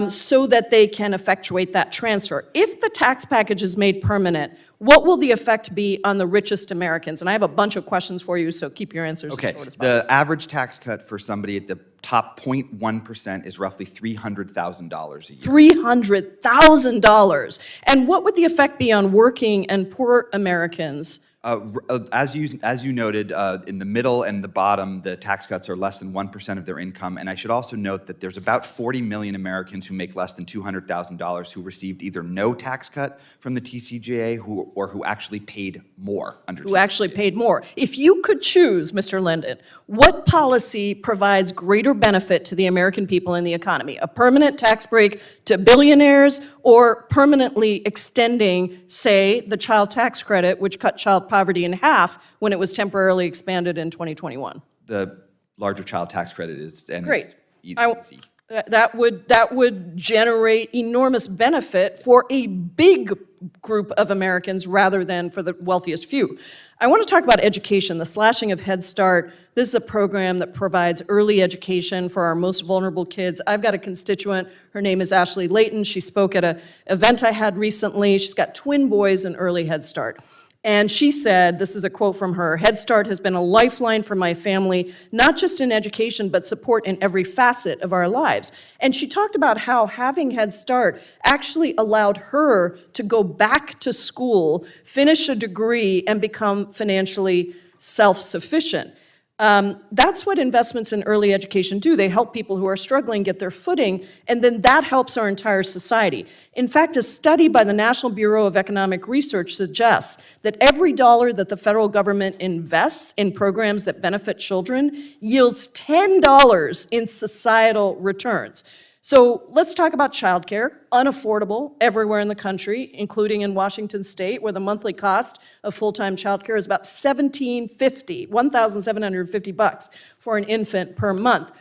so that they can effectuate that transfer. If the tax package is made permanent, what will the effect be on the richest Americans? And I have a bunch of questions for you, so keep your answers as short as possible. The average tax cut for somebody at the top 0.1% is roughly $300,000 a year. $300,000. And what would the effect be on working and poor Americans As you noted, in the middle and the bottom, the tax cuts are less than 1% of their income. And I should also note that there's about 40 million Americans who make less than $200,000 who received either no tax cut from the TCJA or who actually paid more under Who actually paid more. If you could choose, Mr. Linden, what policy provides greater benefit to the American people and the economy? A permanent tax break to billionaires or permanently extending, say, the child tax credit, which cut child poverty in half when it was temporarily expanded in 2021? The larger child tax credit is, and Great. it's easy. That would generate enormous benefit for a big group of Americans rather than for the wealthiest few. I want to talk about education, the slashing of Head Start. This is a program that provides early education for our most vulnerable kids. I've got a constituent, her name is Ashley Layton. She spoke at an event I had recently. She's got twin boys in early Head Start. And she said, this is a quote from her, "Head Start has been a lifeline for my family, not just in education, but support in every facet of our lives." And she talked about how having Head Start actually allowed her to go back to school, finish a degree, and become financially self-sufficient. That's what investments in early education do. They help people who are struggling get their footing, and then that helps our entire society. In fact, a study by the National Bureau of Economic Research suggests that every dollar that the federal government invests in programs that benefit children yields $10 in societal returns. So let's talk about childcare, unaffordable everywhere in the country, including in Washington State, where the monthly cost of full-time childcare is about $1,750 for an infant per month.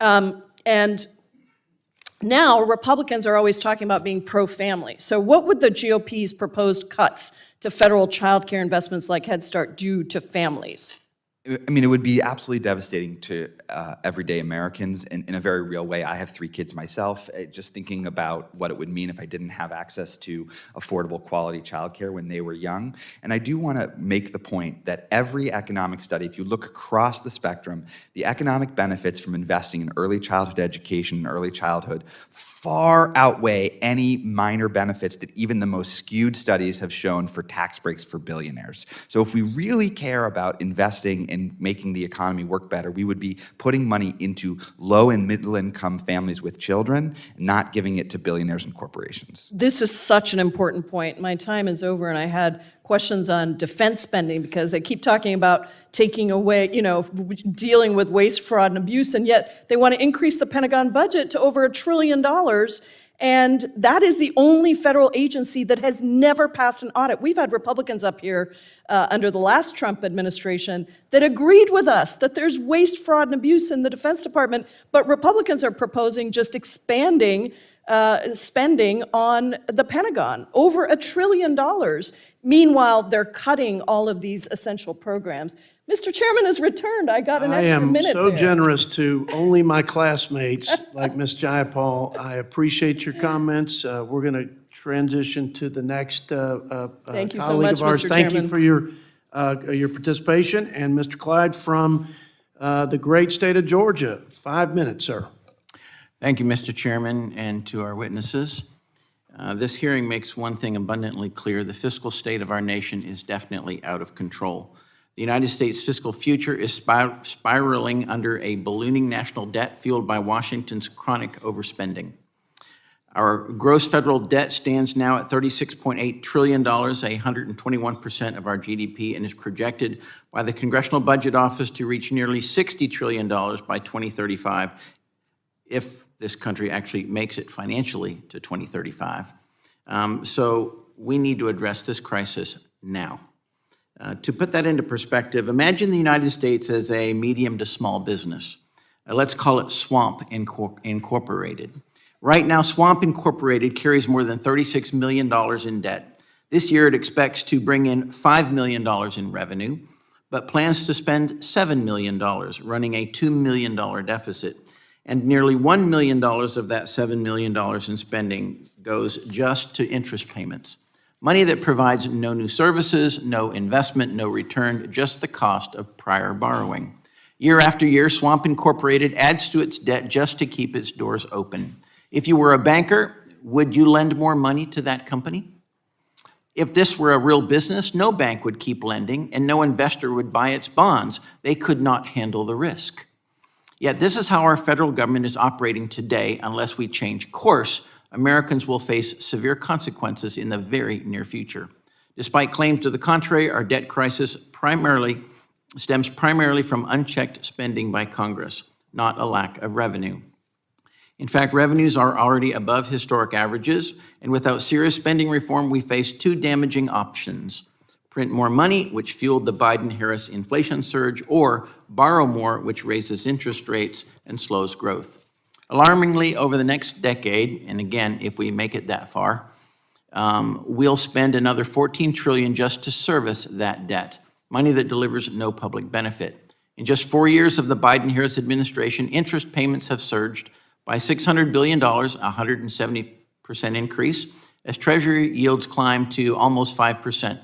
And now Republicans are always talking about being pro-family. So what would the GOP's proposed cuts to federal childcare investments like Head Start do to families? I mean, it would be absolutely devastating to everyday Americans in a very real way. I have 3 kids myself. Just thinking about what it would mean if I didn't have access to affordable quality childcare when they were young. And I do want to make the point that every economic study, if you look across the spectrum, the economic benefits from investing in early childhood education and early childhood far outweigh any minor benefits that even the most skewed studies have shown for tax breaks for billionaires. So if we really care about investing in making the economy work better, we would be putting money into low and middle income families with children, not giving it to billionaires and corporations. This is such an important point. My time is over, and I had questions on defense spending because they keep talking about taking away, dealing with waste, fraud, and abuse, and yet they want to increase the Pentagon budget to over $1 trillion. And that is the only federal agency that has never passed an audit. We've had Republicans up here under the last Trump administration that agreed with us that there's waste, fraud, and abuse in the Defense Department, but Republicans are proposing just expanding spending on the Pentagon, over $1 trillion. Meanwhile, they're cutting all of these essential programs. Mr. Chairman has returned. I got an extra minute I am so there. generous to only my classmates like Ms. Jayapal. I appreciate your comments. We're going to transition to the next Thank you so colleague much, of ours. Mr. Thank you Chairman. for your participation. And Mr. Clyde from the great state of Georgia. 5 minutes, sir. Thank you, Mr. Chairman, and to our witnesses. This hearing makes one thing abundantly clear. The fiscal state of our nation is definitely out of control. The United States' fiscal future is spiraling under a ballooning national debt fueled by Washington's chronic overspending. Our gross federal debt stands now at $36.8 trillion, 121% of our GDP, and is projected by the Congressional Budget Office to reach nearly $60 trillion by 2035, if this country actually makes it financially to 2035. So we need to address this crisis now. To put that into perspective, imagine the United States as a medium to small business. Let's call it Swamp Incorporated. Right now, Swamp Incorporated carries more than $36 million in debt. This year, it expects to bring in $5 million in revenue, but plans to spend $7 million, running a $2 million deficit. And nearly $1 million of that $7 million in spending goes just to interest payments. Money that provides no new services, no investment, no return, just the cost of prior borrowing. Year after year, Swamp Incorporated adds to its debt just to keep its doors open. If you were a banker, would you lend more money to that company? If this were a real business, no bank would keep lending and no investor would buy its bonds. They could not handle the risk. Yet this is how our federal government is operating today. Unless we change course, Americans will face severe consequences in the very near future. Despite claims to the contrary, our debt crisis stems primarily from unchecked spending by Congress, not a lack of revenue. In fact, revenues are already above historic averages, and without serious spending reform, we face two damaging options: print more money, which fueled the Biden-Harris inflation surge, or borrow more, which raises interest rates and slows growth. Alarmingly, over the next decade, and again, if we make it that far, we'll spend another $14 trillion just to service that debt, money that delivers no public benefit. In just 4 years of the Biden-Harris administration, interest payments have surged by $600 billion, a 170% increase, as Treasury yields climb to almost 5%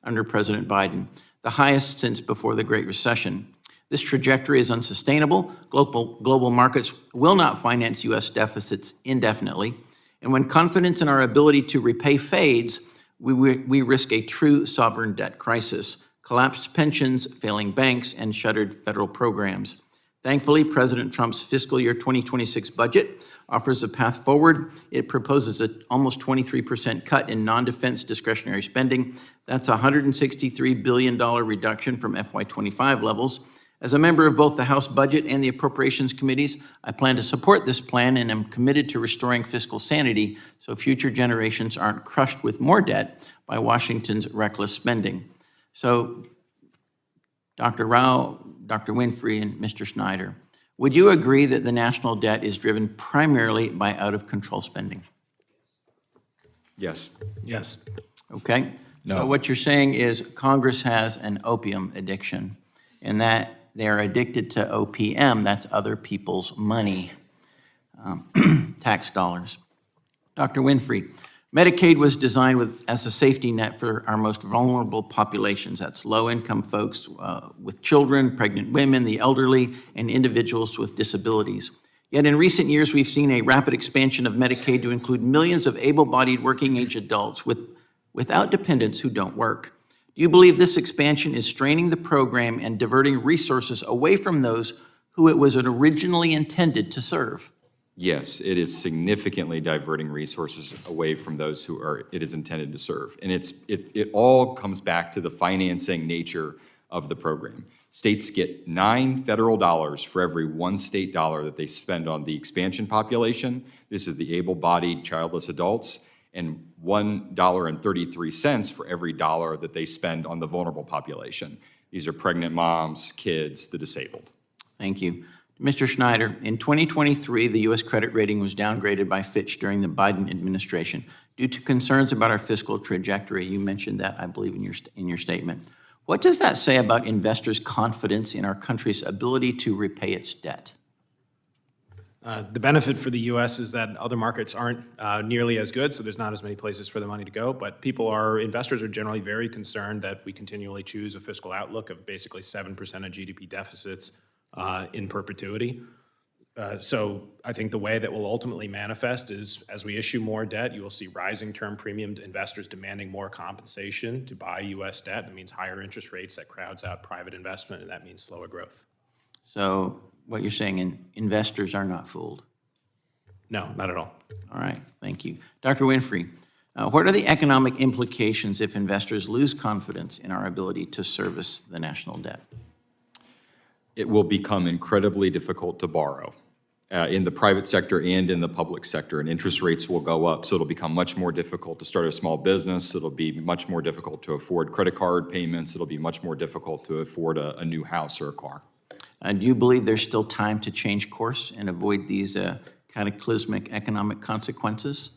under President Biden, the highest since before the Great Recession. This trajectory is unsustainable. Global markets will not finance U.S. deficits indefinitely. And when confidence in our ability to repay fades, we risk a true sovereign debt crisis, collapsed pensions, failing banks, and shuttered federal programs. Thankfully, President Trump's fiscal year 2026 budget offers a path forward. It proposes an almost 23% cut in non-defense discretionary spending. That's a $163 billion reduction from FY25 levels. As a member of both the House Budget and the Appropriations Committees, I plan to support this plan and am committed to restoring fiscal sanity so future generations aren't crushed with more debt by Washington's reckless spending. So, Dr. Rauh, Dr. Winfree, and Mr. Schneider, would you agree that the national debt is driven primarily by out-of-control spending? Yes. Yes. Okay. No. So what you're saying is Congress has an opium addiction, and that they're addicted to OPM, that's other people's money, tax dollars. Dr. Winfree, Medicaid was designed as a safety net for our most vulnerable populations. That's low-income folks with children, pregnant women, the elderly, and individuals with disabilities. Yet in recent years, we've seen a rapid expansion of Medicaid to include millions of able-bodied working-age adults without dependents who don't work. Do you believe this expansion is straining the program and diverting resources away from those who it was originally intended to serve? Yes, it is significantly diverting resources away from those who it is intended to serve. And it all comes back to the financing nature of the program. States get $9 federal dollars for every one state dollar that they spend on the expansion population. This is the able-bodied childless adults, and $1.33 for every dollar that they spend on the vulnerable population. These are pregnant moms, kids, the disabled. Thank you. Mr. Schneider, in 2023, the U.S. credit rating was downgraded by Fitch during the Biden administration due to concerns about our fiscal trajectory. You mentioned that, I believe, in your statement. What does that say about investors' confidence in our country's ability to repay its debt? The benefit for the U.S. is that other markets aren't nearly as good, so there's not as many places for the money to go. But investors are generally very concerned that we continually choose a fiscal outlook of basically 7% of GDP deficits in perpetuity. So I think the way that will ultimately manifest is as we issue more debt, you will see rising term premium investors demanding more compensation to buy U.S. debt. That means higher interest rates that crowds out private investment, and that means slower growth. So what you're saying, investors are not fooled? No, not at all. All right, thank you. Dr. Winfree, what are the economic implications if investors lose confidence in our ability to service the national debt? It will become incredibly difficult to borrow in the private sector and in the public sector, and interest rates will go up, so it'll become much more difficult to start a small business. It'll be much more difficult to afford credit card payments. It'll be much more difficult to afford a new house or a car. Do you believe there's still time to change course and avoid these cataclysmic economic consequences?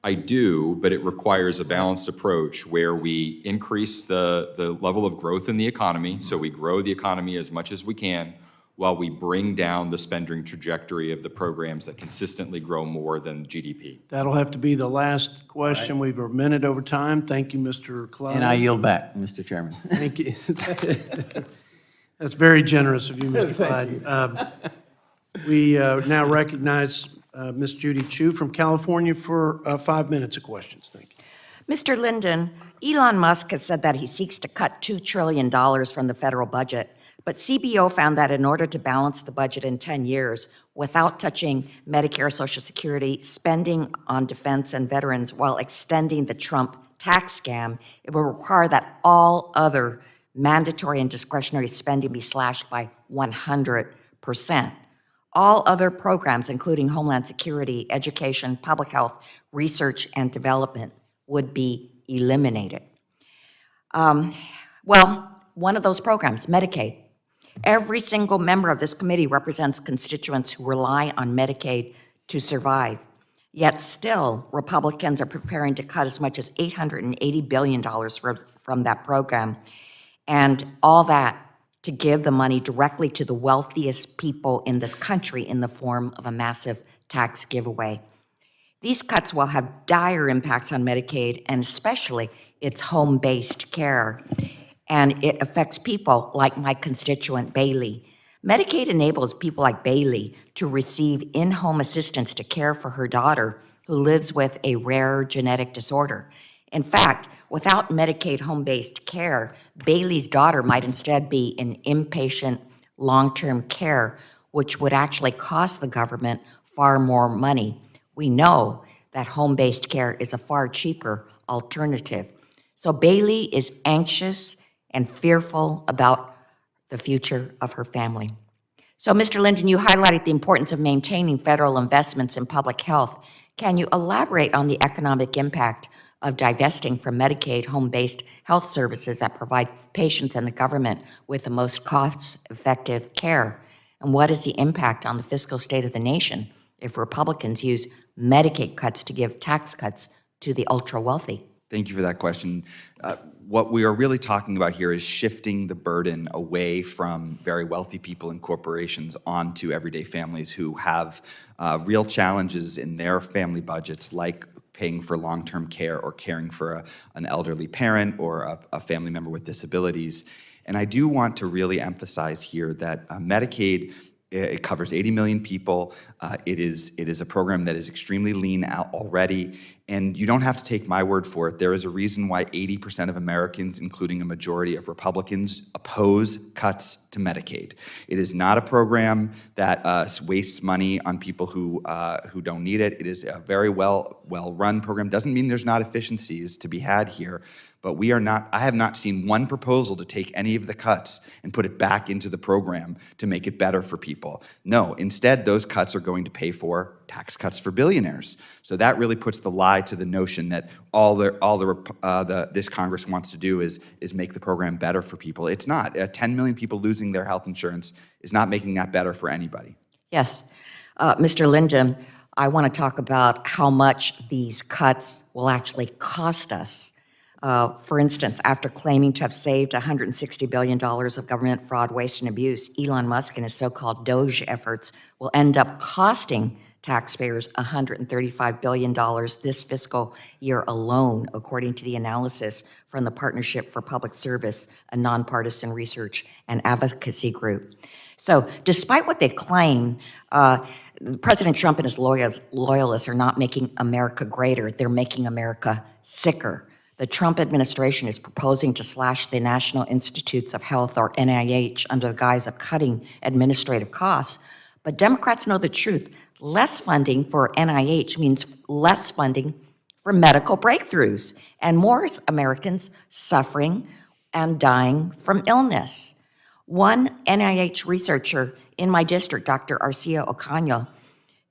I do, but it requires a balanced approach where we increase the level of growth in the economy, so we grow the economy as much as we can, while we bring down the spending trajectory of the programs that consistently grow more than GDP. That'll have to be the last question. We've a minute over time. Thank you, Mr. Clyde. And I yield back, Mr. Chairman. Thank you. That's very generous of you, Mr. Clyde. We now recognize Ms. Judy Chu from California for 5 minutes of questions. Thank you. Mr. Linden, Elon Musk has said that he seeks to cut $2 trillion from the federal budget, but CBO found that in order to balance the budget in 10 years without touching Medicare, Social Security, spending on defense and veterans while extending the Trump tax scam, it will require that all other mandatory and discretionary spending be slashed by 100%. All other programs, including Homeland Security, education, public health, research, and development, would be eliminated. Well, one of those programs, Medicaid. Every single member of this committee represents constituents who rely on Medicaid to survive. Yet still, Republicans are preparing to cut as much as $880 billion from that program, and all that to give the money directly to the wealthiest people in this country in the form of a massive tax giveaway. These cuts will have dire impacts on Medicaid, and especially its home-based care. And it affects people like my constituent Bailey. Medicaid enables people like Bailey to receive in-home assistance to care for her daughter who lives with a rare genetic disorder. In fact, without Medicaid home-based care, Bailey's daughter might instead be in inpatient long-term care, which would actually cost the government far more money. We know that home-based care is a far cheaper alternative. So Bailey is anxious and fearful about the future of her family. So, Mr. Linden, you highlighted the importance of maintaining federal investments in public health. Can you elaborate on the economic impact of divesting from Medicaid home-based health services that provide patients and the government with the most cost-effective care? And what is the impact on the fiscal state of the nation if Republicans use Medicaid cuts to give tax cuts to the ultra-wealthy? Thank you for that question. What we are really talking about here is shifting the burden away from very wealthy people and corporations onto everyday families who have real challenges in their family budgets, like paying for long-term care or caring for an elderly parent or a family member with disabilities. And I do want to really emphasize here that Medicaid, it covers 80 million people. It is a program that is extremely lean out already, and you don't have to take my word for it. There is a reason why 80% of Americans, including a majority of Republicans, oppose cuts to Medicaid. It is not a program that wastes money on people who don't need it. It is a very well-run program. Doesn't mean there's not efficiencies to be had here, but I have not seen one proposal to take any of the cuts and put it back into the program to make it better for people. No, instead, those cuts are going to pay for tax cuts for billionaires. So that really puts the lie to the notion that this Congress wants to do is make the program better for people. It's not. 10 million people losing their health insurance is not making that better for anybody. Yes. Mr. Linden, I want to talk about how much these cuts will actually cost us. For instance, after claiming to have saved $160 billion of government fraud, waste, and abuse, Elon Musk and his so-called Doge efforts will end up costing taxpayers $135 billion this fiscal year alone, according to the analysis from the Partnership for Public Service, a nonpartisan research and advocacy group. So despite what they claim, President Trump and his loyalists are not making America greater, they're making America sicker. The Trump administration is proposing to slash the National Institutes of Health, or NIH, under the guise of cutting administrative costs. But Democrats know the truth. Less funding for NIH means less funding for medical breakthroughs and more Americans suffering and dying from illness. One NIH researcher in my district, Dr. Arcia Ocaña,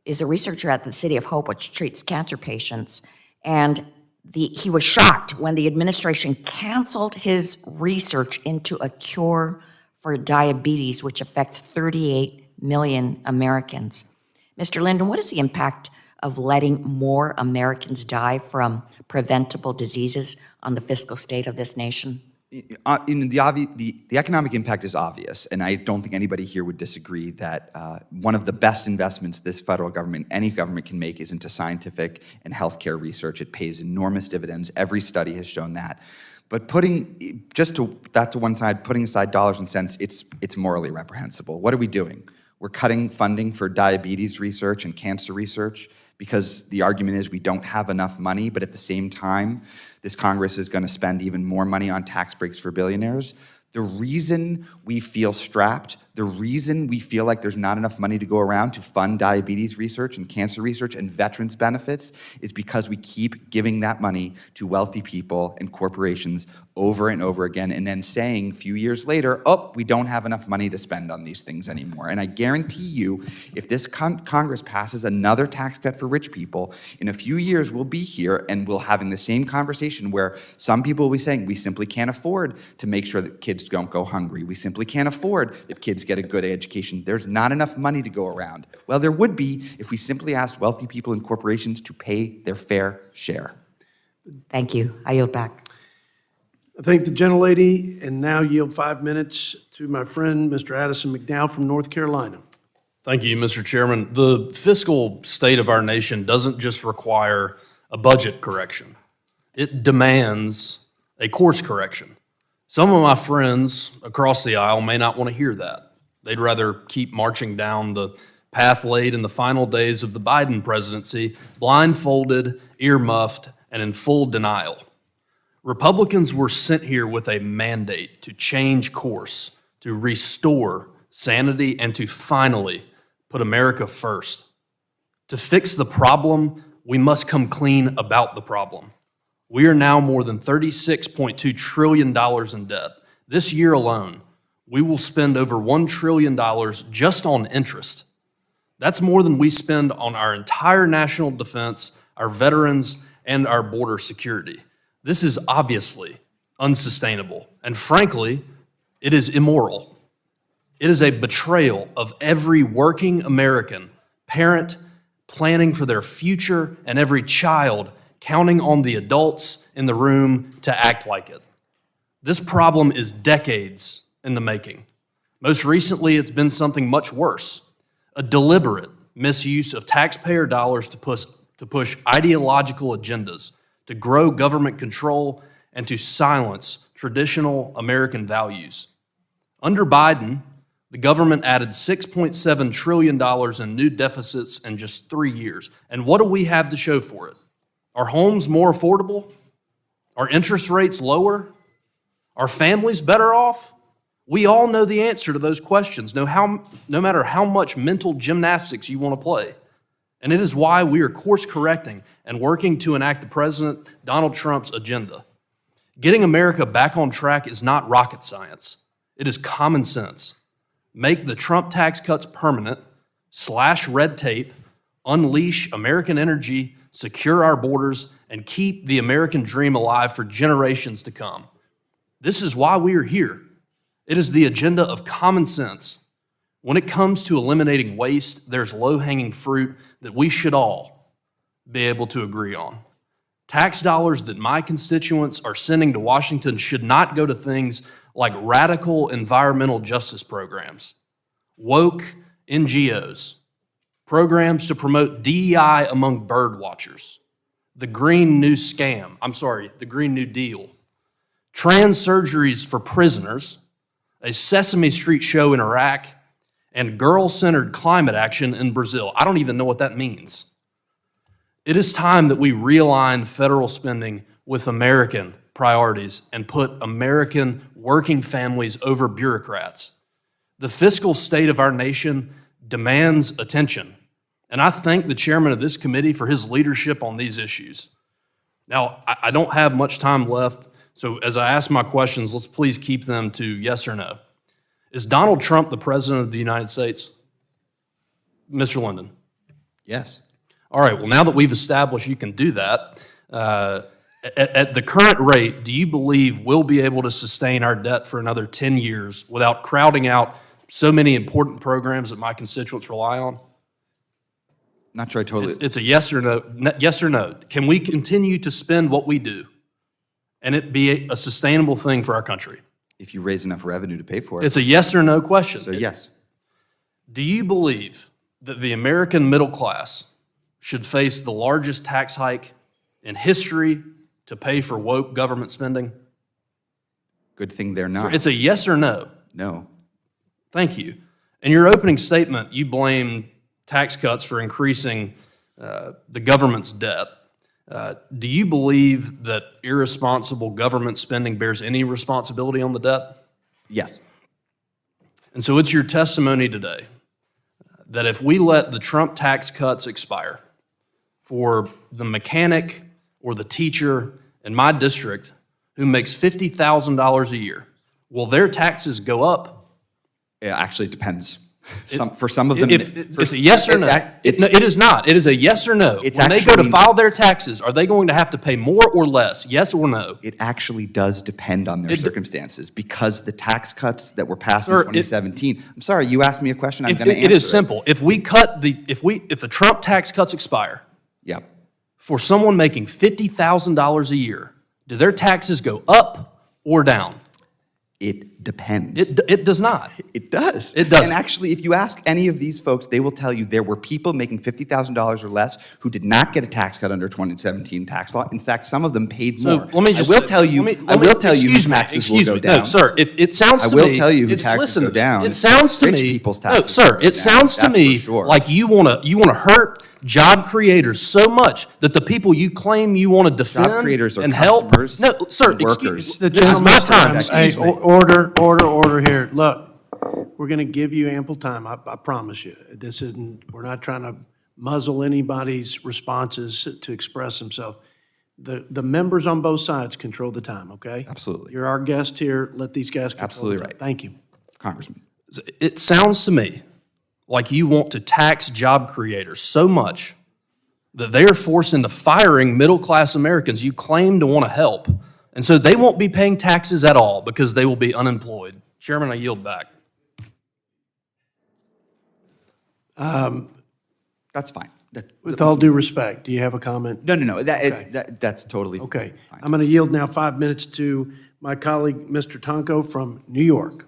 is a researcher at the City of Hope, which treats cancer patients, and he was shocked when the administration canceled his research into a cure for diabetes, which affects 38 million Americans. Mr. Linden, what is the impact of letting more Americans die from preventable diseases on the fiscal state of this nation? The economic impact is obvious, and I don't think anybody here would disagree that one of the best investments this federal government, any government can make, is into scientific and healthcare research. It pays enormous dividends. Every study has shown that. But putting that to one side, putting aside dollars and cents, it's morally reprehensible. What are we doing? We're cutting funding for diabetes research and cancer research because the argument is we don't have enough money, but at the same time, this Congress is going to spend even more money on tax breaks for billionaires. The reason we feel strapped, the reason we feel like there's not enough money to go around to fund diabetes research and cancer research and veterans benefits is because we keep giving that money to wealthy people and corporations over and over again, and then saying a few years later, oh, we don't have enough money to spend on these things anymore. And I guarantee you, if this Congress passes another tax cut for rich people, in a few years we'll be here and we'll having the same conversation where some people will be saying, we simply can't afford to make sure that kids don't go hungry. We simply can't afford that kids get a good education. There's not enough money to go around. Well, there would be if we simply asked wealthy people and corporations to pay their fair share. Thank you. I yield back. I thank the gentlelady, and now yield 5 minutes to my friend, Mr. Addison McDowell from North Carolina. Thank you, Mr. Chairman. The fiscal state of our nation doesn't just require a budget correction. It demands a course correction. Some of my friends across the aisle may not want to hear that. They'd rather keep marching down the path laid in the final days of the Biden presidency, blindfolded, ear-muffed, and in full denial. Republicans were sent here with a mandate to change course, to restore sanity, and to finally put America first. To fix the problem, we must come clean about the problem. We are now more than $36.2 trillion in debt. This year alone, we will spend over $1 trillion just on interest. That's more than we spend on our entire national defense, our veterans, and our border security. This is obviously unsustainable, and frankly, it is immoral. It is a betrayal of every working American, parent planning for their future, and every child counting on the adults in the room to act like it. This problem is decades in the making. Most recently, it's been something much worse, a deliberate misuse of taxpayer dollars to push ideological agendas, to grow government control, and to silence traditional American values. Under Biden, the government added $6.7 trillion in new deficits in just 3 years. And what do we have to show for it? Are homes more affordable? Are interest rates lower? Are families better off? We all know the answer to those questions, no matter how much mental gymnastics you want to play. And it is why we are course correcting and working to enact the President Donald Trump's agenda. Getting America back on track is not rocket science. It is common sense. Make the Trump tax cuts permanent, slash red tape, unleash American energy, secure our borders, and keep the American dream alive for generations to come. This is why we are here. It is the agenda of common sense. When it comes to eliminating waste, there's low-hanging fruit that we should all be able to agree on. Tax dollars that my constituents are sending to Washington should not go to things like radical environmental justice programs, woke NGOs, programs to promote DEI among bird watchers, the Green New Deal, trans surgeries for prisoners, a Sesame Street show in Iraq, and girl-centered climate action in Brazil. I don't even know what that means. It is time that we realign federal spending with American priorities and put American working families over bureaucrats. The fiscal state of our nation demands attention, and I thank the chairman of this committee for his leadership on these issues. Now, I don't have much time left, so as I ask my questions, let's please keep them to yes or no. Is Donald Trump the President of the United States? Mr. Linden? Yes. All right, well, now that we've established you can do that, at the current rate, do you believe we'll be able to sustain our debt for another 10 years without crowding out so many important programs that my constituents rely on? Not sure I totally... It's a yes or no. Yes or no. Can we continue to spend what we do and it be a sustainable thing for our country? If you raise enough revenue to pay for it. It's a yes or no question. So yes. Do you believe that the American middle class should face the largest tax hike in history to pay for woke government spending? Good thing they're not. So it's a yes or no? No. Thank you. In your opening statement, you blamed tax cuts for increasing the government's debt. Do you believe that irresponsible government spending bears any responsibility on the debt? Yes. And so it's your testimony today that if we let the Trump tax cuts expire for the mechanic or the teacher in my district who makes $50,000 a year, will their taxes go up? It actually depends. For some of them, It's a yes or no. No, it is not. It is a yes or no. It's When they go to actually- file their taxes, are they going to have to pay more or less? Yes or no? It actually does depend on their circumstances because the tax cuts that were passed Sir, in 2017. I'm sorry, you asked me a question. I'm going to answer It is simple. If the Trump tax cuts expire, Yep. for someone making $50,000 a year, do their taxes go up or down? It depends. It does not. It does. It doesn't. And actually, if you ask any of these folks, they will tell you there were people making $50,000 or less who did not get a tax cut under 2017 tax law. In fact, some of them paid So more. let me just I will tell you. I will tell you who excuse me, taxes will excuse go me. down. No, sir. If it sounds to I me, will tell you who it's- taxes listen, go down. It sounds to Rich me. people's No, taxes sir. will go It down. sounds to That's me for sure. like you wanna hurt job creators so much that the people you claim you want to defend creators are and help. customers No, sir. and Excuse workers. me. This is my time. Hey, Excuse me. order here. Look, we're going to give you ample time, I promise you. We're not trying to muzzle anybody's responses to express themselves. The members on both sides control the time, okay? Absolutely. You're our guest here. Let these guys control Absolutely the time. right. Thank you. Congressman. It sounds to me like you want to tax job creators so much that they are forced into firing middle-class Americans you claim to want to help. And so they won't be paying taxes at all because they will be unemployed. Chairman, I yield back. That's fine. With all due respect, do you have a comment? No. That's totally Okay. fine. I'm going to yield now 5 minutes to my colleague, Mr. Tonko from New York.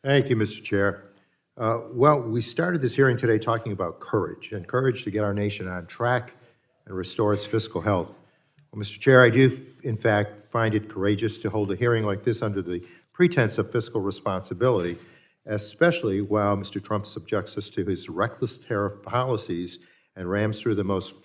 Thank you, Mr. Chair. Well, we started this hearing today talking about courage, and courage to get our nation on track and restore its fiscal health. Well, Mr. Chair, I do, in fact, find it courageous to hold a hearing like this under the pretense of fiscal responsibility, especially while Mr. Trump subjects us to his reckless tariff policies and rams through the most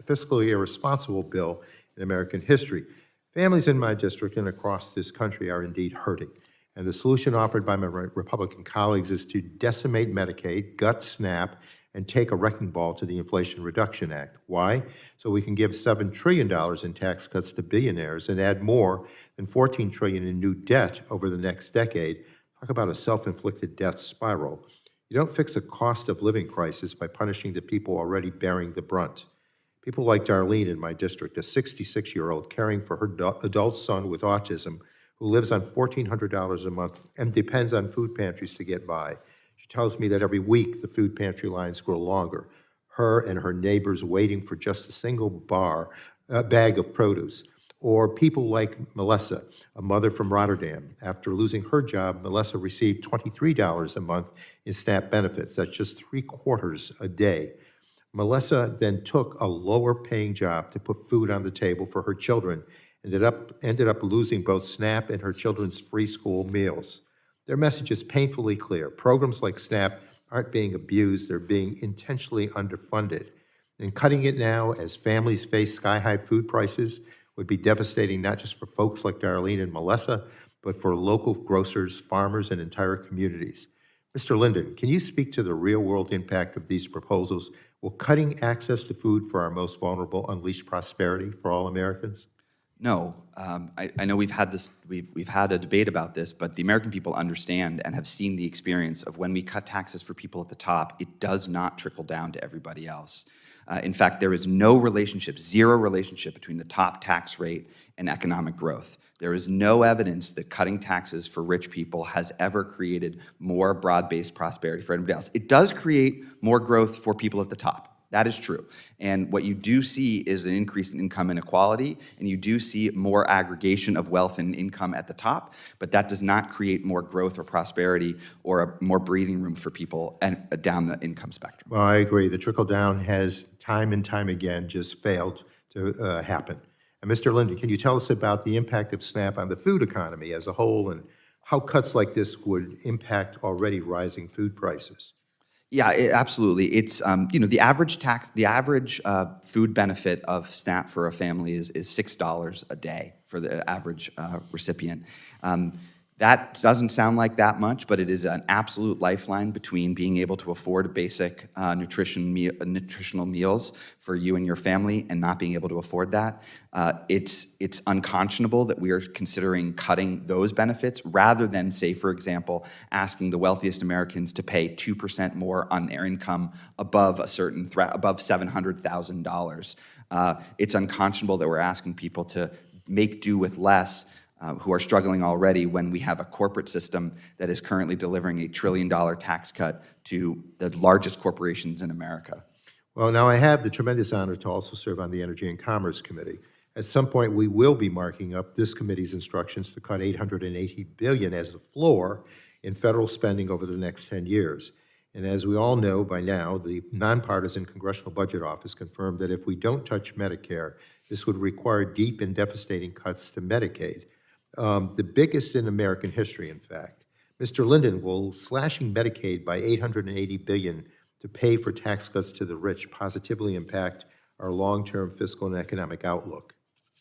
fiscally irresponsible bill in American history. Families in my district and across this country are indeed hurting. And the solution offered by my Republican colleagues is to decimate Medicaid, gut SNAP, and take a wrecking ball to the Inflation Reduction Act. Why? So we can give $7 trillion in tax cuts to billionaires and add more than $14 trillion in new debt over the next decade. Talk about a self-inflicted death spiral. You don't fix a cost of living crisis by punishing the people already bearing the brunt. People like Darlene in my district, a 66-year-old caring for her adult son with autism, who lives on $1,400 a month and depends on food pantries to get by. She tells me that every week the food pantry lines grow longer, her and her neighbors waiting for just a single bag of produce. Or people like Melissa, a mother from Rotterdam. After losing her job, Melissa received $23 a month in SNAP benefits. That's just 3/4 a day. Melissa then took a lower-paying job to put food on the table for her children, ended up losing both SNAP and her children's free school meals. Their message is painfully clear. Programs like SNAP aren't being abused, they're being intentionally underfunded. And cutting it now as families face sky-high food prices would be devastating not just for folks like Darlene and Melissa, but for local grocers, farmers, and entire communities. Mr. Linden, can you speak to the real-world impact of these proposals? Will cutting access to food for our most vulnerable unleash prosperity for all Americans? No, I know we've had a debate about this, but the American people understand and have seen the experience of when we cut taxes for people at the top, it does not trickle down to everybody else. In fact, there is no relationship, zero relationship between the top tax rate and economic growth. There is no evidence that cutting taxes for rich people has ever created more broad-based prosperity for anybody else. It does create more growth for people at the top. That is true. And what you do see is an increase in income inequality, and you do see more aggregation of wealth and income at the top, but that does not create more growth or prosperity or more breathing room for people and down the income spectrum. Well, I agree. The trickle-down has time and time again just failed to happen. And Mr. Linden, can you tell us about the impact of SNAP on the food economy as a whole and how cuts like this would impact already rising food prices? Yeah, absolutely. It's, the average food benefit of SNAP for a family is $6 a day for the average recipient. That doesn't sound like that much, but it is an absolute lifeline between being able to afford basic nutritional meals for you and your family and not being able to afford that. It's unconscionable that we are considering cutting those benefits rather than, say, for example, asking the wealthiest Americans to pay 2% more on their income above a certain above $700,000. It's unconscionable that we're asking people to make do with less who are struggling already when we have a corporate system that is currently delivering a $1 trillion tax cut to the largest corporations in America. Well, now I have the tremendous honor to also serve on the Energy and Commerce Committee. At some point, we will be marking up this committee's instructions to cut $880 billion as the floor in federal spending over the next 10 years. And as we all know by now, the nonpartisan Congressional Budget Office confirmed that if we don't touch Medicare, this would require deep and devastating cuts to Medicaid. The biggest in American history, in fact. Mr. Linden, will slashing Medicaid by $880 billion to pay for tax cuts to the rich positively impact our long-term fiscal and economic outlook?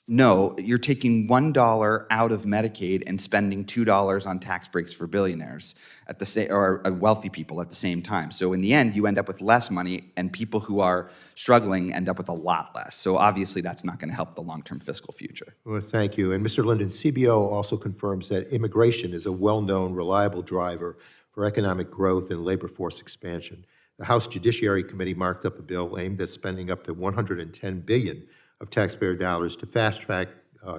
No, you're taking $1 out of Medicaid and spending $2 on tax breaks for billionaires at the same, or wealthy people at the same time. So in the end, you end up with less money, and people who are struggling end up with a lot less. So obviously, that's not going to help the long-term fiscal future. Well, thank you. And Mr. Linden, CBO also confirms that immigration is a well-known, reliable driver for economic growth and labor force expansion. The House Judiciary Committee marked up a bill aimed at spending up to $110 billion of taxpayer dollars to fast-track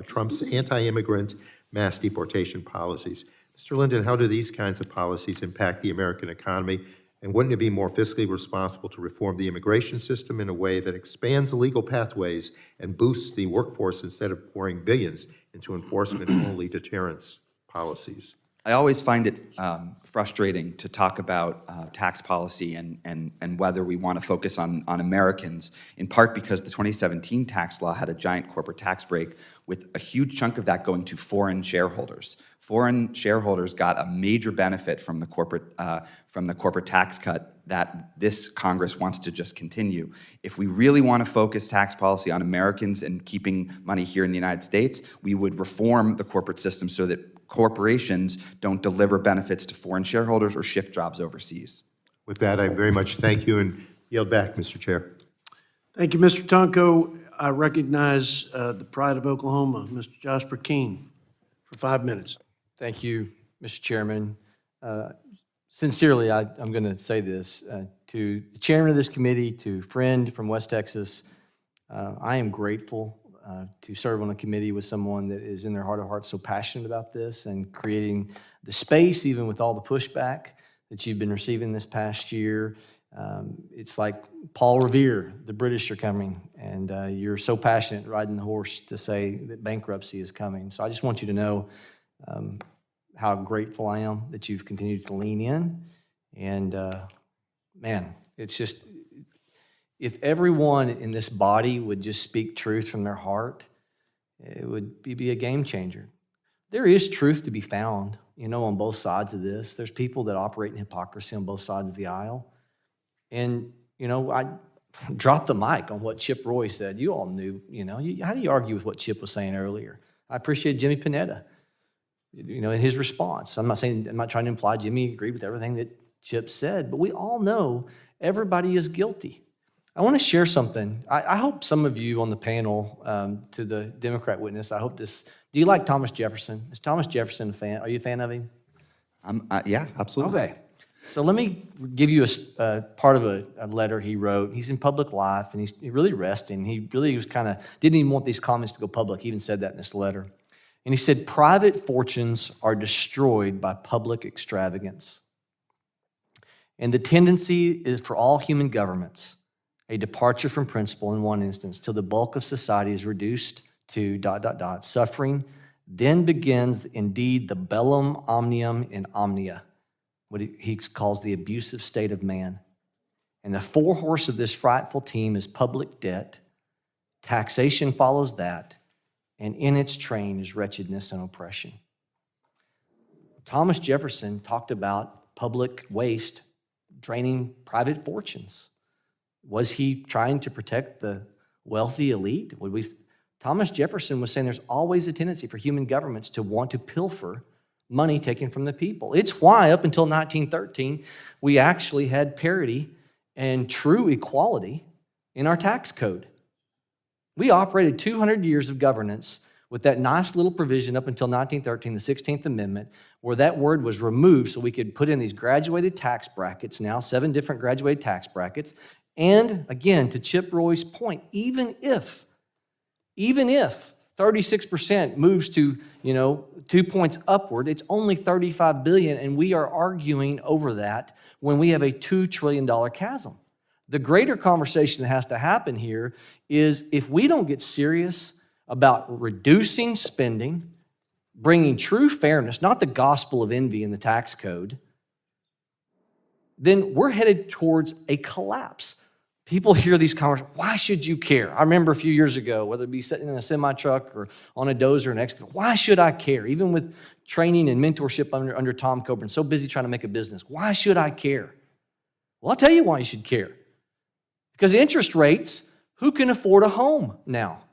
Trump's anti-immigrant mass deportation policies. Mr. Linden, how do these kinds of policies impact the American economy? And wouldn't it be more fiscally responsible to reform the immigration system in a way that expands the legal pathways and boosts the workforce instead of pouring billions into enforcement-only deterrence policies? I always find it frustrating to talk about tax policy and whether we want to focus on Americans, in part because the 2017 tax law had a giant corporate tax break with a huge chunk of that going to foreign shareholders. Foreign shareholders got a major benefit from the corporate tax cut that this Congress wants to just continue. If we really want to focus tax policy on Americans and keeping money here in the United States, we would reform the corporate system so that corporations don't deliver benefits to foreign shareholders or shift jobs overseas. With that, I very much thank you and yield back, Mr. Chair. Thank you, Mr. Tonko. I recognize the pride of Oklahoma, Mr. Jasper Keene, for 5 minutes. Thank you, Mr. Chairman. Sincerely, I'm going to say this to the chairman of this committee, to a friend from West Texas. I am grateful to serve on a committee with someone that is in their heart of hearts so passionate about this and creating the space, even with all the pushback that you've been receiving this past year. It's like Paul Revere, the British are coming, and you're so passionate riding the horse to say that bankruptcy is coming. So I just want you to know how grateful I am that you've continued to lean in. And man, it's just, if everyone in this body would just speak truth from their heart, it would be a game changer. There is truth to be found, on both sides of this. There's people that operate in hypocrisy on both sides of the aisle. And, I dropped the mic on what Chip Roy said. You all knew, how do you argue with what Chip was saying earlier? I appreciate Jimmy Panetta, in his response. I'm not trying to imply Jimmy agreed with everything that Chip said, but we all know everybody is guilty. I want to share something. I hope some of you on the panel, to the Democrat witness, I hope this, do you like Thomas Jefferson? Is Thomas Jefferson a fan? Are you a fan of him? Yeah, absolutely. Okay. So let me give you a part of a letter he wrote. He's in public life, and he's really resting. He really was didn't even want these comments to go public. He even said that in this letter. And he said, private fortunes are destroyed by public extravagance. And the tendency is for all human governments, a departure from principle in one instance, till the bulk of society is reduced to ... Suffering then begins indeed the bellum omnium in omnia, what he calls the abusive state of man. And the forehorse of this frightful team is public debt. Taxation follows that, and in its train is wretchedness and oppression. Thomas Jefferson talked about public waste draining private fortunes? Was he trying to protect the wealthy elite? Thomas Jefferson was saying there's always a tendency for human governments to want to pilfer money taken from the people. It's why up until 1913, we actually had parity and true equality in our tax code. We operated 200 years of governance with that nice little provision up until 1913, the 16th Amendment, where that word was removed so we could put in these graduated tax brackets, now 7 different graduated tax brackets. And again, to Chip Roy's point, even if 36% moves to, 2 points upward, it's only $35 billion, and we are arguing over that when we have a $2 trillion chasm. The greater conversation that has to happen here is if we don't get serious about reducing spending, bringing true fairness, not the gospel of envy in the tax code, then we're headed towards a collapse. People hear these conversations, why should you care? I remember a few years ago, whether it be sitting in a semi-truck or on a dozer or an excavator, why should I care? Even with training and mentorship under Tom Coburn, so busy trying to make a business, why should I care? Well, I'll tell you why you should care. Because interest rates, who can afford a home now?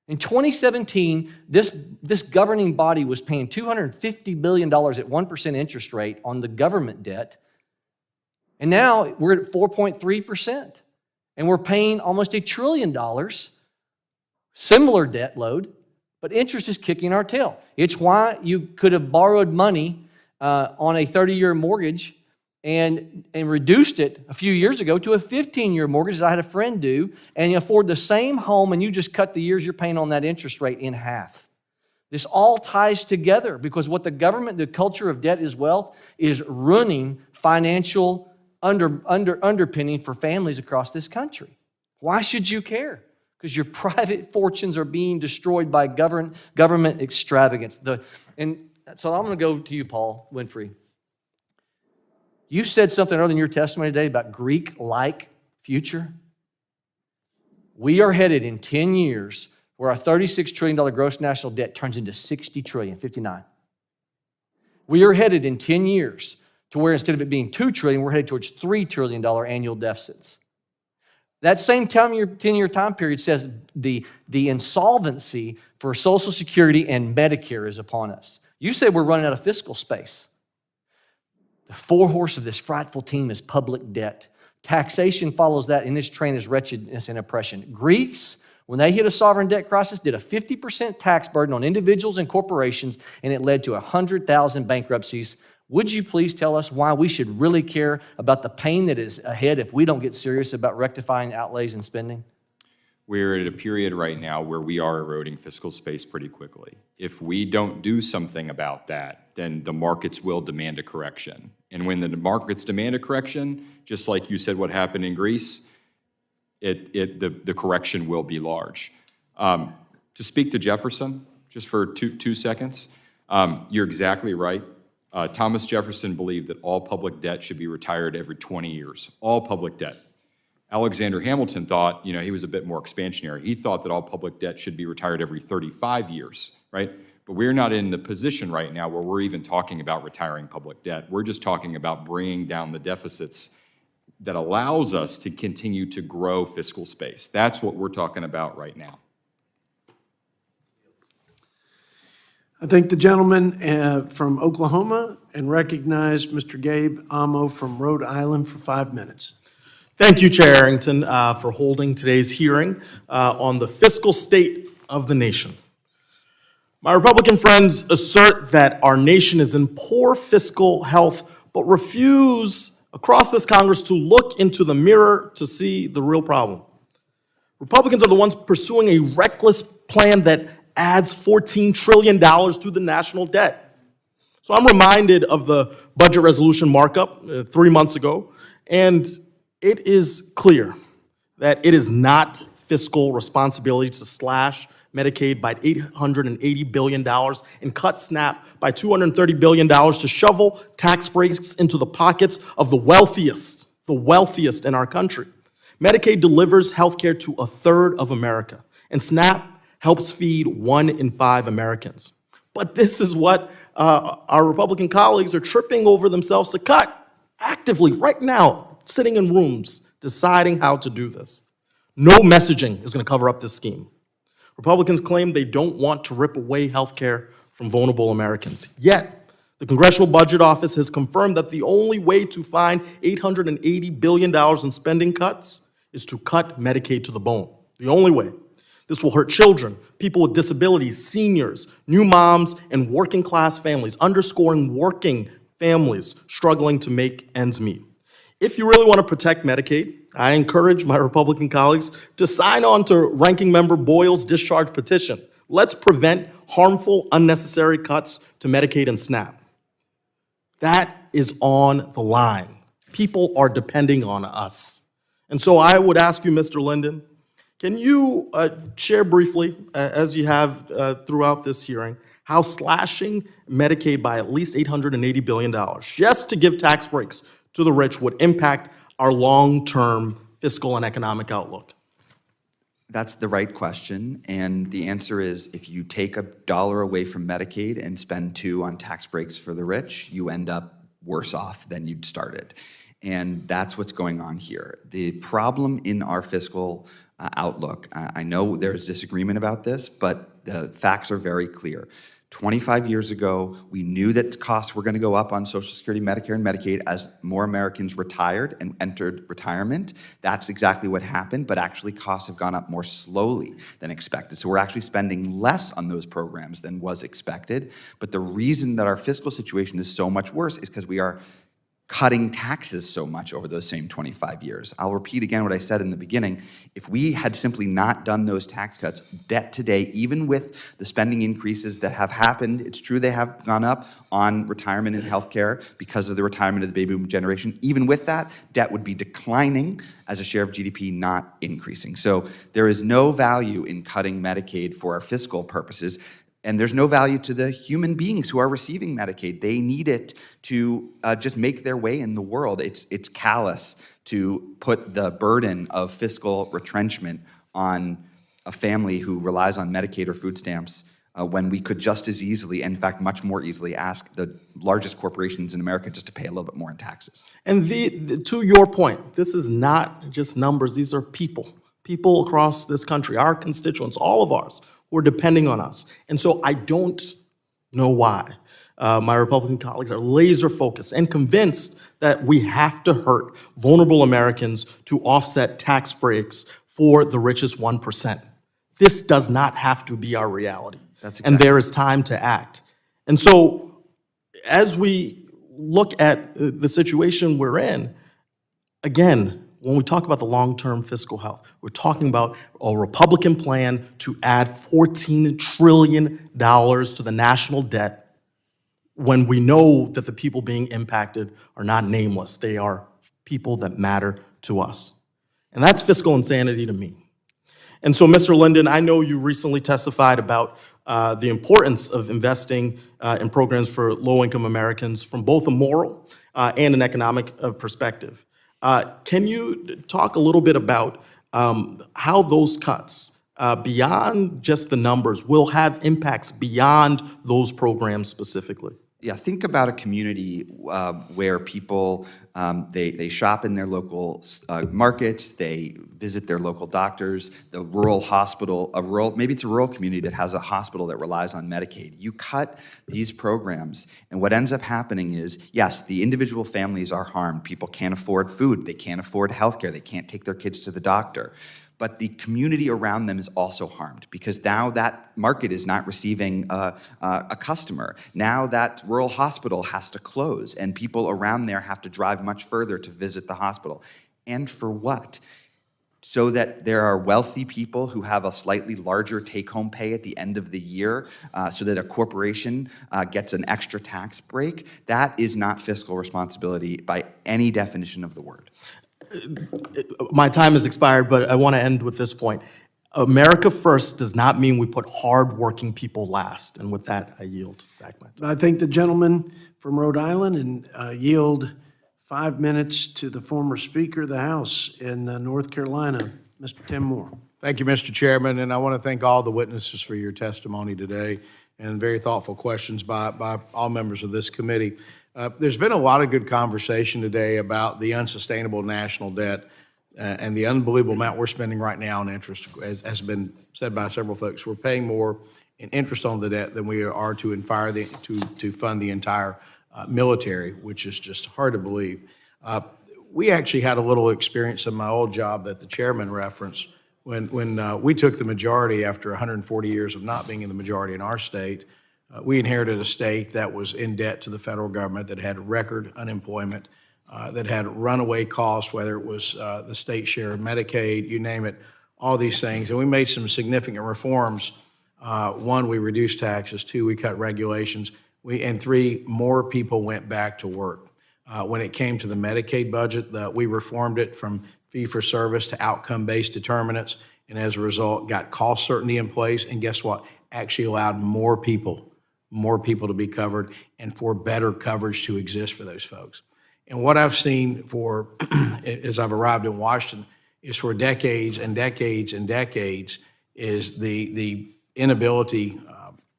In 2017, this governing body was paying $250 billion at 1% interest rate on the government debt, and now we're at 4.3%. And we're paying almost $1 trillion, similar debt load, but interest is kicking our tail. It's why you could have borrowed money on a 30-year mortgage and reduced it a few years ago to a 15-year mortgage, as I had a friend do, and you afford the same home and you just cut the years you're paying on that interest rate in half. This all ties together because what the government, the culture of debt is wealth, is ruining financial underpinning for families across this country. Why should you care? Because your private fortunes are being destroyed by government extravagance. And so I'm going to go to you, Paul Winfree. You said something earlier in your testimony today about Greek-like future. We are headed in 10 years where our $36 trillion gross national debt turns into $60 trillion, 59. We are headed in 10 years to where instead of it being $2 trillion, we're headed towards $3 trillion annual deficits. That same 10-year time period says the insolvency for Social Security and Medicare is upon us. You said we're running out of fiscal space. The 4-horse of this frightful team is public debt. Taxation follows that, and this train is wretchedness and oppression. Greeks, when they hit a sovereign debt crisis, did a 50% tax burden on individuals and corporations, and it led to 100,000 bankruptcies. Would you please tell us why we should really care about the pain that is ahead if we don't get serious about rectifying outlays and spending? We're at a period right now where we are eroding fiscal space pretty quickly. If we don't do something about that, then the markets will demand a correction. And when the markets demand a correction, just like you said what happened in Greece, the correction will be large. To speak to Jefferson, just for two seconds, you're exactly right. Thomas Jefferson believed that all public debt should be retired every 20 years, all public debt. Alexander Hamilton thought, he was a bit more expansionary. He thought that all public debt should be retired every 35 years, right? But we're not in the position right now where we're even talking about retiring public debt. We're just talking about bringing down the deficits that allows us to continue to grow fiscal space. That's what we're talking about right now. I thank the gentleman from Oklahoma and recognize Mr. Gabe Amo from Rhode Island for 5 minutes. Thank you, Chair Arrington, for holding today's hearing on the fiscal state of the nation. My Republican friends assert that our nation is in poor fiscal health, but refuse across this Congress to look into the mirror to see the real problem. Republicans are the ones pursuing a reckless plan that adds $14 trillion to the national debt. So I'm reminded of the budget resolution markup 3 months ago, and it is clear that it is not fiscal responsibility to slash Medicaid by $880 billion and cut SNAP by $230 billion to shovel tax breaks into the pockets of the wealthiest in our country. Medicaid delivers health care to 1/3 of America, and SNAP helps feed 1 in 5 Americans. But this is what our Republican colleagues are tripping over themselves to cut. actively, right now, sitting in rooms, deciding how to do this. No messaging is going to cover up this scheme. Republicans claim they don't want to rip away health care from vulnerable Americans. Yet, the Congressional Budget Office has confirmed that the only way to find $880 billion in spending cuts is to cut Medicaid to the bone. The only way. This will hurt children, people with disabilities, seniors, new moms, and working class families, underscoring working families struggling to make ends meet. If you really want to protect Medicaid, I encourage my Republican colleagues to sign on to Ranking Member Boyle's discharge petition. Let's prevent harmful, unnecessary cuts to Medicaid and SNAP. That is on the line. People are depending on us. And so I would ask you, Mr. Linden, can you share briefly, as you have throughout this hearing, how slashing Medicaid by at least $880 billion, just to give tax breaks to the rich, would impact our long-term fiscal and economic outlook? That's the right question, and the answer is if you take $1 away from Medicaid and spend $2 on tax breaks for the rich, you end up worse off than you'd started. And that's what's going on here. The problem in our fiscal outlook, I know there's disagreement about this, but the facts are very clear. 25 years ago, we knew that costs were going to go up on Social Security, Medicare, and Medicaid as more Americans retired and entered retirement. That's exactly what happened, but actually costs have gone up more slowly than expected. So we're actually spending less on those programs than was expected. But the reason that our fiscal situation is so much worse is because we are cutting taxes so much over those same 25 years. I'll repeat again what I said in the beginning. If we had simply not done those tax cuts, debt today, even with the spending increases that have happened, it's true they have gone up on retirement and healthcare because of the retirement of the baby boom generation. Even with that, debt would be declining as a share of GDP, not increasing. So there is no value in cutting Medicaid for our fiscal purposes. And there's no value to the human beings who are receiving Medicaid. They need it to just make their way in the world. It's callous to put the burden of fiscal retrenchment on a family who relies on Medicaid or food stamps when we could just as easily, and in fact much more easily, ask the largest corporations in America just to pay a little bit more in taxes. And to your point, this is not just numbers, these are people. People across this country, our constituents, all of ours, who are depending on us. And so I don't know why my Republican colleagues are laser focused and convinced that we have to hurt vulnerable Americans to offset tax breaks for the richest 1%. This does not have to be our reality. And there is time to act. And so as we look at the situation we're in, again, when we talk about the long-term fiscal health, we're talking about a Republican plan to add $14 trillion to the national debt when we know that the people being impacted are not nameless. They are people that matter to us. And that's fiscal insanity to me. And so, Mr. Linden, I know you recently testified about the importance of investing in programs for low-income Americans from both a moral and an economic perspective. Can you talk a little bit about how those cuts, beyond just the numbers, will have impacts beyond those programs specifically? Yeah, think about a community where people, they shop in their local markets, they visit their local doctors, the rural hospital, maybe it's a rural community that has a hospital that relies on Medicaid. You cut these programs, and what ends up happening is, yes, the individual families are harmed. People can't afford food, they can't afford healthcare, they can't take their kids to the doctor. But the community around them is also harmed because now that market is not receiving a customer. Now that rural hospital has to close and people around there have to drive much further to visit the hospital. And for what? So that there are wealthy people who have a slightly larger take-home pay at the end of the year, so that a corporation gets an extra tax break. That is not fiscal responsibility by any definition of the word. My time has expired, but I want to end with this point. America first does not mean we put hardworking people last. And with that, I yield back my time. I thank the gentleman from Rhode Island and yield 5 minutes to the former Speaker of the House in North Carolina, Mr. Tim Moore. Thank you, Mr. Chairman, and I want to thank all the witnesses for your testimony today. and very thoughtful questions by all members of this committee. There's been a lot of good conversation today about the unsustainable national debt and the unbelievable amount we're spending right now on interest. As has been said by several folks, we're paying more in interest on the debt than we are to fund the entire military, which is just hard to believe. We actually had a little experience in my old job that the chairman referenced when we took the majority after 140 years of not being in the majority in our state. We inherited a state that was in debt to the federal government, that had record unemployment, that had runaway costs, whether it was the state share of Medicaid, you name it, all these things. And we made some significant reforms. One, we reduced taxes. Two, we cut regulations. And three, more people went back to work. When it came to the Medicaid budget, we reformed it from fee-for-service to outcome-based determinants, and as a result, got cost certainty in place, and guess what? Actually allowed more people to be covered and for better coverage to exist for those folks. And what I've seen for, as I've arrived in Washington, is for decades and decades and decades, is the inability,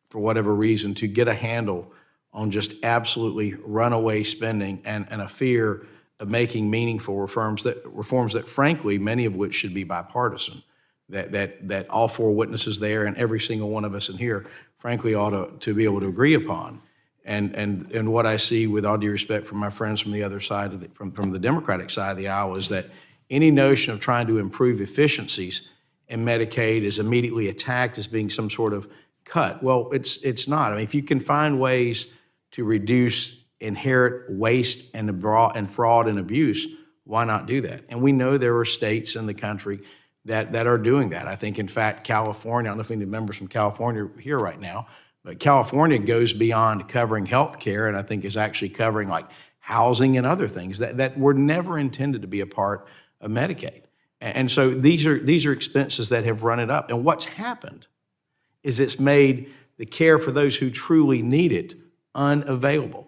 for whatever reason, to get a handle on just absolutely runaway spending and a fear of making meaningful reforms that frankly, many of which should be bipartisan, that all four witnesses there and every single one of us in here, frankly, ought to be able to agree upon. And what I see, with all due respect from my friends from the other side of from the Democratic side of the aisle, is that any notion of trying to improve efficiencies in Medicaid is immediately attacked as being some sort of cut. Well, it's not. I mean, if you can find ways to reduce inherent waste and fraud and abuse, why not do that? And we know there are states in the country that are doing that. I think, in fact, California, I don't know if any members from California are here right now, but California goes beyond covering health care, and I think is actually covering like housing and other things that were never intended to be a part of Medicaid. And so these are expenses that have run it up. And what's happened is it's made the care for those who truly need it unavailable.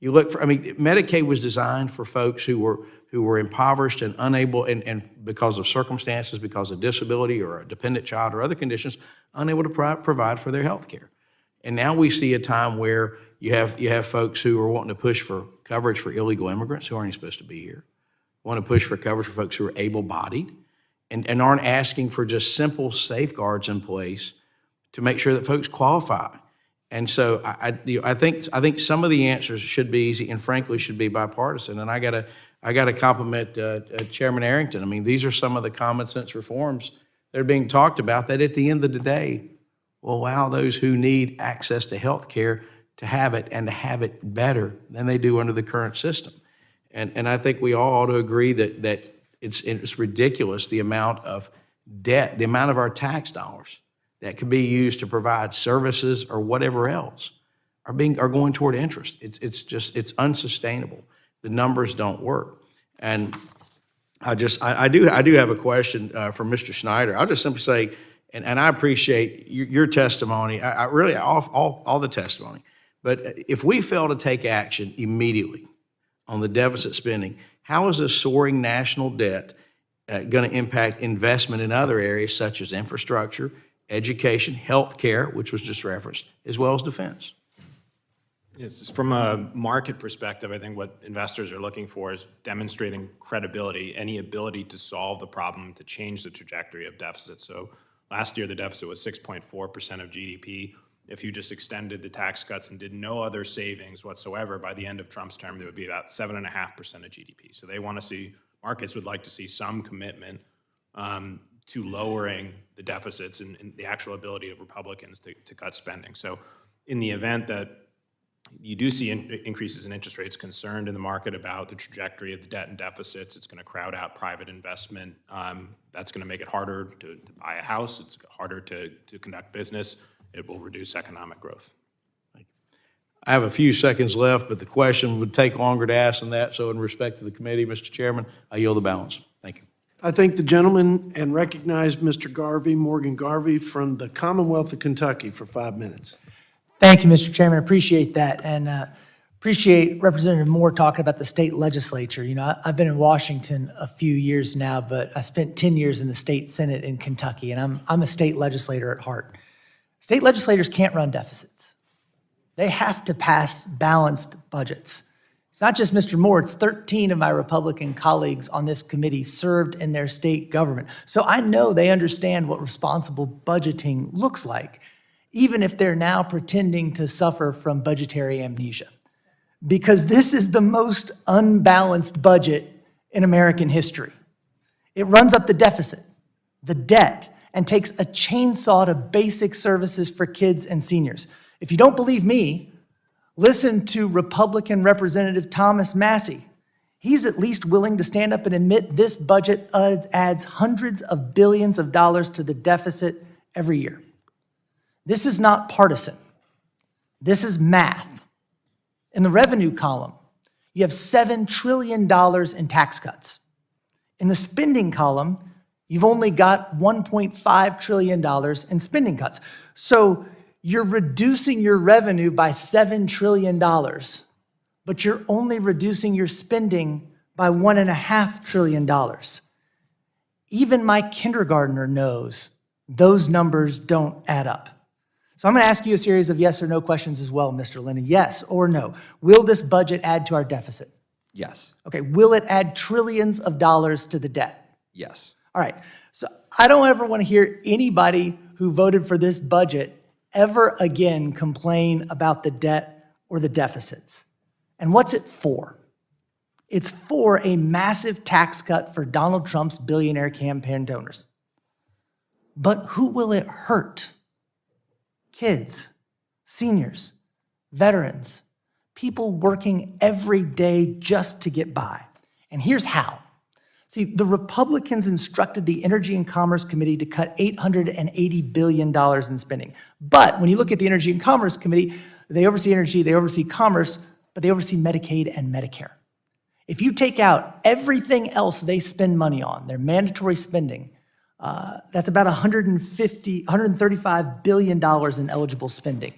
You look for, I mean, Medicaid was designed for folks who were impoverished and unable, and because of circumstances, because of disability or a dependent child or other conditions, unable to provide for their health care. And now we see a time where you have folks who are wanting to push for coverage for illegal immigrants who aren't even supposed to be here, want to push for coverage for folks who are able-bodied, and aren't asking for just simple safeguards in place to make sure that folks qualify. And so I think some of the answers should be easy and frankly should be bipartisan. And I gotta compliment Chairman Arrington. I mean, these are some of the common sense reforms that are being talked about that at the end of the day will allow those who need access to health care to have it, and to have it better than they do under the current system. And I think we all ought to agree that it's ridiculous the amount of debt, the amount of our tax dollars that could be used to provide services or whatever else are going toward interest. It's unsustainable. The numbers don't work. And I do have a question for Mr. Schneider. I'll just simply say, and I appreciate your testimony. I really all the testimony. But if we fail to take action immediately on the deficit spending, how is this soaring national debt going to impact investment in other areas such as infrastructure, education, health care, which was just referenced, as well as defense? Yes, from a market perspective, I think what investors are looking for is demonstrating credibility, any ability to solve the problem, to change the trajectory of deficits. So last year, the deficit was 6.4% of GDP. If you just extended the tax cuts and did no other savings whatsoever, by the end of Trump's term, there would be about 7.5% of GDP. So they want to see, markets would like to see some commitment to lowering the deficits and the actual ability of Republicans to cut spending. So in the event that you do see increases in interest rates, concerned in the market about the trajectory of the debt and deficits, it's going to crowd out private investment. That's going to make it harder to buy a house. It's harder to conduct business. It will reduce economic growth. I have a few seconds left, but the question would take longer to ask than that. So in respect to the committee, Mr. Chairman, I yield the balance. Thank you. I thank the gentleman and recognize Mr. Garvey, Morgan Garvey from the Commonwealth of Kentucky for 5 minutes. Thank you, Mr. Chairman. Appreciate that. And appreciate Representative Moore talking about the state legislature. You know, I've been in Washington a few years now, but I spent 10 years in the state Senate in Kentucky, and I'm a state legislator at heart. State legislators can't run deficits. They have to pass balanced budgets. It's not just Mr. Moore, it's 13 of my Republican colleagues on this committee served in their state government. So I know they understand what responsible budgeting looks like, even if they're now pretending to suffer from budgetary amnesia. Because this is the most unbalanced budget in American history. It runs up the deficit, the debt, and takes a chainsaw to basic services for kids and seniors. If you don't believe me, listen to Republican Representative Thomas Massey. He's at least willing to stand up and admit this budget adds hundreds of billions of dollars to the deficit every year. This is not partisan. This is math. In the revenue column, you have $7 trillion in tax cuts. In the spending column, you've only got $1.5 trillion in spending cuts. So you're reducing your revenue by $7 trillion, but you're only reducing your spending by $1.5 trillion. Even my kindergartner knows those numbers don't add up. So I'm going to ask you a series of yes or no questions as well, Mr. Linden. Yes or no? Will this budget add to our deficit? Yes. Okay, will it add trillions of dollars to the debt? Yes. All right, so I don't ever want to hear anybody who voted for this budget ever again complain about the debt or the deficits. And what's it for? It's for a massive tax cut for Donald Trump's billionaire campaign donors. But who will it hurt? Kids, seniors, veterans, people working every day just to get by. And here's how. See, the Republicans instructed the Energy and Commerce Committee to cut $880 billion in spending. But when you look at the Energy and Commerce Committee, they oversee energy, they oversee commerce, but they oversee Medicaid and Medicare. If you take out everything else they spend money on, their mandatory spending, that's about $135 billion in eligible spending.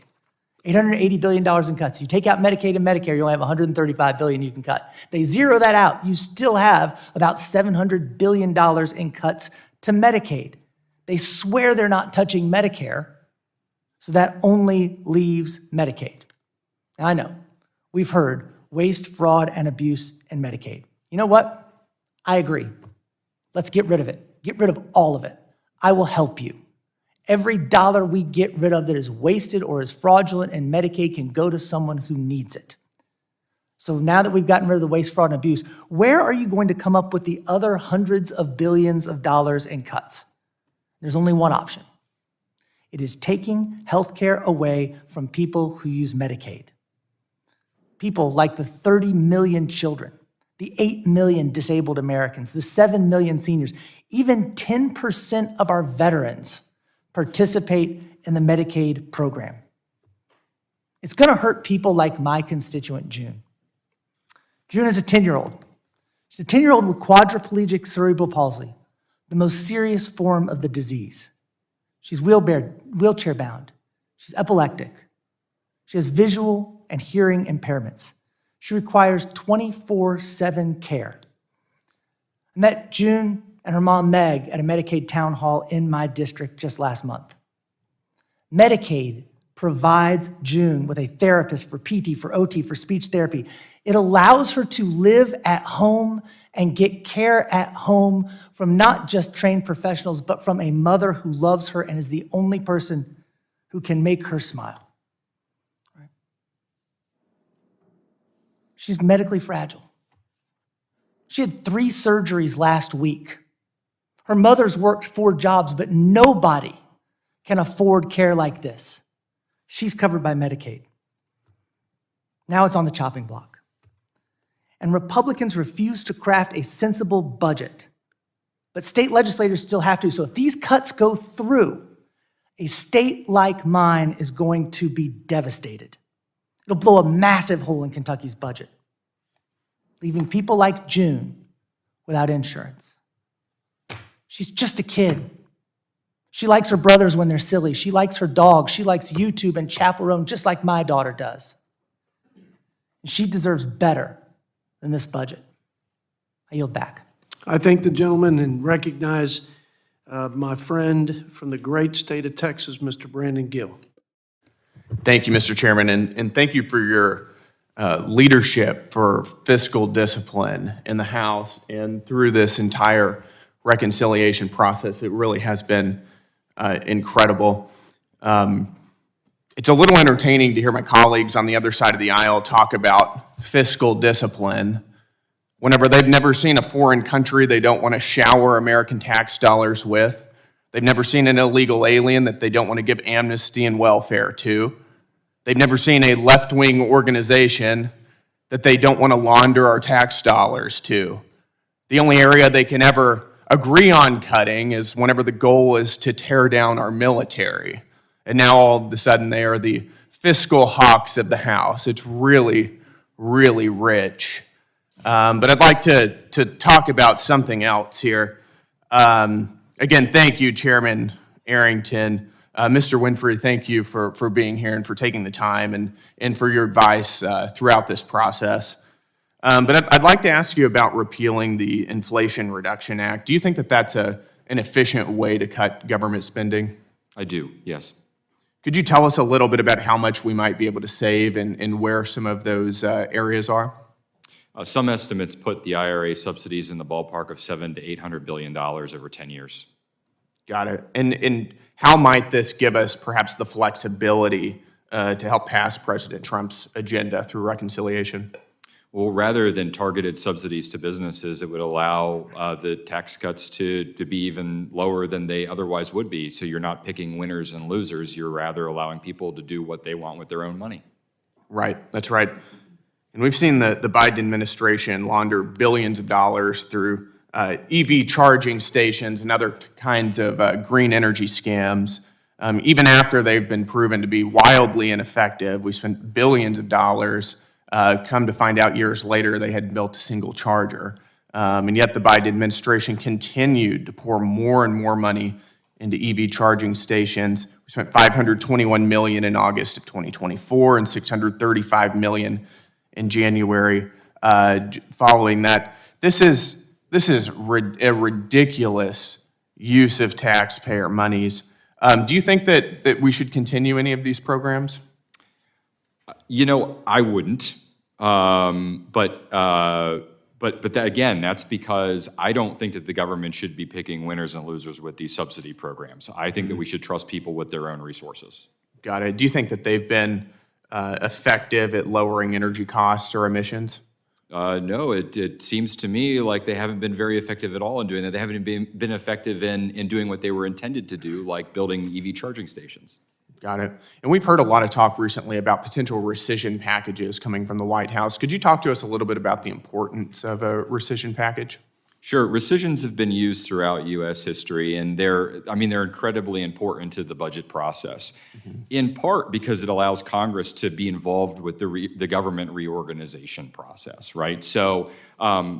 $880 billion in cuts. You take out Medicaid and Medicare, you only have $135 billion you can cut. They zero that out, you still have about $700 billion in cuts to Medicaid. They swear they're not touching Medicare, so that only leaves Medicaid. Now, I know, we've heard waste, fraud, and abuse in Medicaid. You know what? I agree. Let's get rid of it. Get rid of all of it. I will help you. Every dollar we get rid of that is wasted or is fraudulent in Medicaid can go to someone who needs it. So now that we've gotten rid of the waste, fraud, and abuse, where are you going to come up with the other hundreds of billions of dollars in cuts? There's only one option. It is taking health care away from people who use Medicaid. People like the 30 million children, the 8 million disabled Americans, the 7 million seniors, even 10% of our veterans participate in the Medicaid program. It's going to hurt people like my constituent, June. June is a 10-year-old. She's a 10-year-old with quadriplegic cerebral palsy, the most serious form of the disease. She's wheelchair bound. She's epileptic. She has visual and hearing impairments. She requires 24/7 care. I met June and her mom, Meg, at a Medicaid town hall in my district just last month. Medicaid provides June with a therapist for PT, for OT, for speech therapy. It allows her to live at home and get care at home from not just trained professionals, but from a mother who loves her and is the only person who can make her smile. Right? She's medically fragile. She had 3 surgeries last week. Her mother's worked 4 jobs, but nobody can afford care like this. She's covered by Medicaid. Now it's on the chopping block. And Republicans refuse to craft a sensible budget, but state legislators still have to. So if these cuts go through, a state like mine is going to be devastated. It'll blow a massive hole in Kentucky's budget, leaving people like June without insurance. She's just a kid. She likes her brothers when they're silly. She likes her dog. She likes YouTube and Chaperone just like my daughter does. And she deserves better than this budget. I yield back. I thank the gentleman and recognize my friend from the great state of Texas, Mr. Brandon Gill. Thank you, Mr. Chairman, and thank you for your leadership for fiscal discipline in the House and through this entire reconciliation process. It really has been incredible. It's a little entertaining to hear my colleagues on the other side of the aisle talk about fiscal discipline whenever they've never seen a foreign country they don't want to shower American tax dollars with. They've never seen an illegal alien that they don't want to give amnesty and welfare to. They've never seen a left-wing organization that they don't want to launder our tax dollars to. The only area they can ever agree on cutting is whenever the goal is to tear down our military. And now all of a sudden they are the fiscal hawks of the House. It's really, really rich. But I'd like to talk about something else here. Again, thank you, Chairman Arrington. Mr. Winfree, thank you for being here and for taking the time and for your advice throughout this process. But I'd like to ask you about repealing the Inflation Reduction Act. Do you think that that's an efficient way to cut government spending? I do, yes. Could you tell us a little bit about how much we might be able to save and where some of those areas are? Some estimates put the IRA subsidies in the ballpark of $700 to $800 billion over 10 years. Got it. And how might this give us perhaps the flexibility to help pass President Trump's agenda through reconciliation? Well, rather than targeted subsidies to businesses, it would allow the tax cuts to be even lower than they otherwise would be. So you're not picking winners and losers. You're rather allowing people to do what they want with their own money. Right, that's right. And we've seen the Biden administration launder billions of dollars through EV charging stations and other kinds of green energy scams. Even after they've been proven to be wildly ineffective, we spent billions of dollars. Come to find out years later, they hadn't built a single charger. And yet the Biden administration continued to pour more and more money into EV charging stations. We spent $521 million in August of 2024 and $635 million in January following that. This is a ridiculous use of taxpayer monies. Do you think that we should continue any of these programs? You know, I wouldn't. But that, again, that's because I don't think that the government should be picking winners and losers with these subsidy programs. I think that we should trust people with their own resources. Got it. Do you think that they've been effective at lowering energy costs or emissions? No, it seems to me like they haven't been very effective at all in doing that. They haven't been effective in doing what they were intended to do, like building EV charging stations. Got it. And we've heard a lot of talk recently about potential rescission packages coming from the White House. Could you talk to us a little bit about the importance of a rescission package? Sure. Rescissions have been used throughout U.S. history, and they're incredibly important to the budget process, in part because it allows Congress to be involved with the government reorganization process, right? So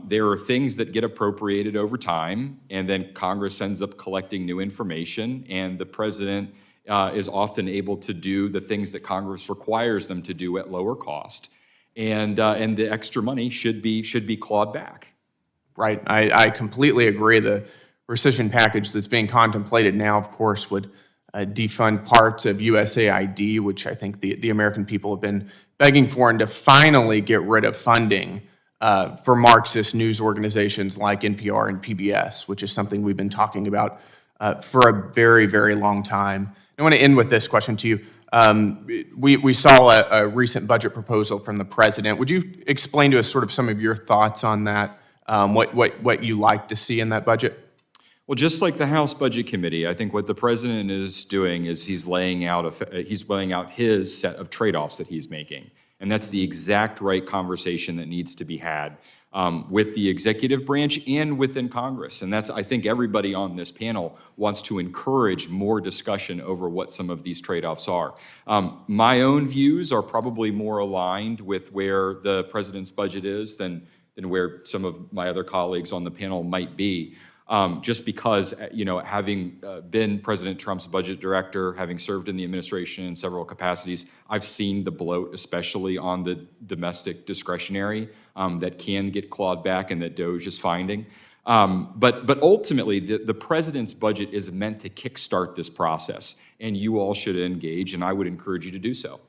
there are things that get appropriated over time, and then Congress ends up collecting new information, and the president is often able to do the things that Congress requires them to do at lower cost, and the extra money should be clawed back. Right. I completely agree. The rescission package that's being contemplated now, of course, would defund parts of USAID, which I think the American people have been begging for, and to finally get rid of funding for Marxist news organizations like NPR and PBS, which is something we've been talking about for a very, very long time. I want to end with this question to you. We saw a recent budget proposal from the president. Would you explain to us sort of some of your thoughts on that? What you like to see in that budget? Well, just like the House Budget Committee, I think what the president is doing is he's laying out his set of trade-offs that he's making, and that's the exact right conversation that needs to be had with the executive branch and within Congress. And that's, I think, everybody on this panel wants to encourage more discussion over what some of these trade-offs are. My own views are probably more aligned with where the president's budget is than where some of my other colleagues on the panel might be. just because, having been President Trump's budget director, having served in the administration in several capacities, I've seen the bloat, especially on the domestic discretionary, that can get clawed back and that DOGE is finding. But ultimately, the president's budget is meant to kickstart this process, and you all should engage, and I would encourage you to do so.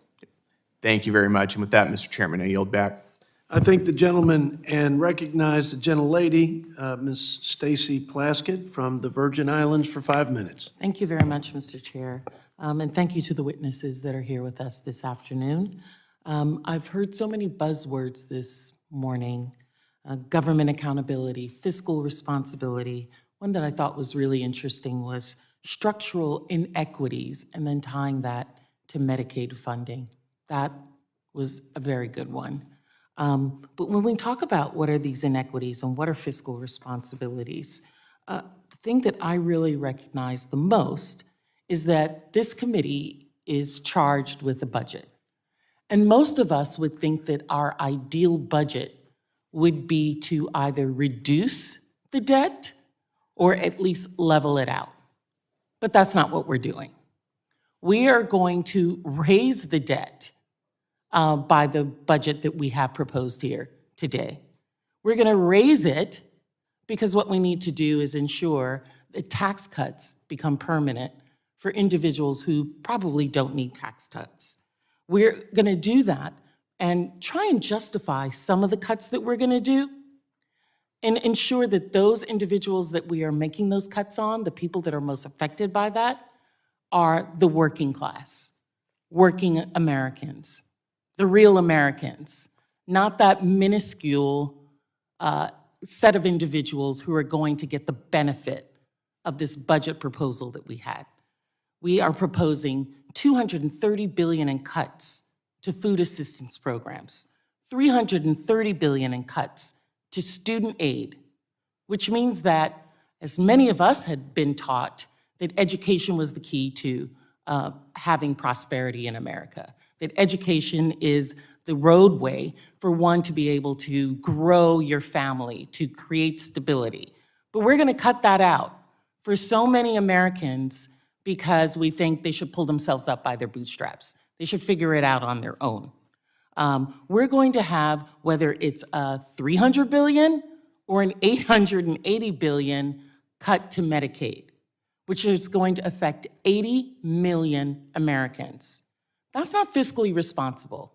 Thank you very much. And with that, Mr. Chairman, I yield back. I thank the gentleman and recognize the gentlelady, Ms. Stacy Plaskett from the Virgin Islands for 5 minutes. Thank you very much, Mr. Chair. And thank you to the witnesses that are here with us this afternoon. I've heard so many buzzwords this morning, government accountability, fiscal responsibility. One that I thought was really interesting was structural inequities, and then tying that to Medicaid funding. That was a very good one. But when we talk about what are these inequities and what are fiscal responsibilities, the thing that I really recognize the most is that this committee is charged with a budget. And most of us would think that our ideal budget would be to either reduce the debt or at least level it out. But that's not what we're doing. We are going to raise the debt by the budget that we have proposed here today. We're going to raise it because what we need to do is ensure that tax cuts become permanent for individuals who probably don't need tax cuts. We're going to do that and try and justify some of the cuts that we're going to do and ensure that those individuals that we are making those cuts on, the people that are most affected by that, are the working class, working Americans, the real Americans, not that minuscule set of individuals who are going to get the benefit of this budget proposal that we had. We are proposing $230 billion in cuts to food assistance programs, $330 billion in cuts to student aid, which means that, as many of us had been taught, that education was the key to having prosperity in America, that education is the roadway for one to be able to grow your family, to create stability. But we're going to cut that out for so many Americans because we think they should pull themselves up by their bootstraps. They should figure it out on their own. We're going to have, whether it's a $300 billion or an $880 billion cut to Medicaid, which is going to affect 80 million Americans. That's not fiscally responsible.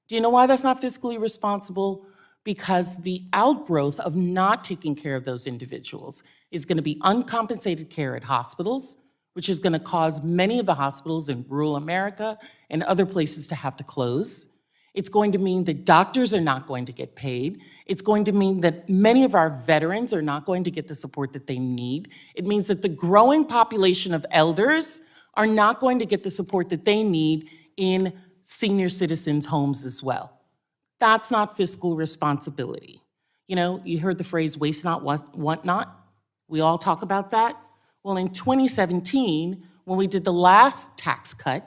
Do you know why that's not fiscally responsible? Because the outgrowth of not taking care of those individuals is going to be uncompensated care at hospitals, which is going to cause many of the hospitals in rural America and other places to have to close. It's going to mean that doctors are not going to get paid. It's going to mean that many of our veterans are not going to get the support that they need. It means that the growing population of elders are not going to get the support that they need in senior citizens' homes as well. That's not fiscal responsibility. You know, you heard the phrase waste not, want not. We all talk about that. Well, in 2017, when we did the last tax cut,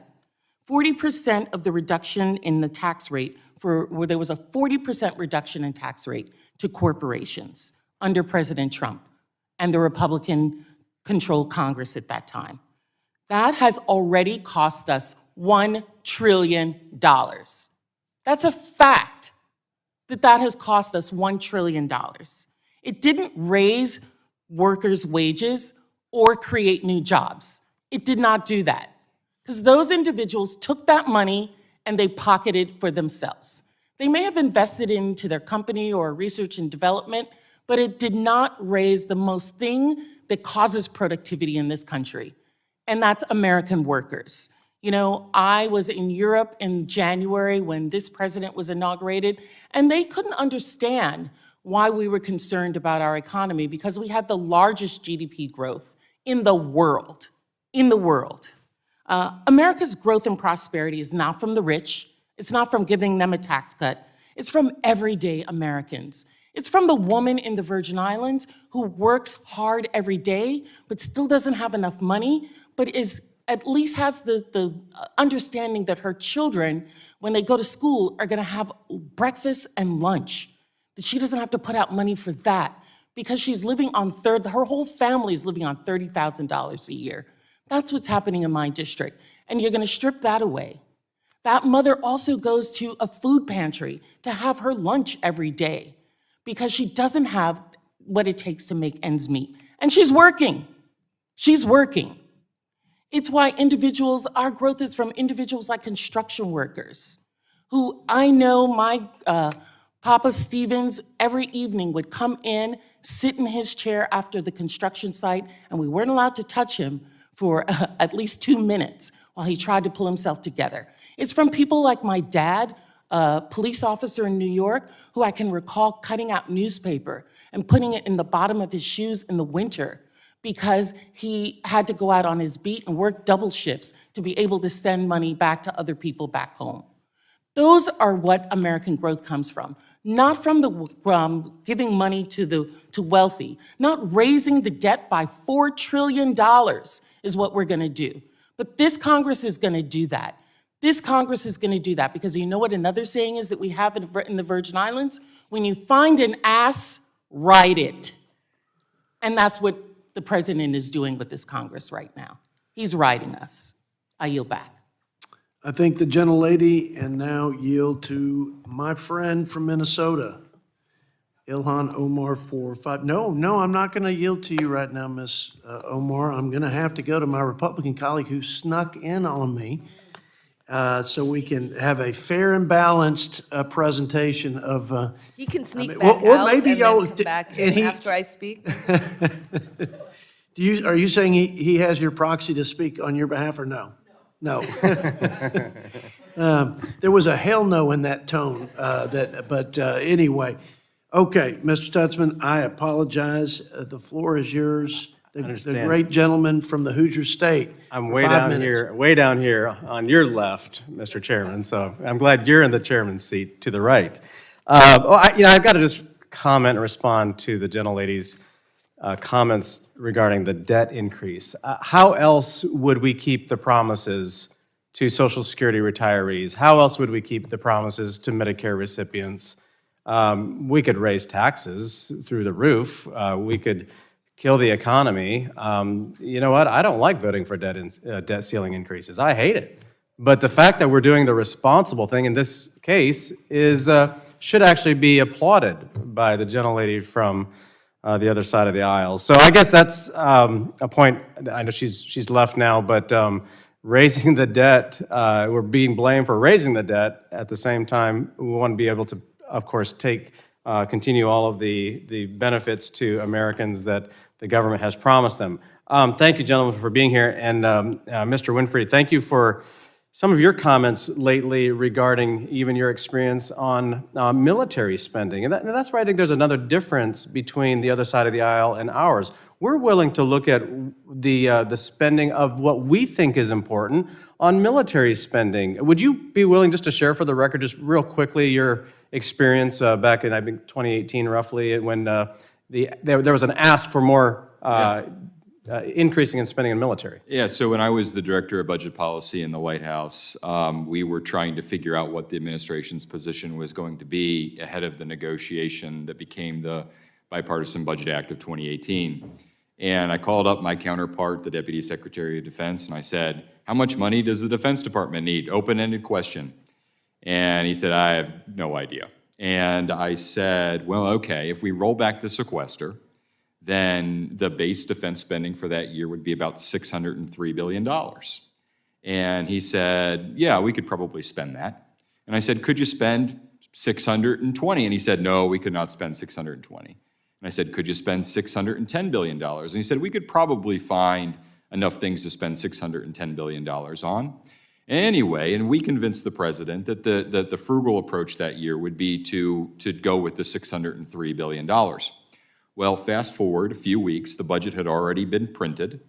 40% of the reduction in the tax rate where there was a 40% reduction in tax rate to corporations under President Trump and the Republican-controlled Congress at that time. That has already cost us $1 trillion. That's a fact that has cost us $1 trillion. It didn't raise workers' wages or create new jobs. It did not do that. Because those individuals took that money and they pocketed for themselves. They may have invested into their company or research and development, but it did not raise the most thing that causes productivity in this country, and that's American workers. You know, I was in Europe in January when this president was inaugurated, and they couldn't understand why we were concerned about our economy because we had the largest GDP growth in the world, America's growth and prosperity is not from the rich. It's not from giving them a tax cut. It's from everyday Americans. It's from the woman in the Virgin Islands who works hard every day, but still doesn't have enough money, but at least has the understanding that her children, when they go to school, are gonna have breakfast and lunch, that she doesn't have to put out money for that because she's living on her whole family is living on $30,000 a year. That's what's happening in my district. And you're gonna strip that away. That mother also goes to a food pantry to have her lunch every day because she doesn't have what it takes to make ends meet. And she's working. She's working. It's why our growth is from individuals like construction workers, who I know my Papa Stevens every evening would come in, sit in his chair after the construction site, and we weren't allowed to touch him for at least 2 minutes while he tried to pull himself together. It's from people like my dad, a police officer in New York, who I can recall cutting out newspaper and putting it in the bottom of his shoes in the winter because he had to go out on his beat and work double shifts to be able to send money back to other people back home. Those are what American growth comes from, not from giving money to wealthy, not raising the debt by $4 trillion is what we're gonna do. But this Congress is gonna do that. This Congress is gonna do that because you know what another saying is that we have in the Virgin Islands? When you find an ass, ride it. And that's what the president is doing with this Congress right now. He's riding us. I yield back. I thank the gentlelady and now yield to my friend from Minnesota, Ilhan Omar for 5. No, I'm not going to yield to you right now, Ms. Omar. I'm going to have to go to my Republican colleague who snuck in on me so we can have a fair and balanced presentation of. He can sneak I mean, back or out maybe and y'all- then come back and in after I speak. Are you saying he has your proxy to speak on your behalf or no? No. There was a hell no in that tone, but anyway. Okay, Mr. Stutzman, I apologize. The floor is yours. The great gentleman from the Hoosier State. I'm for way 5 down minutes. here, way down here on your left, Mr. Chairman, so I'm glad you're in the chairman's seat to the right. I've got to just comment and respond to the gentlelady's comments regarding the debt increase. How else would we keep the promises to Social Security retirees? How else would we keep the promises to Medicare recipients? We could raise taxes through the roof. We could kill the economy. You know what? I don't like voting for debt ceiling increases. I hate it. But the fact that we're doing the responsible thing in this case is should actually be applauded by the gentlelady from the other side of the aisle. So I guess that's a point. I know she's left now, but raising the debt, we're being blamed for raising the debt. At the same time, we want to be able to, of course, continue all of the benefits to Americans that the government has promised them. Thank you, gentlemen, for being here. And Mr. Winfree, thank you for some of your comments lately regarding even your experience on military spending. And that's where I think there's another difference between the other side of the aisle and ours. We're willing to look at the spending of what we think is important on military spending. Would you be willing just to share for the record, just real quickly, your experience back in, I think, 2018 roughly, when there was an ask for more increasing in spending in military? Yeah, so when I was the director of budget policy in the White House, we were trying to figure out what the administration's position was going to be ahead of the negotiation that became the Bipartisan Budget Act of 2018. And I called up my counterpart, the Deputy Secretary of Defense, and I said, how much money does the Defense Department need? Open-ended question. And he said, I have no idea. And I said, well, okay, if we roll back the sequester, then the base defense spending for that year would be about $603 billion. And he said, yeah, we could probably spend that. And I said, could you spend 620? And he said, no, we could not spend 620. And I said, could you spend $610 billion? And he said, we could probably find enough things to spend $610 billion on. Anyway, and we convinced the president that the frugal approach that year would be to go with the $603 billion. Well, fast forward a few weeks, the budget had already been printed,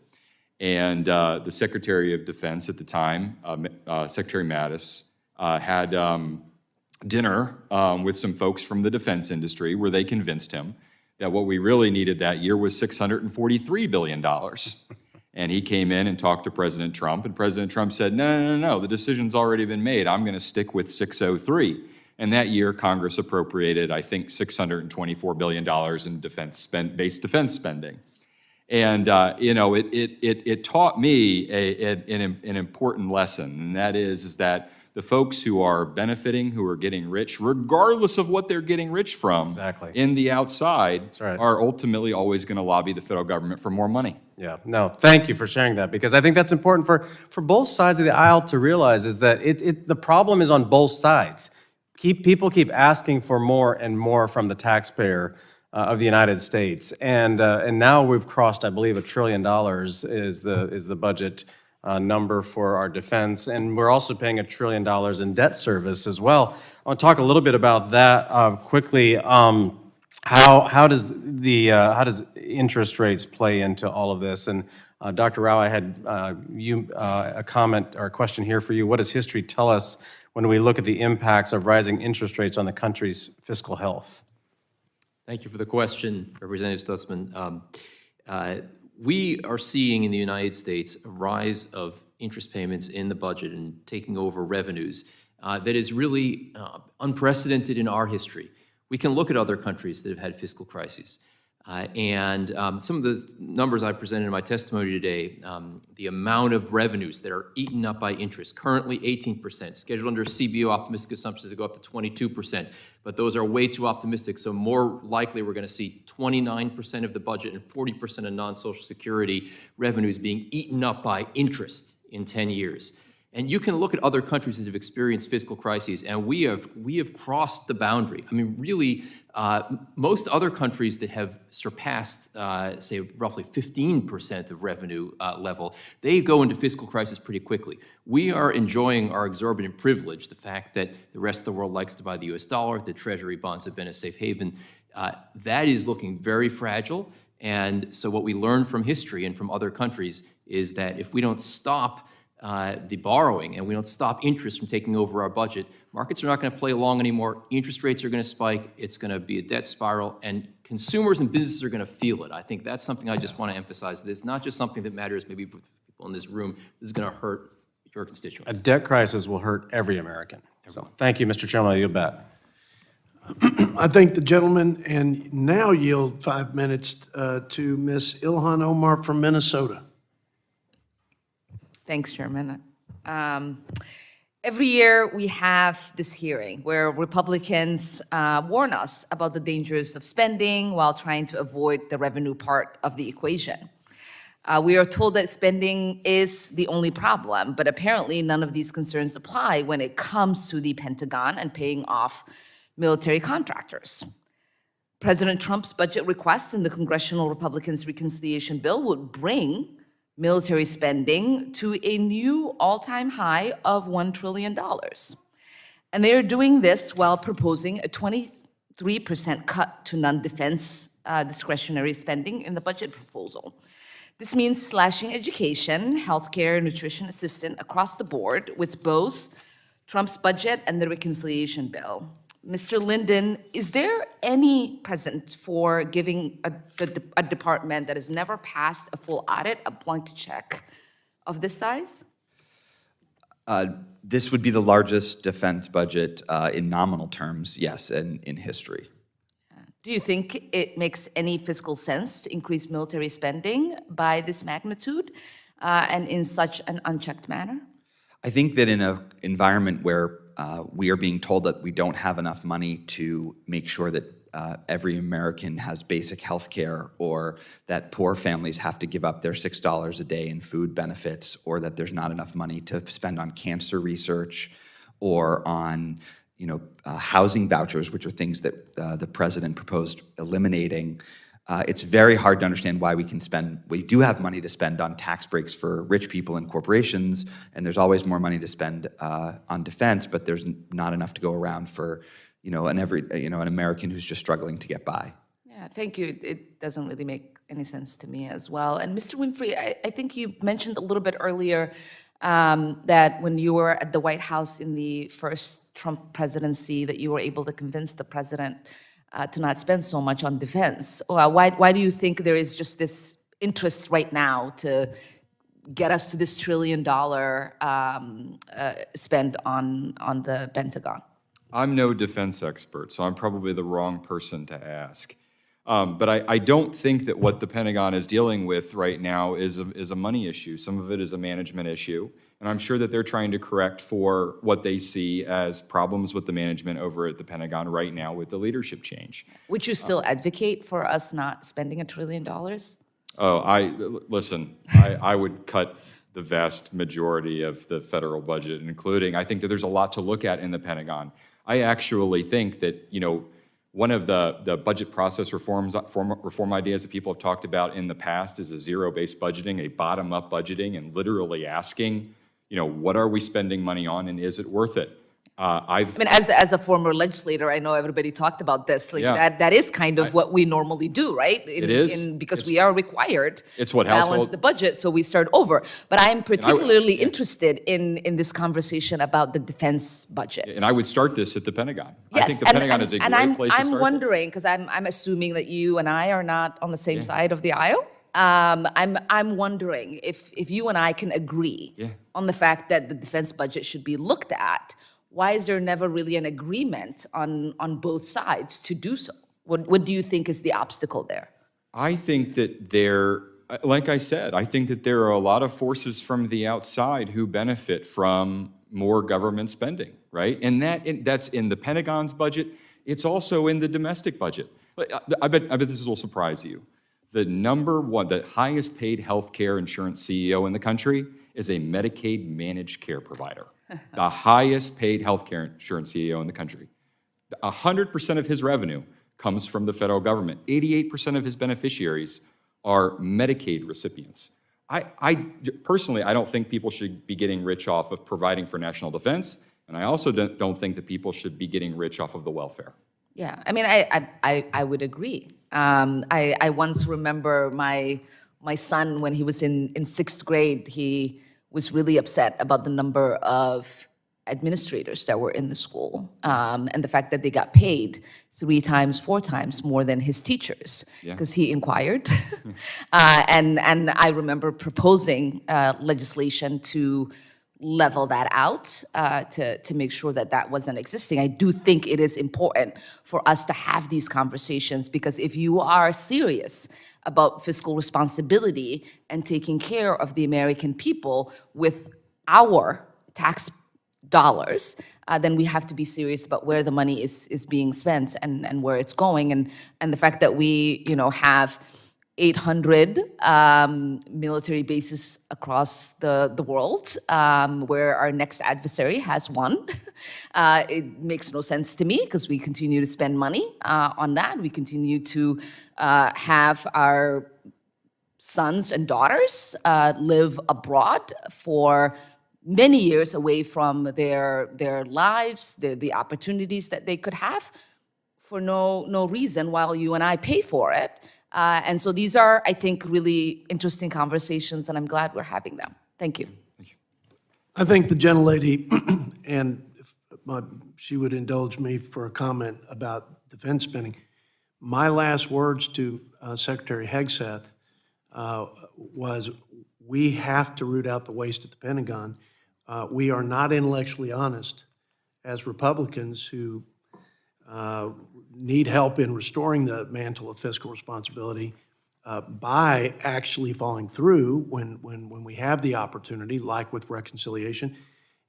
and the Secretary of Defense at the time, Secretary Mattis, had dinner with some folks from the defense industry where they convinced him that what we really needed that year was $643 billion. And he came in and talked to President Trump, and President Trump said, no, the decision's already been made. I'm going to stick with 603. And that year, Congress appropriated, I think, $624 billion in base defense spending. And, it taught me an important lesson, and that is that the folks who are benefiting, who are getting rich, regardless of what they're getting rich from, in the outside, are ultimately always going to lobby the federal government for more money. Yeah, no, thank you for sharing that, because I think that's important for both sides of the aisle to realize, is that the problem is on both sides. People keep asking for more and more from the taxpayer of the United States, and now we've crossed, I believe, $1 trillion is the budget number for our defense, and we're also paying $1 trillion in debt service as well. I want to talk a little bit about that quickly. How does interest rates play into all of this? And Dr. Rauh, I had a comment or a question here for you. What does history tell us when we look at the impacts of rising interest rates on the country's fiscal health? Thank you for the question, Representative Stutzman. We are seeing in the United States a rise of interest payments in the budget and taking over revenues that is really unprecedented in our history. We can look at other countries that have had fiscal crises. And some of those numbers I presented in my testimony today, the amount of revenues that are eaten up by interest, currently 18%, scheduled under CBO optimistic assumptions to go up to 22%, but those are way too optimistic, so more likely we're going to see 29% of the budget and 40% of non-Social Security revenues being eaten up by interest in 10 years. And you can look at other countries that have experienced fiscal crises, and we have crossed the boundary. I mean, really, most other countries that have surpassed, say, roughly 15% of revenue level, they go into fiscal crisis pretty quickly. We are enjoying our exorbitant privilege, the fact that the rest of the world likes to buy the US dollar, the Treasury bonds have been a safe haven. That is looking very fragile. And so what we learn from history and from other countries is that if we don't stop the borrowing and we don't stop interest from taking over our budget, markets are not going to play along anymore. Interest rates are going to spike. It's going to be a debt spiral, and consumers and businesses are going to feel it. I think that's something I just want to emphasize. It's not just something that matters maybe people in this room. This is going to hurt your constituents. A debt crisis will hurt every American. So thank you, Mr. Chairman. I yield back. I thank the gentleman and now yield 5 minutes to Ms. Ilhan Omar from Minnesota. Thanks, Chairman. Every year we have this hearing where Republicans warn us about the dangers of spending while trying to avoid the revenue part of the equation. We are told that spending is the only problem, but apparently none of these concerns apply when it comes to the Pentagon and paying off military contractors. President Trump's budget request in the Congressional Republicans' reconciliation bill would bring military spending to a new all-time high of $1 trillion. And they are doing this while proposing a 23% cut to non-defense discretionary spending in the budget proposal. This means slashing education, healthcare, nutrition assistance across the board with both Trump's budget and the reconciliation bill. Mr. Linden, is there any precedent for giving a department that has never passed a full audit a blank check of this size? This would be the largest defense budget in nominal terms, yes, and in history. Do you think it makes any fiscal sense to increase military spending by this magnitude and in such an unchecked manner? I think that in an environment where we are being told that we don't have enough money to make sure that every American has basic health care, or that poor families have to give up their $6 a day in food benefits, or that there's not enough money to spend on cancer research or on housing vouchers, which are things that the president proposed eliminating. It's very hard to understand why we do have money to spend on tax breaks for rich people and corporations, and there's always more money to spend on defense, but there's not enough to go around for, an American who's just struggling to get by. Yeah, thank you. It doesn't really make any sense to me as well. And Mr. Winfree, I think you mentioned a little bit earlier that when you were at the White House in the first Trump presidency, that you were able to convince the president to not spend so much on defense. Why do you think there is just this interest right now to get us to this $1 trillion spend on the Pentagon? I'm no defense expert, so I'm probably the wrong person to ask. But I don't think that what the Pentagon is dealing with right now is a money issue. Some of it is a management issue. And I'm sure that they're trying to correct for what they see as problems with the management over at the Pentagon right now with the leadership change. Would you still advocate for us not spending $1 trillion? Oh, listen, I would cut the vast majority of the federal budget, including, I think that there's a lot to look at in the Pentagon. I actually think that, one of the budget process reform ideas that people have talked about in the past is a zero-based budgeting, a bottom-up budgeting, and literally asking, what are we spending money on and is it worth it? I mean, as a former legislator, I know everybody talked about this. Like that is kind of what we normally do, right? It is. Because we are required it's what to balance household- the budget, so we start over. But I am particularly interested in this conversation about the defense budget. And I would start this at the Pentagon. Yes, I think the Pentagon is a great place to start I'm wondering, because I'm assuming that you and I are not on the same side of the aisle. I'm wondering if you and I can agree on the fact that the defense budget should be looked at. Why is there never really an agreement on both sides to do so? What do you think is the obstacle there? I think that like I said, I think that there are a lot of forces from the outside who benefit from more government spending, right? And that's in the Pentagon's budget. It's also in the domestic budget. I bet this will surprise you. The highest paid healthcare insurance CEO in the country is a Medicaid managed care provider. The highest paid healthcare insurance CEO in the country. 100% of his revenue comes from the federal government. 88% of his beneficiaries are Medicaid recipients. Personally, I don't think people should be getting rich off of providing for national defense, and I also don't think that people should be getting rich off of the welfare. Yeah, I mean, I would agree. I once remember my son, when he was in sixth grade, he was really upset about the number of administrators that were in the school, and the fact that they got paid 3 times, 4 times more than his teachers, because he inquired. And I remember proposing legislation to level that out, to make sure that wasn't existing. I do think it is important for us to have these conversations, because if you are serious about fiscal responsibility and taking care of the American people with our tax dollars, then we have to be serious about where the money is being spent and where it's going. And the fact that we, have 800 military bases across the world, where our next adversary has one. It makes no sense to me, because we continue to spend money on that. We continue to have our sons and daughters live abroad for many years away from their lives, the opportunities that they could have, for no reason, while you and I pay for it. And so these are, I think, really interesting conversations, and I'm glad we're having them. Thank you. I think the gentlelady, and if she would indulge me for a comment about defense spending, my last words to Secretary Hegseth was, we have to root out the waste at the Pentagon. We are not intellectually honest as Republicans who need help in restoring the mantle of fiscal responsibility by actually following through when we have the opportunity, like with reconciliation.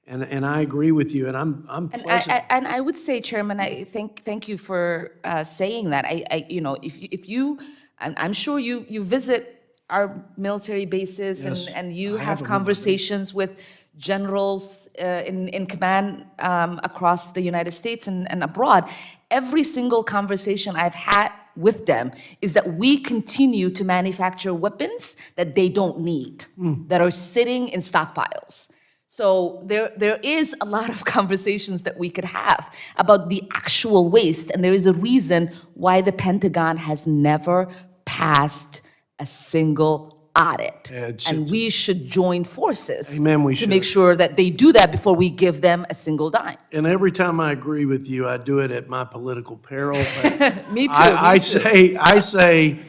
And I agree with you, and I'm pleasant. And I would say, Chairman, I thank you for saying that. If you, I'm sure you visit our military bases, Yes, and you I have have a conversations with generals in command across the United States and abroad. Every single conversation I've had with them is that we continue to manufacture weapons that they don't need, that are sitting in stockpiles. So there is a lot of conversations that we could have about the actual waste, and there is a reason why the Pentagon has never passed a single audit. And we should join forces to make sure that they do that before we give them a single dime. And every time I agree with you, I do it at my political peril. But Me too. I say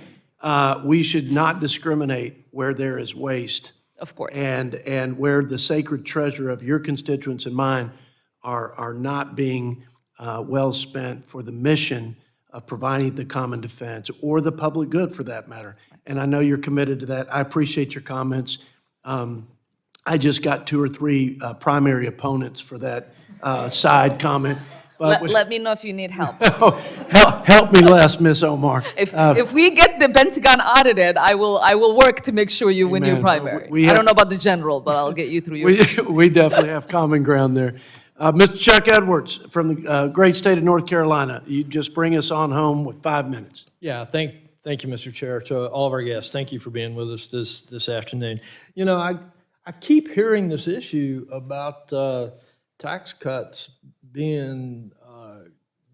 we should not discriminate where there is waste. Of course. And where the sacred treasure of your constituents and mine are not being well spent for the mission of providing the common defense or the public good for that matter. And I know you're committed to that. I appreciate your comments. I just got 2 or 3 primary opponents for that side comment. But Let me know if you need help. help me less, Ms. Omar. If we get the Pentagon audited, I will work to make sure you win your Amen. primary. I don't know about the general, but I'll get you through your. We definitely have common ground there. Mr. Chuck Edwards from the great state of North Carolina, you just bring us on home with 5 minutes. Yeah, thank you, Mr. Chair. To all of our guests, thank you for being with us this afternoon. You know, I keep hearing this issue about tax cuts being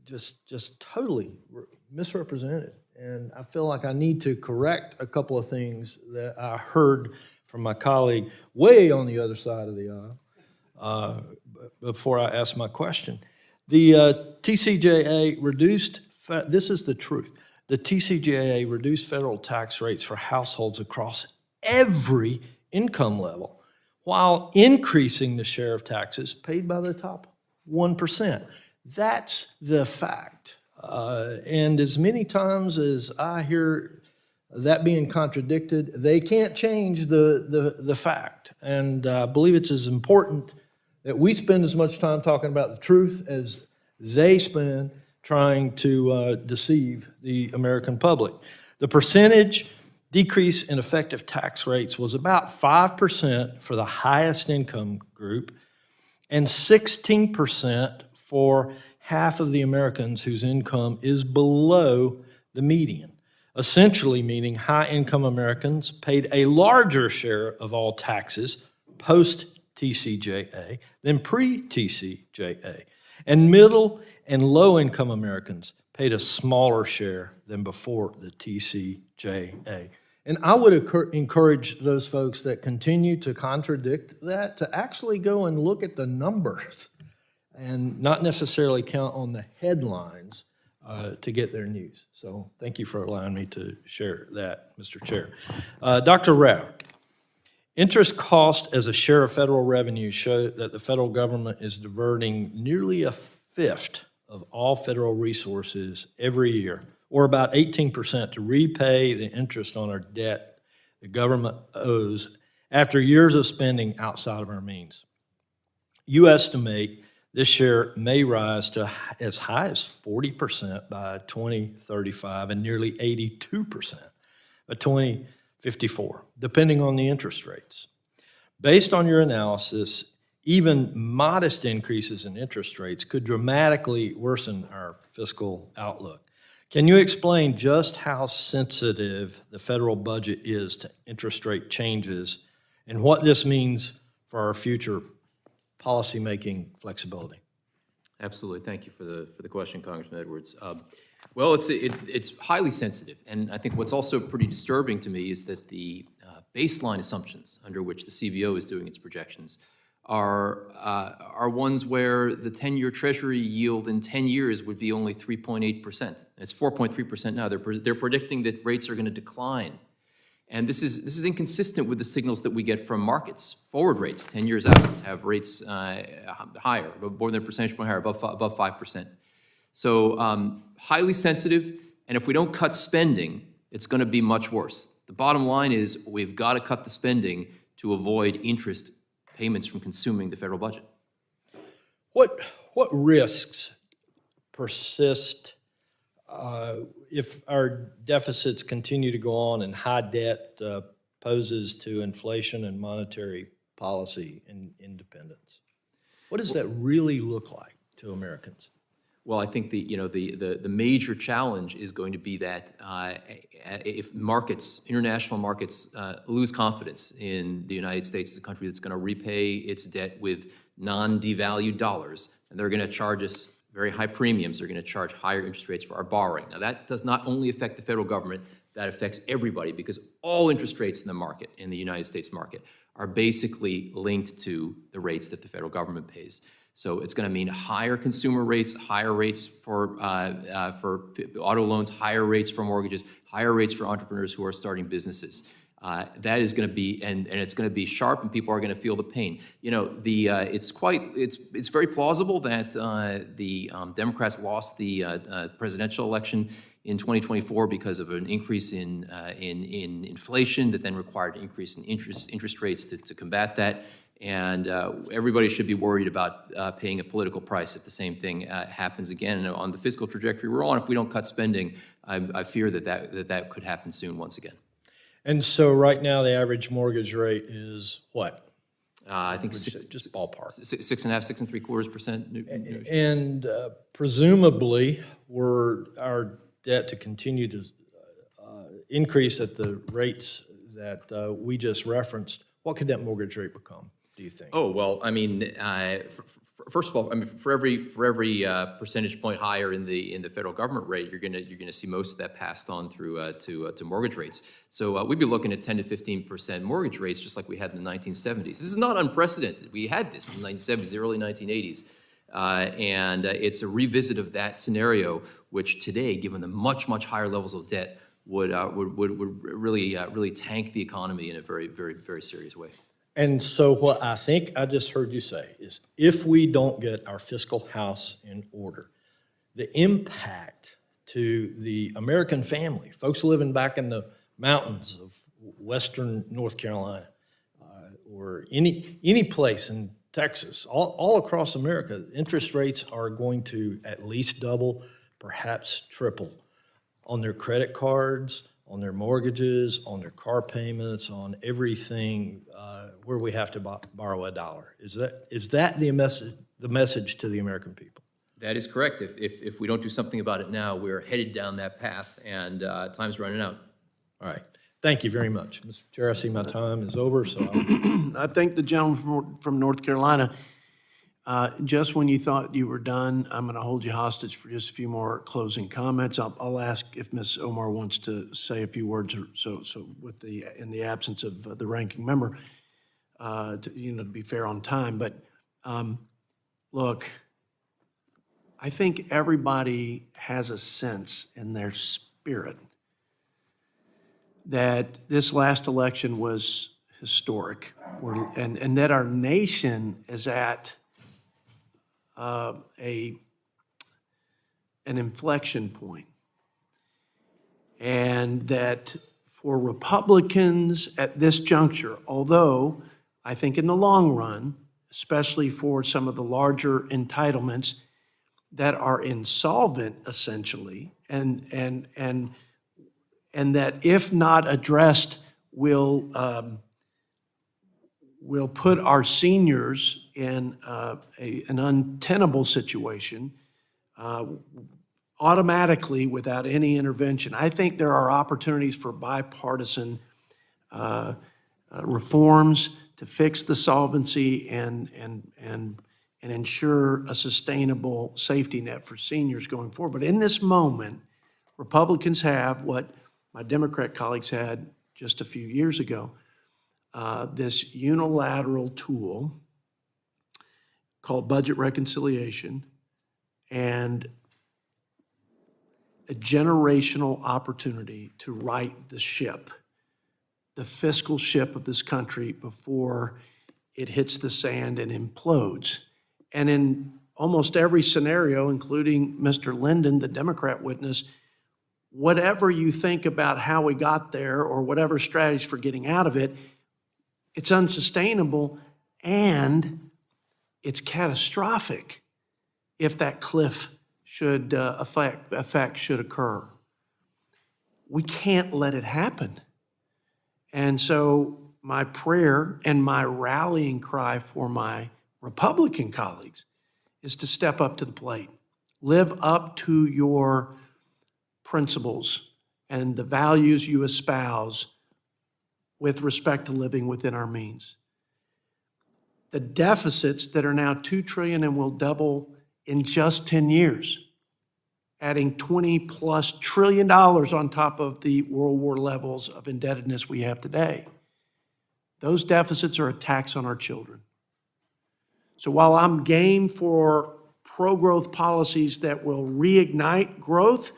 just totally misrepresented. And I feel like I need to correct a couple of things that I heard from my colleague way on the other side of the aisle before I ask my question. The TCJA reduced, this is the truth, the TCJA reduced federal tax rates for households across every income level while increasing the share of taxes paid by the top 1%. That's the fact. And as many times as I hear that being contradicted, they can't change the fact. And I believe it's as important that we spend as much time talking about the truth as they spend trying to deceive the American public. The percentage decrease in effective tax rates was about 5% for the highest income group and 16% for half of the Americans whose income is below the median, essentially meaning high-income Americans paid a larger share of all taxes post-TCJA than pre-TCJA, and middle and low-income Americans paid a smaller share than before the TCJA. And I would encourage those folks that continue to contradict that to actually go and look at the numbers and not necessarily count on the headlines to get their news. So thank you for allowing me to share that, Mr. Chair. Dr. Rauh, interest cost as a share of federal revenue show that the federal government is diverting nearly a fifth of all federal resources every year, or about 18% to repay the interest on our debt the government owes after years of spending outside of our means. You estimate this share may rise to as high as 40% by 2035 and nearly 82% by 2054, depending on the interest rates. Based on your analysis, even modest increases in interest rates could dramatically worsen our fiscal outlook. Can you explain just how sensitive the federal budget is to interest rate changes and what this means for our future policymaking flexibility? Absolutely. Thank you for the question, Congressman Edwards. Well, it's highly sensitive, and I think what's also pretty disturbing to me is that the baseline assumptions under which the CBO is doing its projections are ones where the 10-year Treasury yield in 10 years would be only 3.8%. It's 4.3% now. They're predicting that rates are going to decline. And this is inconsistent with the signals that we get from markets. Forward rates, 10 years out, have rates higher, more than a percentage point higher, above 5%. So highly sensitive, and if we don't cut spending, it's going to be much worse. The bottom line is we've got to cut the spending to avoid interest payments from consuming the federal budget. What risks persist if our deficits continue to go on and high debt poses to inflation and monetary policy and independence? What does that really look like to Americans? Well, I think the major challenge is going to be that if international markets lose confidence in the United States as a country that's going to repay its debt with non-devalued dollars, and they're going to charge us very high premiums, they're going to charge higher interest rates for our borrowing. Now, that does not only affect the federal government, that affects everybody because all interest rates in the market, in the United States market, are basically linked to the rates that the federal government pays. So it's going to mean higher consumer rates, higher rates for auto loans, higher rates for mortgages, higher rates for entrepreneurs who are starting businesses. That is going to be, and it's going to be sharp, and people are going to feel the pain. You know, it's very plausible that the Democrats lost the presidential election in 2024 because of an increase in inflation that then required an increase in interest rates to combat that. And everybody should be worried about paying a political price if the same thing happens again. And on the fiscal trajectory we're on, if we don't cut spending, I fear that could happen soon once again. And so right now, the average mortgage rate is what? I think Just ballpark. 6.5%, 6.75%. And presumably, were our debt to continue to increase at the rates that we just referenced, what could that mortgage rate become, do you think? Oh, well, I mean, first of all, I mean, for every percentage point higher in the federal government rate, you're gonna see most of that passed on through to mortgage rates. So we'd be looking at 10 to 15% mortgage rates, just like we had in the 1970s. This is not unprecedented. We had this in the 1970s, the early 1980s, and it's a revisit of that scenario, which today, given the much higher levels of debt, would really tank the economy in a very serious way. And so what I think I just heard you say is if we don't get our fiscal house in order, the impact to the American family, folks living back in the mountains of western North Carolina, or any place in Texas, all across America, interest rates are going to at least double, perhaps triple on their credit cards, on their mortgages, on their car payments, on everything where we have to borrow a dollar. Is that the message to the American people? That is correct. If we don't do something about it now, we're headed down that path, and time's running out. All right. Thank you very much. Mr. Chair, I see my time is over, so I thank the gentleman from North Carolina. Just when you thought you were done, I'm going to hold you hostage for just a few more closing comments. I'll ask if Ms. Omar wants to say a few words, so in the absence of the ranking member, to be fair on time. But look, I think everybody has a sense in their spirit that this last election was historic, and that our nation is at an inflection point. And that for Republicans at this juncture, although I think in the long run, especially for some of the larger entitlements that are insolvent essentially, and that if not addressed will put our seniors in an untenable situation automatically without any intervention. I think there are opportunities for bipartisan reforms to fix the solvency and ensure a sustainable safety net for seniors going forward. But in this moment, Republicans have what my Democrat colleagues had just a few years ago, this unilateral tool called budget reconciliation and a generational opportunity to right the ship, the fiscal ship of this country before it hits the sand and implodes. And in almost every scenario, including Mr. Linden, the Democrat witness, whatever you think about how we got there or whatever strategies for getting out of it, it's unsustainable and it's catastrophic if that cliff should effect should occur. We can't let it happen. And so my prayer and my rallying cry for my Republican colleagues is to step up to the plate. Live up to your principles and the values you espouse with respect to living within our means. The deficits that are now $2 trillion and will double in just 10 years, adding $20+ trillion on top of the World War levels of indebtedness we have today. Those deficits are a tax on our children. So while I'm game for pro-growth policies that will reignite growth,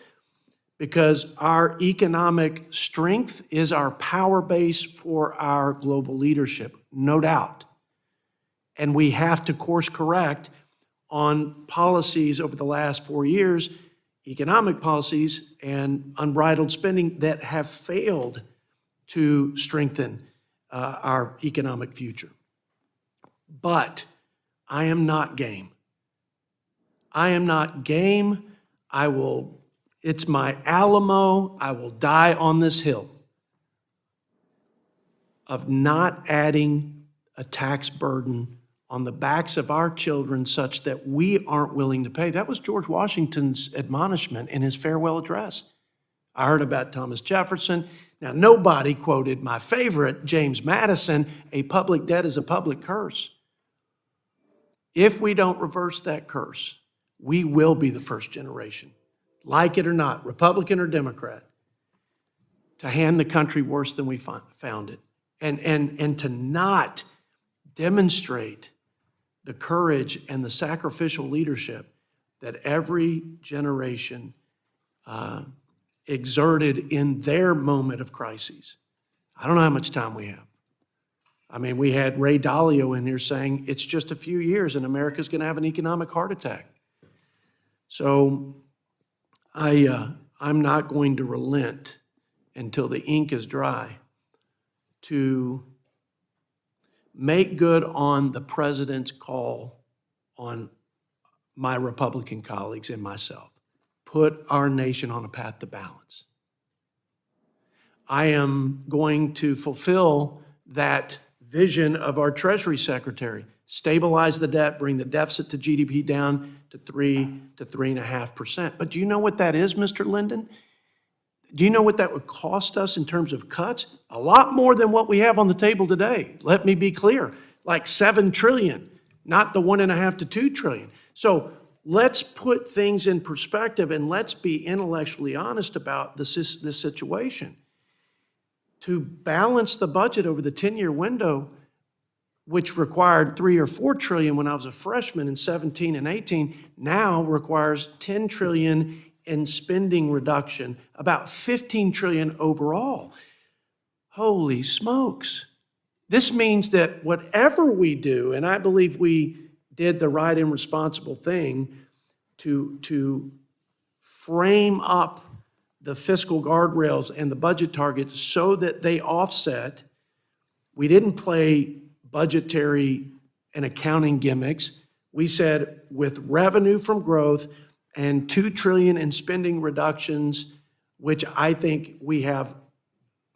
because our economic strength is our power base for our global leadership, no doubt. And we have to course correct on policies over the last 4 years, economic policies and unbridled spending that have failed to strengthen our economic future. But I am not game. I am not game. It's my Alamo. I will die on this hill of not adding a tax burden on the backs of our children such that we aren't willing to pay. That was George Washington's admonishment in his farewell address. I heard about Thomas Jefferson. Now, nobody quoted my favorite, James Madison, a public debt is a public curse. If we don't reverse that curse, we will be the first generation, like it or not, Republican or Democrat, to hand the country worse than we found it, and to not demonstrate the courage and the sacrificial leadership that every generation exerted in their moment of crises. I don't know how much time we have. I mean, we had Ray Dalio in here saying it's just a few years and America's going to have an economic heart attack. So I'm not going to relent until the ink is dry to make good on the president's call on my Republican colleagues and myself. Put our nation on a path to balance. I am going to fulfill that vision of our Treasury Secretary. Stabilize the debt, bring the deficit to GDP down to 3 to 3.5%. But do you know what that is, Mr. Linden? Do you know what that would cost us in terms of cuts? A lot more than what we have on the table today. Let me be clear, like $7 trillion, not the 1.5 to 2 trillion. So let's put things in perspective and let's be intellectually honest about this situation. To balance the budget over the 10-year window, which required 3 or 4 trillion when I was a freshman in 17 and 18, now requires 10 trillion in spending reduction, about 15 trillion overall. Holy smokes. This means that whatever we do, and I believe we did the right and responsible thing to frame up the fiscal guardrails and the budget targets so that they offset. We didn't play budgetary and accounting gimmicks. We said with revenue from growth and 2 trillion in spending reductions, which I think we have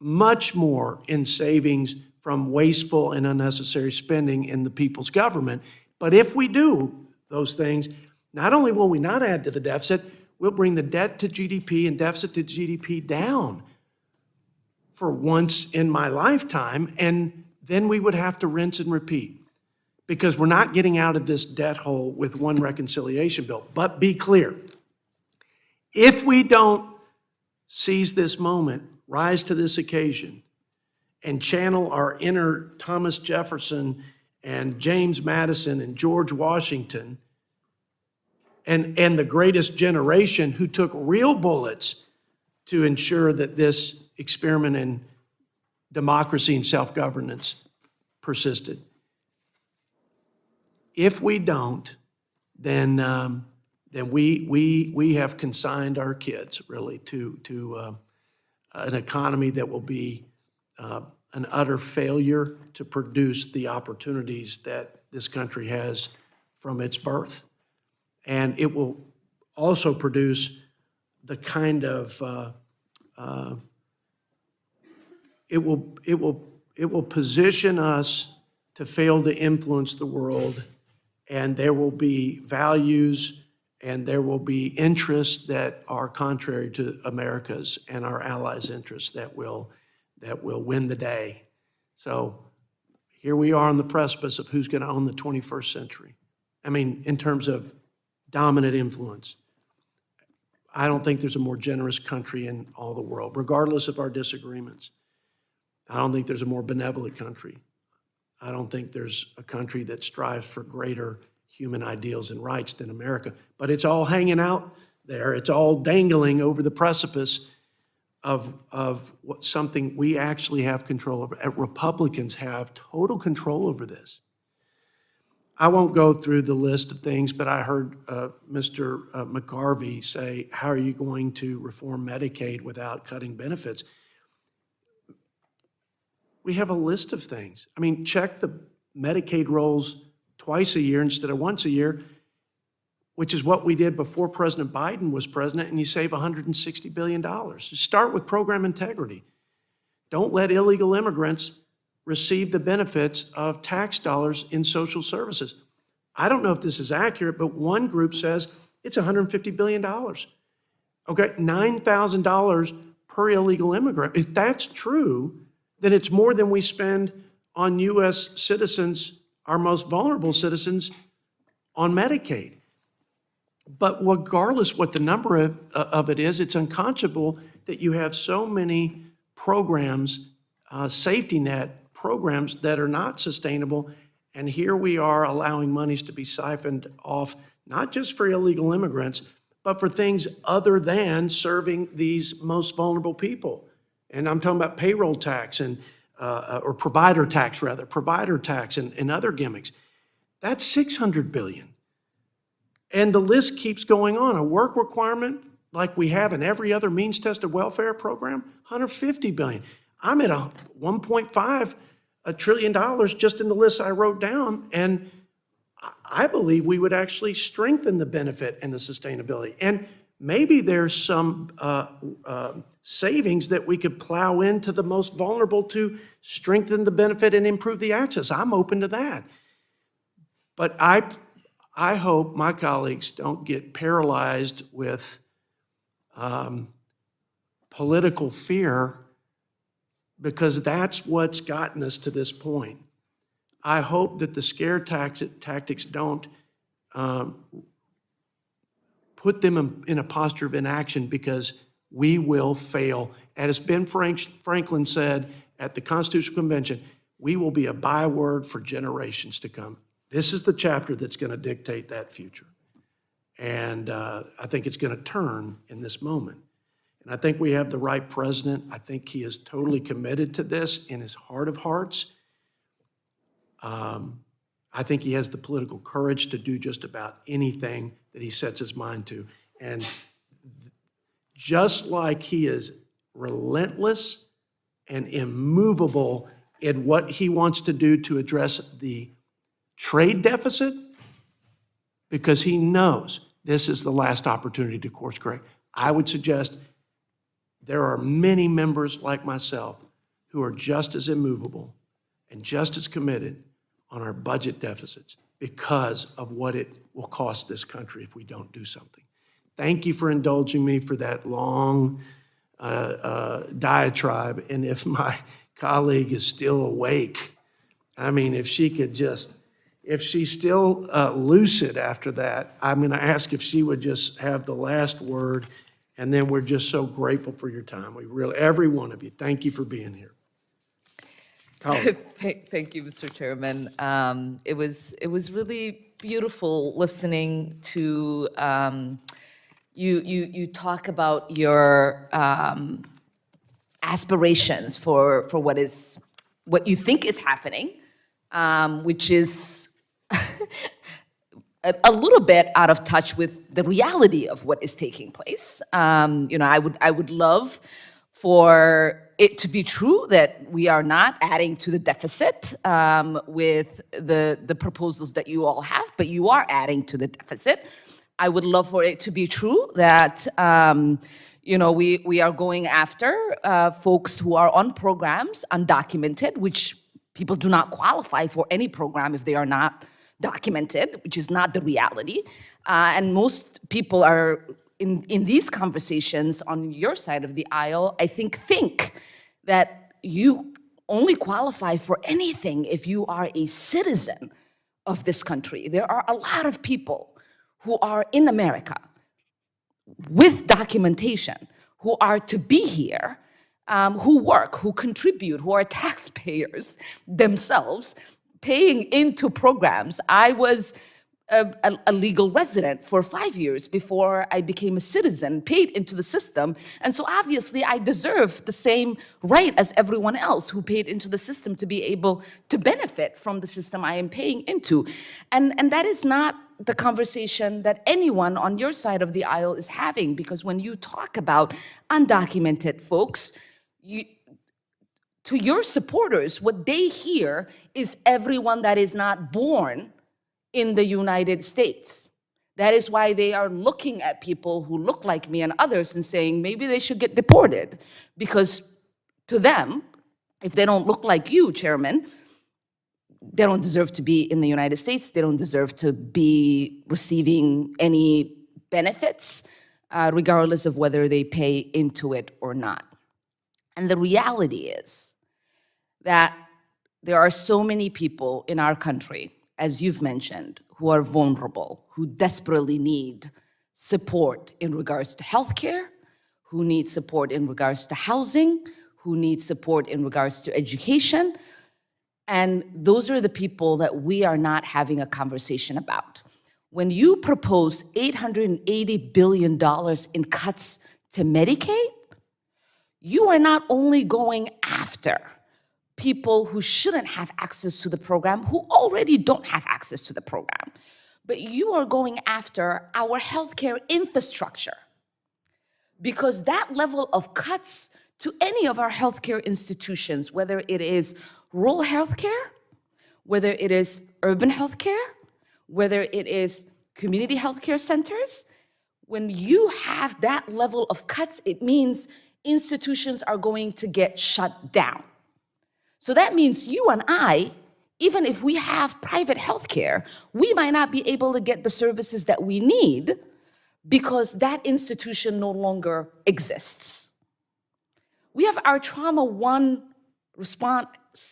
much more in savings from wasteful and unnecessary spending in the people's government. But if we do those things, not only will we not add to the deficit, we'll bring the debt to GDP and deficit to GDP down for once in my lifetime, and then we would have to rinse and repeat because we're not getting out of this debt hole with one reconciliation bill. But be clear, if we don't seize this moment, rise to this occasion, and channel our inner Thomas Jefferson and James Madison and George Washington and the greatest generation who took real bullets to ensure that this experiment in democracy and self-governance persisted. If we don't, then we have consigned our kids really to an economy that will be an utter failure to produce the opportunities that this country has from its birth. And it will also produce the kind of it will position us to fail to influence the world, and there will be values and there will be interests that are contrary to America's and our allies' interests that will win the day. So here we are on the precipice of who's going to own the 21st century. I mean, in terms of dominant influence. I don't think there's a more generous country in all the world, regardless of our disagreements. I don't think there's a more benevolent country. I don't think there's a country that strives for greater human ideals and rights than America. But it's all hanging out there. It's all dangling over the precipice of what something we actually have control over. Republicans have total control over this. I won't go through the list of things, but I heard Mr. McGarvey say, how are you going to reform Medicaid without cutting benefits? We have a list of things. I mean, check the Medicaid rolls twice a year instead of once a year, which is what we did before President Biden was president, and you save $160 billion. Start with program integrity. Don't let illegal immigrants receive the benefits of tax dollars in social services. I don't know if this is accurate, but one group says it's $150 billion. Okay, $9,000 per illegal immigrant. If that's true, then it's more than we spend on U.S. citizens, our most vulnerable citizens, on Medicaid. But regardless what the number of it is, it's unconscionable that you have so many programs, safety net programs that are not sustainable. And here we are allowing monies to be siphoned off, not just for illegal immigrants, but for things other than serving these most vulnerable people. And I'm talking about payroll tax and, or provider tax and other gimmicks. That's $600 billion. And the list keeps going on. A work requirement like we have in every other means-tested welfare program, $150 billion. I'm at a $1.5 trillion just in the list I wrote down, and I believe we would actually strengthen the benefit and the sustainability. And maybe there's some savings that we could plow into the most vulnerable to strengthen the benefit and improve the access. I'm open to that. But I hope my colleagues don't get paralyzed with political fear, because that's what's gotten us to this point. I hope that the scare tactics don't put them in a posture of inaction, because we will fail. And as Ben Franklin said at the Constitutional Convention, we will be a byword for generations to come. This is the chapter that's going to dictate that future. And I think it's going to turn in this moment. And I think we have the right president. I think he is totally committed to this in his heart of hearts. I think he has the political courage to do just about anything that he sets his mind to. And just like he is relentless and immovable in what he wants to do to address the trade deficit, because he knows this is the last opportunity to course correct, I would suggest there are many members like myself who are just as immovable and just as committed on our budget deficits because of what it will cost this country if we don't do something. Thank you for indulging me for that long diatribe. And if my colleague is still awake, I mean, if she's still lucid after that, I'm going to ask if she would just have the last word. And then we're just so grateful for your time. We really, every one of you, thank you for being here. Thank you, Mr. Chairman. It was really beautiful listening to you talk about your aspirations for what you think is happening, which is a little bit out of touch with the reality of what is taking place. I would love for it to be true that we are not adding to the deficit with the proposals that you all have, but you are adding to the deficit. I would love for it to be true that we are going after folks who are on programs, undocumented, which people do not qualify for any program if they are not documented, which is not the reality. And most people are in these conversations on your side of the aisle, I think that you only qualify for anything if you are a citizen of this country. There are a lot of people who are in America with documentation, who are to be here, who work, who contribute, who are taxpayers themselves, paying into programs. I was a legal resident for 5 years before I became a citizen, paid into the system. And so obviously I deserve the same right as everyone else who paid into the system to be able to benefit from the system I am paying into. And that is not the conversation that anyone on your side of the aisle is having, because when you talk about undocumented folks, to your supporters, what they hear is everyone that is not born in the United States. That is why they are looking at people who look like me and others and saying maybe they should get deported, because to them, if they don't look like you, Chairman, they don't deserve to be in the United States. They don't deserve to be receiving any benefits, regardless of whether they pay into it or not. And the reality is that there are so many people in our country, as you've mentioned, who are vulnerable, who desperately need support in regards to healthcare, who need support in regards to housing, who need support in regards to education. And those are the people that we are not having a conversation about. When you propose $880 billion in cuts to Medicaid, you are not only going after people who shouldn't have access to the program, who already don't have access to the program, but you are going after our healthcare infrastructure. Because that level of cuts to any of our healthcare institutions, whether it is rural healthcare, whether it is urban healthcare, whether it is community healthcare centers, when you have that level of cuts, it means institutions are going to get shut down. So that means you and I, even if we have private healthcare, we might not be able to get the services that we need because that institution no longer exists. We have our Trauma One response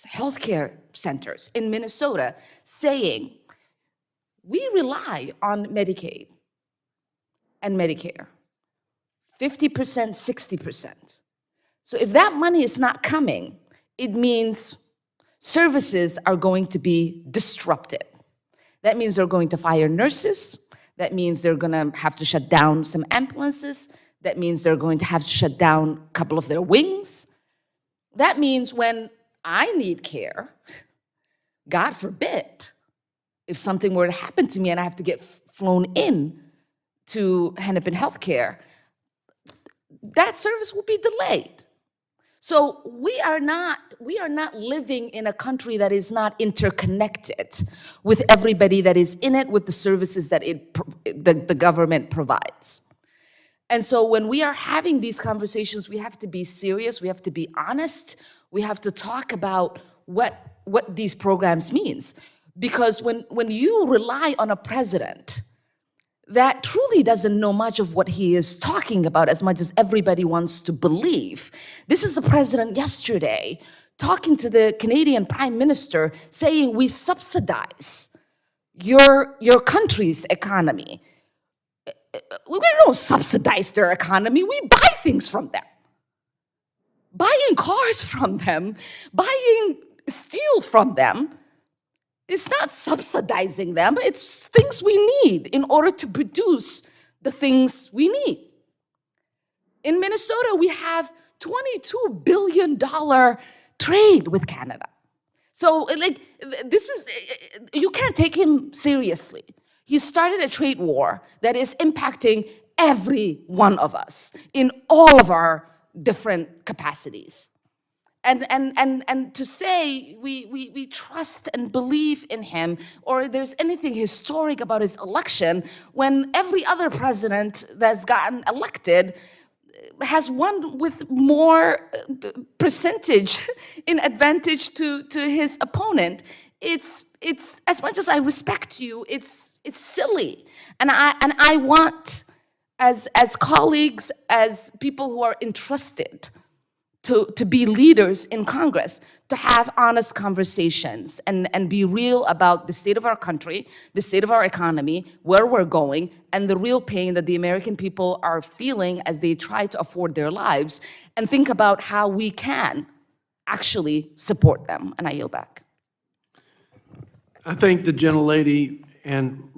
healthcare centers in Minnesota saying, we rely on Medicaid and Medicare, 50%, 60%. So if that money is not coming, it means services are going to be disrupted. That means they're going to fire nurses. That means they're going to have to shut down some ambulances. That means they're going to have to shut down a couple of their wings. That means when I need care, God forbid, if something were to happen to me and I have to get flown in to Hennepin Healthcare, that service will be delayed. So we are not living in a country that is not interconnected with everybody that is in it, with the services that the government provides. And so when we are having these conversations, we have to be serious, we have to be honest, we have to talk about what these programs means. Because when you rely on a president that truly doesn't know much of what he is talking about as much as everybody wants to believe. This is a president yesterday talking to the Canadian Prime Minister saying we subsidize your country's economy. We don't subsidize their economy, we buy things from them. Buying cars from them, buying steel from them, it's not subsidizing them, it's things we need in order to produce the things we need. In Minnesota, we have $22 billion trade with Canada. So this is, you can't take him seriously. He started a trade war that is impacting every one of us in all of our different capacities. And to say we trust and believe in him, or there's anything historic about his election, when every other president that's gotten elected has won with more percentage in advantage to his opponent, it's as much as I respect you, it's silly. And I want, as colleagues, as people who are entrusted to be leaders in Congress, to have honest conversations and be real about the state of our country, the state of our economy, where we're going, and the real pain that the American people are feeling as they try to afford their lives, and think about how we can actually support them. And I yield back. I think the gentlelady and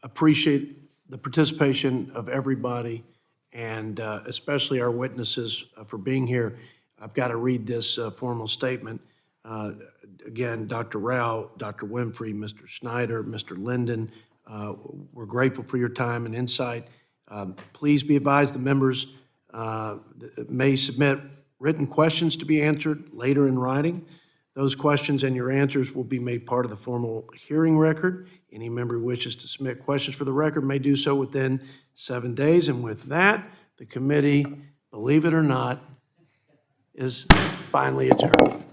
appreciate the participation of everybody, and especially our witnesses for being here. I've got to read this formal statement. Again, Dr. Rauh, Dr. Winfree, Mr. Schneider, Mr. Linden, we're grateful for your time and insight. Please be advised the members may submit written questions to be answered later in writing. Those questions and your answers will be made part of the formal hearing record. Any member who wishes to submit questions for the record may do so within 7 days. And with that, the committee, believe it or not, is finally adjourned.